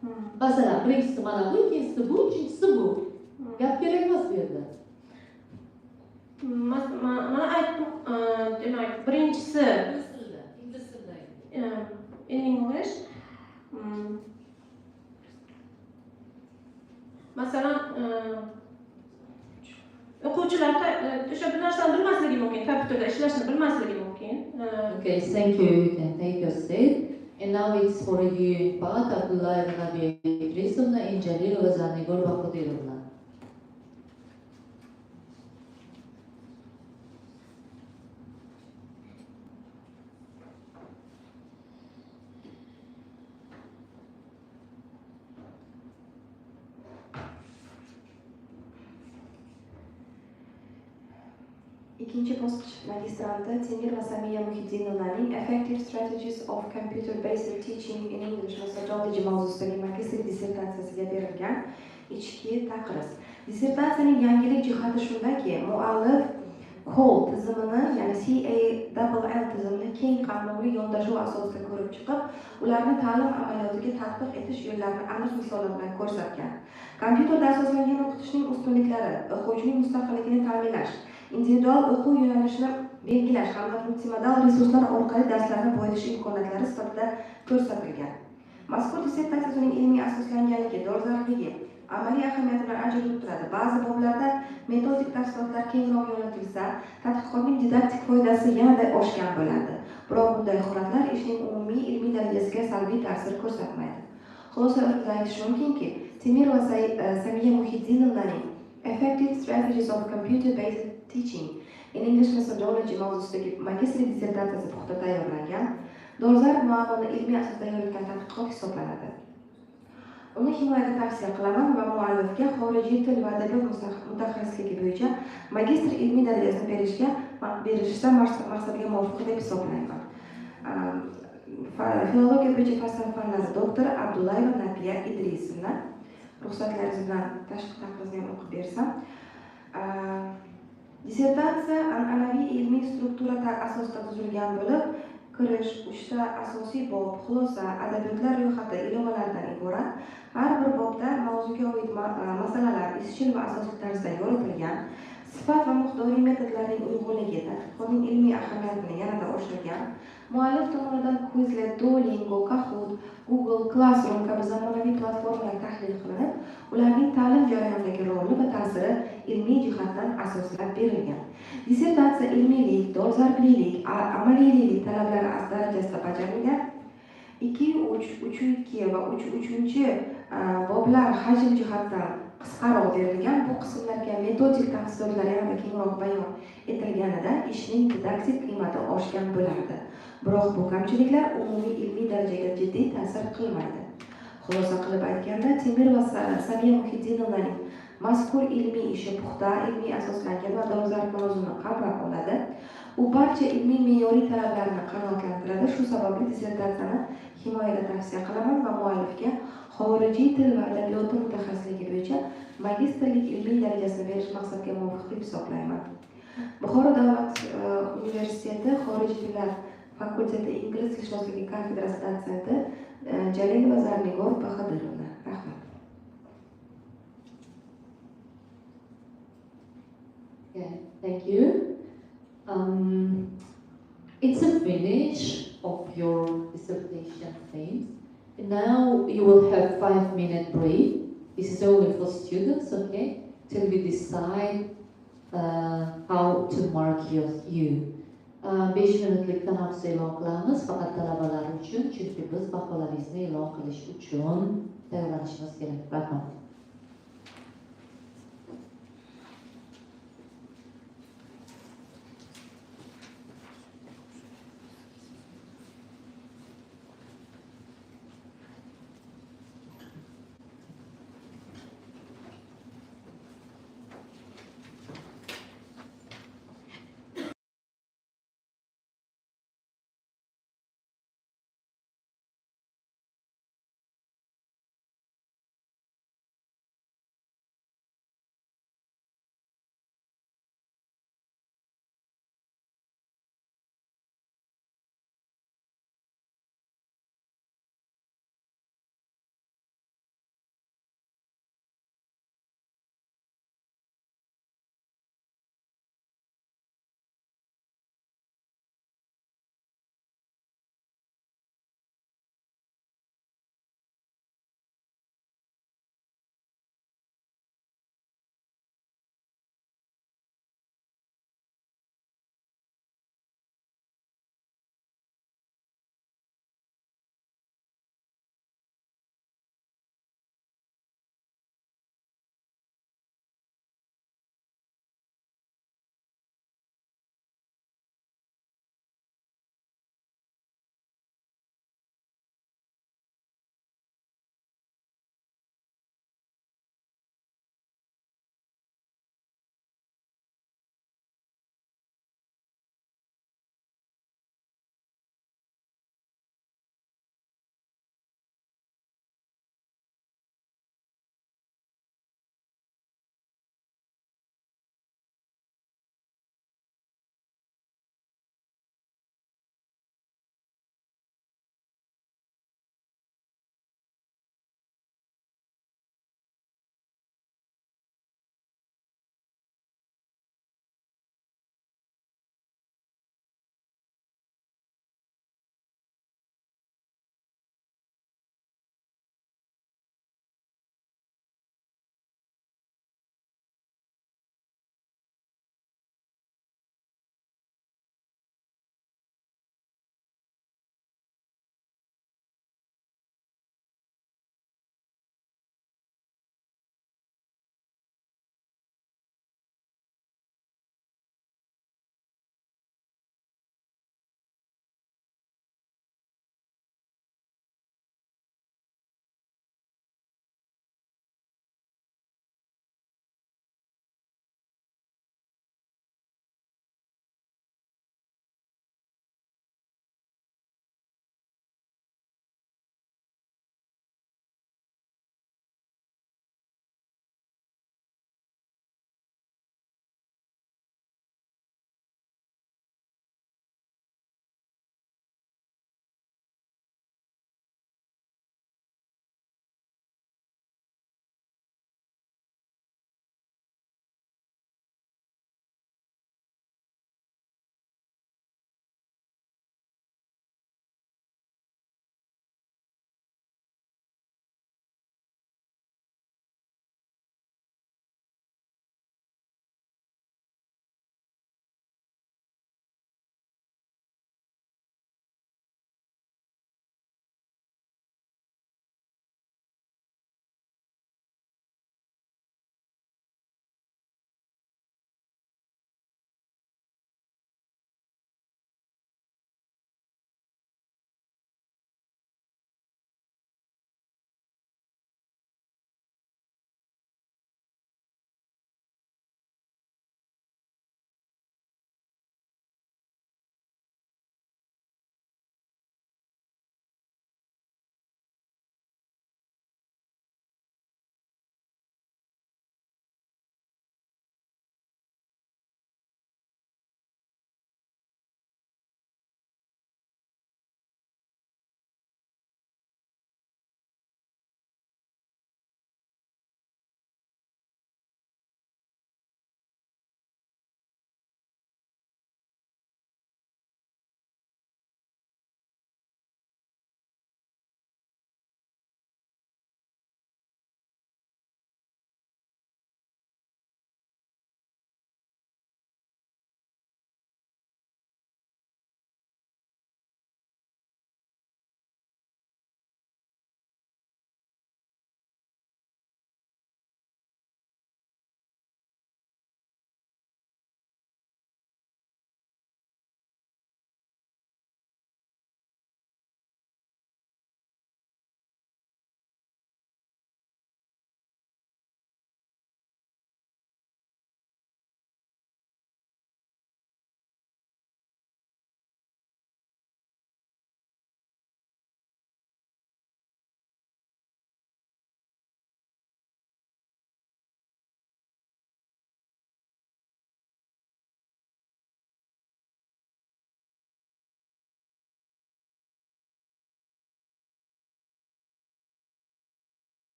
Masalan, birinchisi mana bu, ikkinchisi bu, uchinchisi bu. Gap kerak emas bu yerda. Mana aytdim, demak, birinchisi ingliz tilida. In English. Masalan, o'quvchilar o'sha bir narsani bilmasligi mumkin, kompyuterda ishlashni bilmasligi mumkin. Okay, thank you. You can take your seat. And now it's for reviewing part Abdullah ibn Abi Idrisovna and Jalilova Zanigor Bakhodirovna. Ikkinchi bosqich magistranti Temir va Samiya Muhiddinovnaning Effective Strategies of Computer-Based Teaching in English Methodology mavzusidagi magistrik dissertatsiyasiga berilgan ichki taqriz. Dissertatsiyaning yangilik jihati shundaki, muallif CALL tizimini, ya'ni CALL tizimini keng qamrovli yondashuv asosida ko'rib chiqib, ularni ta'lim amaliyotiga tatbiq etish yo'llarini aniq misollar bilan ko'rsatgan. Kompyuterda asoslangan o'qitishning ustunliklari, o'quvchining mustaqilligini ta'minlash, individual o'quv yo'nalishini belgilash hamda multimodal resurslar orqali darslarni boyitish imkoniyatlari sifatida ko'rsatilgan. Mazkur dissertatsiyaning ilmiy asoslanganligi, dolzarbligi, amaliy ahamiyati bilan ajralib turadi. Ba'zi boblarda metodik tafsilotlar kengroq yo'naltirilsa, tadqiqotning didaktik foydasi yanada oshgan bo'ladi. Biroq bunday holatlar ishning umumiy ilmiy darajasiga salbiy ta'sir ko'rsatmaydi. Xulosa o'rnida aytish mumkinki, Temir va Samiya Muhiddinovnaning Effective Strategies of Computer-Based Teaching in English Methodology mavzusidagi magistrik dissertatsiyasi puxta tayyorlangan, dolzarb muammoni ilmiy asosda yo'ritgan tadqiqot hisoblanadi. Uni himoyaga tavsiya qilaman va muallifga xorijiy til va adabiyot mutaxassisligi bo'yicha magistr ilmiy darajasini berishda maqsadga muvofiq deb hisoblayman. Filologiya bo'yicha falsafa fanlari doktori Abdullayeva Nabiya Idrisovna. Ruxsatlaringiz bilan tashqi taqrizni ham o'qib bersam. Dissertatsiya an'anaviy ilmiy struktura asosida tuzilgan bo'lib, kirish, 3 ta asosiy bob, xulosa, adabiyotlar ro'yxati, ilovalardan iborat. Har bir bobda mavzuga oid masalalar izchil va asosli tarzda yoritilgan, sifat va miqdoriy metodlarning uyg'unligi, tadqiqotning ilmiy ahamiyatini yanada oshirgan, muallif tomonidan Quizlet, Duolingo, Kahoot, Google Classroom kabi zamonaviy platformalar tahlil qilinib, ularning ta'lim jarayonidagi roli va ta'siri ilmiy jihatdan asoslab berilgan. Dissertatsiya ilmiylik, dolzarblilik, amaliylik talablari darajasida bajarilgan. 2, 3, 3.2 va 3.3 boblar hajm jihatdan qisqaroq berilgan. Bu qismlarga metodik tafsilotlar yanada kengroq bayon etilganida ishning didaktik qiymati oshgan bo'lardi. Biroq bu kamchiliklar umumiy ilmiy darajaga jiddiy ta'sir qilmaydi. Xulosa qilib aytganda, Temirova Samiya Muhiddinovnaning mazkur ilmiy ishi puxta, ilmiy asoslangan va dolzarb mavzuni qamrab oladi. U barcha ilmiy me'yoriy talablarni qanoatlantiradi. Shu sababli dissertatsiyani himoyada tavsiya qilaman va muallifga xorijiy til va adabiyoti mutaxassisligi bo'yicha magistrlik ilmiy darajasini berish maqsadga muvofiq deb hisoblayman. Buxoro davlat universiteti xorijiy tillar fakulteti ingliz tilshunosligi kafedrasi dotsenti Jalilova Zarnigor Bahadirovna. Rahmat. Okay, thank you. It's a finish of your dissertation themes. And now you will have 5-minute break. This is only for students, okay? Till we decide how to mark you. 5 minutlik tanaffus e'lon qilamiz faqat talabalar uchun, chunki biz baholarimizni e'lon qilish uchun tayyorlanishimiz kerak. Rahmat.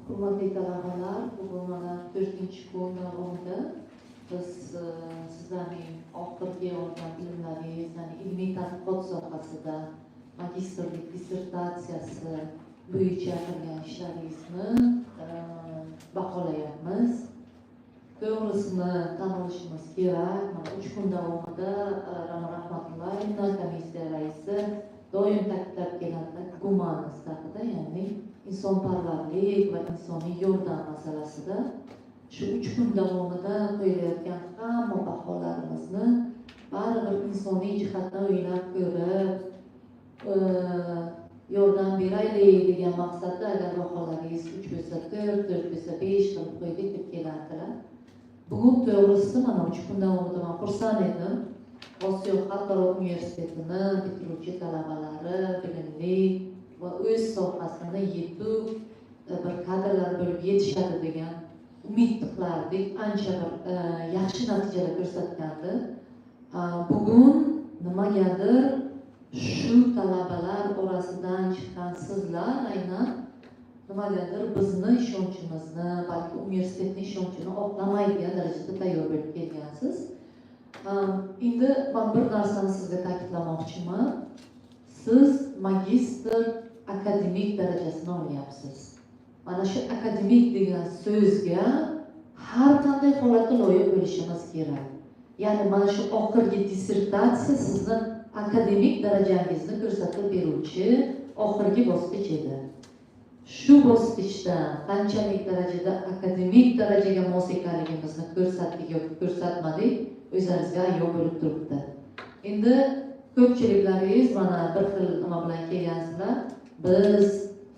Hurmatli talabalar, bugun mana 4-kun davomida biz sizlarning oxirgi olgan bilimlaringiz, ya'ni ilmiy tadqiqot sohasida magistrlik dissertatsiyasi bo'yicha qilgan ishlaringizni baholayapmiz. To'g'risini tan olishimiz kerak. Mana 3 kun davomida Ra'no Rahmatullayevna komissiya raisi doim ta'kidlab keladi gumanist haqida, ya'ni insonparvarlik va insoniy yordam masalasida shu 3 kun davomida qo'yilayotgan hamma baholarimizni baribir insoniy jihatdan o'ylab ko'rib yordam beraylik degan maqsadda agar baholaringiz 3 bo'lsa 4, 4 bo'lsa 5 qilib qo'ydik deb kelardilar. Bugun to'g'risi mana 3 kun davomida men xursand edim. Osiyo xalqaro universitetini bitiruvchi talabalari bilimli va o'z sohasini yetuk bir kadrlar bo'lib yetishadi degan umid qilardik. Ancha bir yaxshi natijalar ko'rsatgandi. Bugun nimagadir shu talabalar orasidan chiqqan sizlar aynan nimagadir bizni ishonchimizni, balki universitetni ishonchini oqlamaydigan darajada tayyor bo'lib kelgansiz. Endi men bir narsani sizga ta'kidlamoqchiman. Siz magistr akademik darajasini olyapsiz. Mana shu akademik degan so'zga har qanday holatda loyiq bo'lishimiz kerak. Ya'ni mana shu oxirgi dissertatsiya sizni akademik darajangizni ko'rsatib beruvchi oxirgi bosqich edi. Shu bosqichda qanchalik darajada akademik darajaga mos ekanligimizni ko'rsatdik yoki ko'rsatmadik, o'zlaringizga ayon bo'lib turibdi. Endi ko'pchiliklaringiz mana bir xil nima bilan kelgansizlar. Biz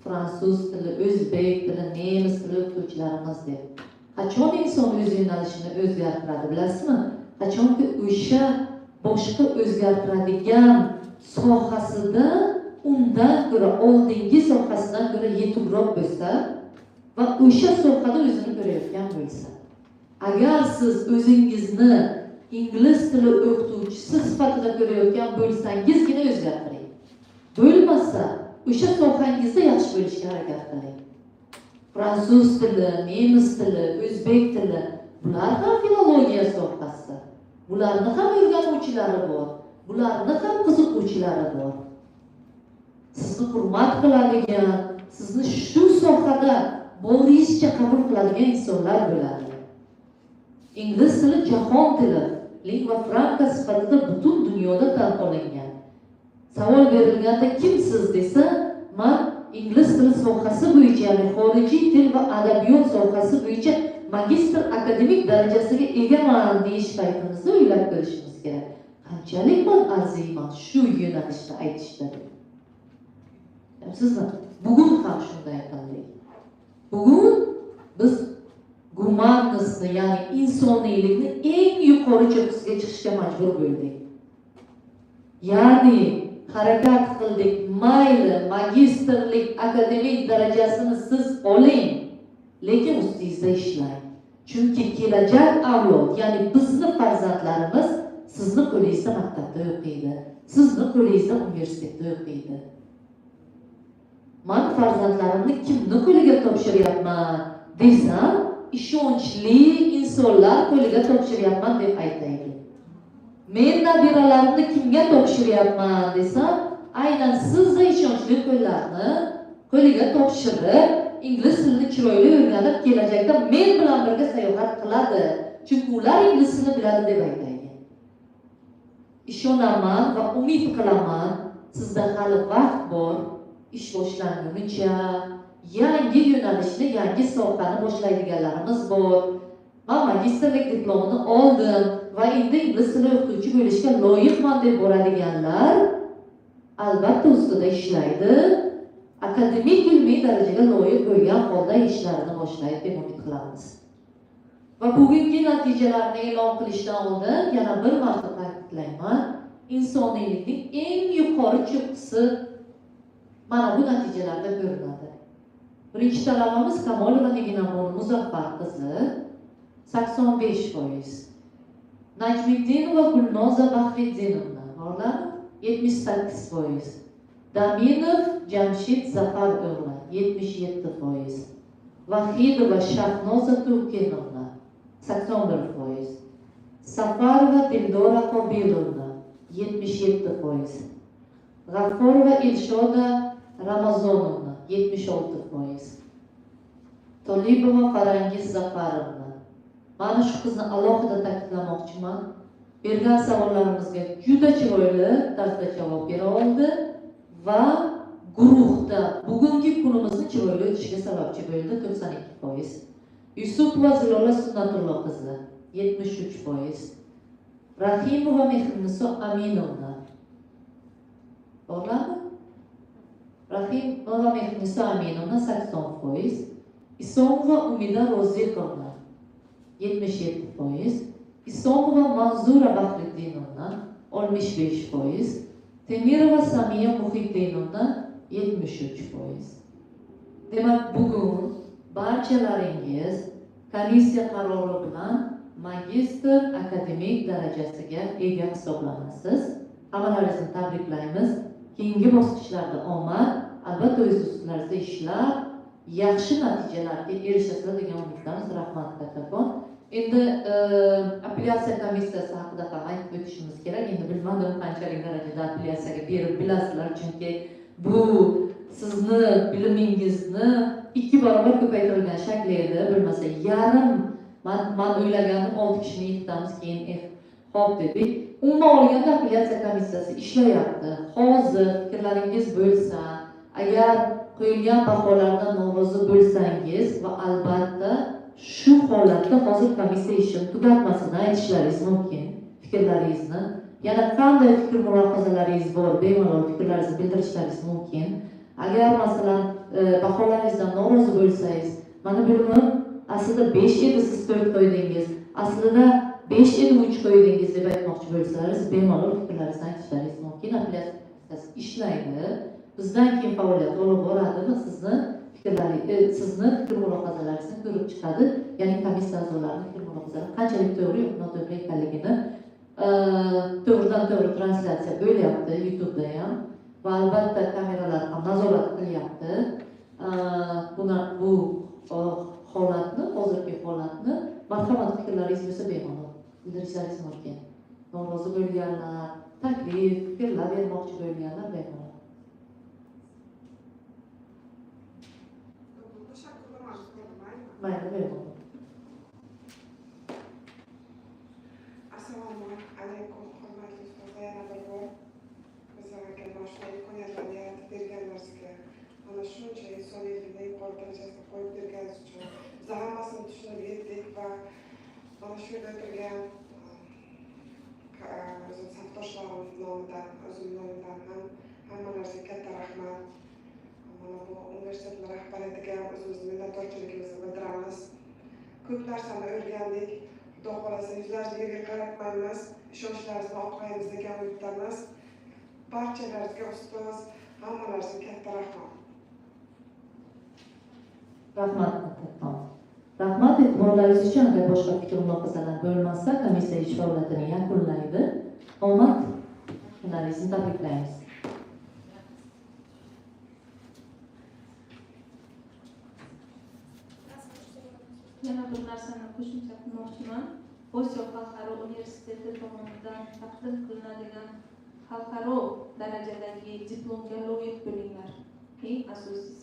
fransuz tili, o'zbek tili, nemis tili o'qituvchilarimiz deb. Qachon inson o'z yo'nalishini o'zgartiradi bilasizmi? Qachonki o'sha boshqa o'zgartiradigan sohasida undan ko'ra oldingi sohasidan ko'ra yetukroq bo'lsa va o'sha sohada o'zini ko'rayotgan bo'lsa. Agar siz o'zingizni ingliz tili o'qituvchisi sifatida ko'rayotgan bo'lsangizgina o'zgartiring. Bo'lmasa o'sha sohangizda yaxshi bo'lishga harakat qiling. Fransuz tili, nemis tili, o'zbek tili, bular ham filologiya sohasi. Bularni ham o'rganuvchilari bor. Bularni ham qiziquvchilari bor. Sizni hurmat qiladigan, sizni shu sohada bo'lishcha qabul qiladigan insonlar bo'ladi. Ingliz tili jahon tili, lingva franca sifatida butun dunyoda tan olingan. Savol berilganda kimsiz desa, men ingliz tili sohasi bo'yicha, ya'ni xorijiy til va adabiyot sohasi bo'yicha magistr akademik darajasiga egaman deyish paytimizda o'ylab ko'rishimiz kerak. Qanchalik men arziyman shu yo'nalishda aytishda. Sizlar bugun ham shunday qildik. Bugun biz gumanistni, ya'ni insoniylikni eng yuqori cho'qqisiga chiqishga majbur bo'ldik. Ya'ni harakat qildik, mayli magistrlik akademik darajasini siz oling, lekin ustingizda ishlang. Chunki kelajak avlod, ya'ni bizni farzandlarimiz sizni qo'lingizda maktabda o'qiydi, sizni qo'lingizda universitetda o'qiydi. Men farzandlarimni kimni qo'liga topshiryapman desam, ishonchli insonlar qo'liga topshiryapman deb aytaylik. Men nabiralarimni kimga topshiryapman desam, aynan sizni ishonchli qo'llarni qo'liga topshirib, ingliz tilini chiroyli o'rganib, kelajakda men bilan birga sayohat qiladi. Chunki ular ingliz tilini biladi deb aytaylik. Ishonaman va umid qilaman, sizda hali vaqt bor. Ish boshlangunicha yangi yo'nalishni, yangi sohani boshlaydiganlarimiz bor. Men magistrlik diplomini oldim va endi ingliz tili o'qituvchi bo'lishga loyiqman deb boradiganlar albatta ustida ishlaydi. Akademik ilmiy darajaga loyiq bo'lgan holda ishlarini boshlaydi deb umid qilamiz. Va bugungi natijalarni e'lon qilishdan oldin yana bir marta ta'kidlayman, insoniylikning eng yuqori cho'qqisi mana bu natijalarda ko'rinadi. Birinchi talabamiz Kamolova Niginamon Muzaffar qizi 85%. Najmiddinova Gulnoza Bahriddinovna borlar 78%. Daminov Jamshid Zafar o'g'li 77%. Vahidova Shahnoza Turkinovna 81%, Safarova Dildora Qobilovna 77%, G'afforova Ilshoda Ramazonovna 76%, Tolibova Farangiz Zafarovna. Mana shu qizni alohida ta'kidlamoqchiman. Bergan savollarimizga juda chiroyli tarzda javob bera oldi va guruhda bugungi kunimizni chiroyli o'tishiga sababchi bo'ldi 92%. Yusupova Zilola Sunnatullo qizi 73%. Rahimova Mehriniso Aminovna. To'g'rimi? Rahimova Mehriniso Aminovna 80%. Isomova Umida Roziqovna 77%. Isomova Manzura Bahriddinovna 65%. Temirova Samiya Muhitdinovna 73%. Demak, bugun barchalaringiz komissiya qarori bilan magistr akademik darajasiga ega hisoblanasiz. Hammalaringizni tabriklaymiz. Keyingi bosqichlarda omad, albatta o'z ustlaringizda ishlab, yaxshi natijalarga erishasizlar degan umiddamiz. Rahmat kattakon. Endi apellyatsiya komissiyasi haqida ham aytib o'tishimiz kerak. Endi bilmadim qanchalik darajada apellyatsiyaga berib bilasizlar, chunki bu sizni bilimingizni 2 barobar ko'paytirilgan shakli edi. Bilmasa yarim, men o'ylaganim 6 kishini yetamiz, keyin xo'p dedik. Umuman olganda apellyatsiya komissiyasi ishlayapti. Hozir fikrlaringiz bo'lsa, agar qo'yilgan baholardan norozi bo'lsangiz va albatta shu holatda hozir komissiya ishini tugatmasini aytishlaringiz mumkin, fikrlaringizni. Yana qanday fikr mulohazalaringiz bor, bemalol fikrlaringizni bildirishlaringiz mumkin. Agar masalan baholaringizdan norozi bo'lsangiz, mana bilimim aslida 5 edi, siz 4 qo'ydingiz, aslida 5 edi, 3 qo'ydingiz deb aytmoqchi bo'lsangiz, bemalol fikrlaringizni aytishlaringiz mumkin. Apellyatsiya ishlaydi. Bizdan keyin faoliyat olib boradi va sizni fikr mulohazalaringizni ko'rib chiqadi. Ya'ni komissiya a'zolarining fikr mulohazalari qanchalik to'g'ri yoki noto'g'ri ekanligini to'g'ridan-to'g'ri translyatsiya bo'lyapti YouTube'da ham va albatta kameralar ham nazorat qilyapti. Bu holatni, hozirgi holatni marhamat fikrlaringiz bo'lsa bemalol bildirishlaringiz mumkin. Norozi bo'lganlar, taklif, fikrlar bermoqchi bo'lganlar bemalol. Mayli, bemalol. Assalomu alaykum, hurmatli ustozlar, yana bir bor bizlarga boshqa imkoniyatlarni yaratib berganlaringizga, mana shuncha insoniylikni yuqori darajasiga qo'yib berganingiz uchun biz hammasini tushunib yetdik va mana shu yerda o'tirgan o'zim safdoshlarim nomidan, o'zim nomimdan ham hammalaringizga katta rahmat. Mana bu universitetlar rahbariyatiga o'zimizni minnatdorchiligimizni bildiramiz. Ko'p narsani o'rgandik. Xudo xolasa yuzlaringizni yerga qaratmaymiz, ishonchlaringizni oqlaymiz degan umiddamiz. Barchalaringizga ustoz, hammalaringizga katta rahmat. Rahmat kattakon. Rahmat e'tiborlaringiz uchun. Agar boshqa fikr mulohazalar bo'lmasa, komissiya ish faoliyatini yakunlaydi. Omad, kunlaringizni tabriklaymiz. Yana bir narsani qo'shimcha qilmoqchiman. Osiyo xalqaro universiteti tomonidan taqdim qilinadigan xalqaro darajadagi diplomga loyiq bo'linglar. Eng asosiysi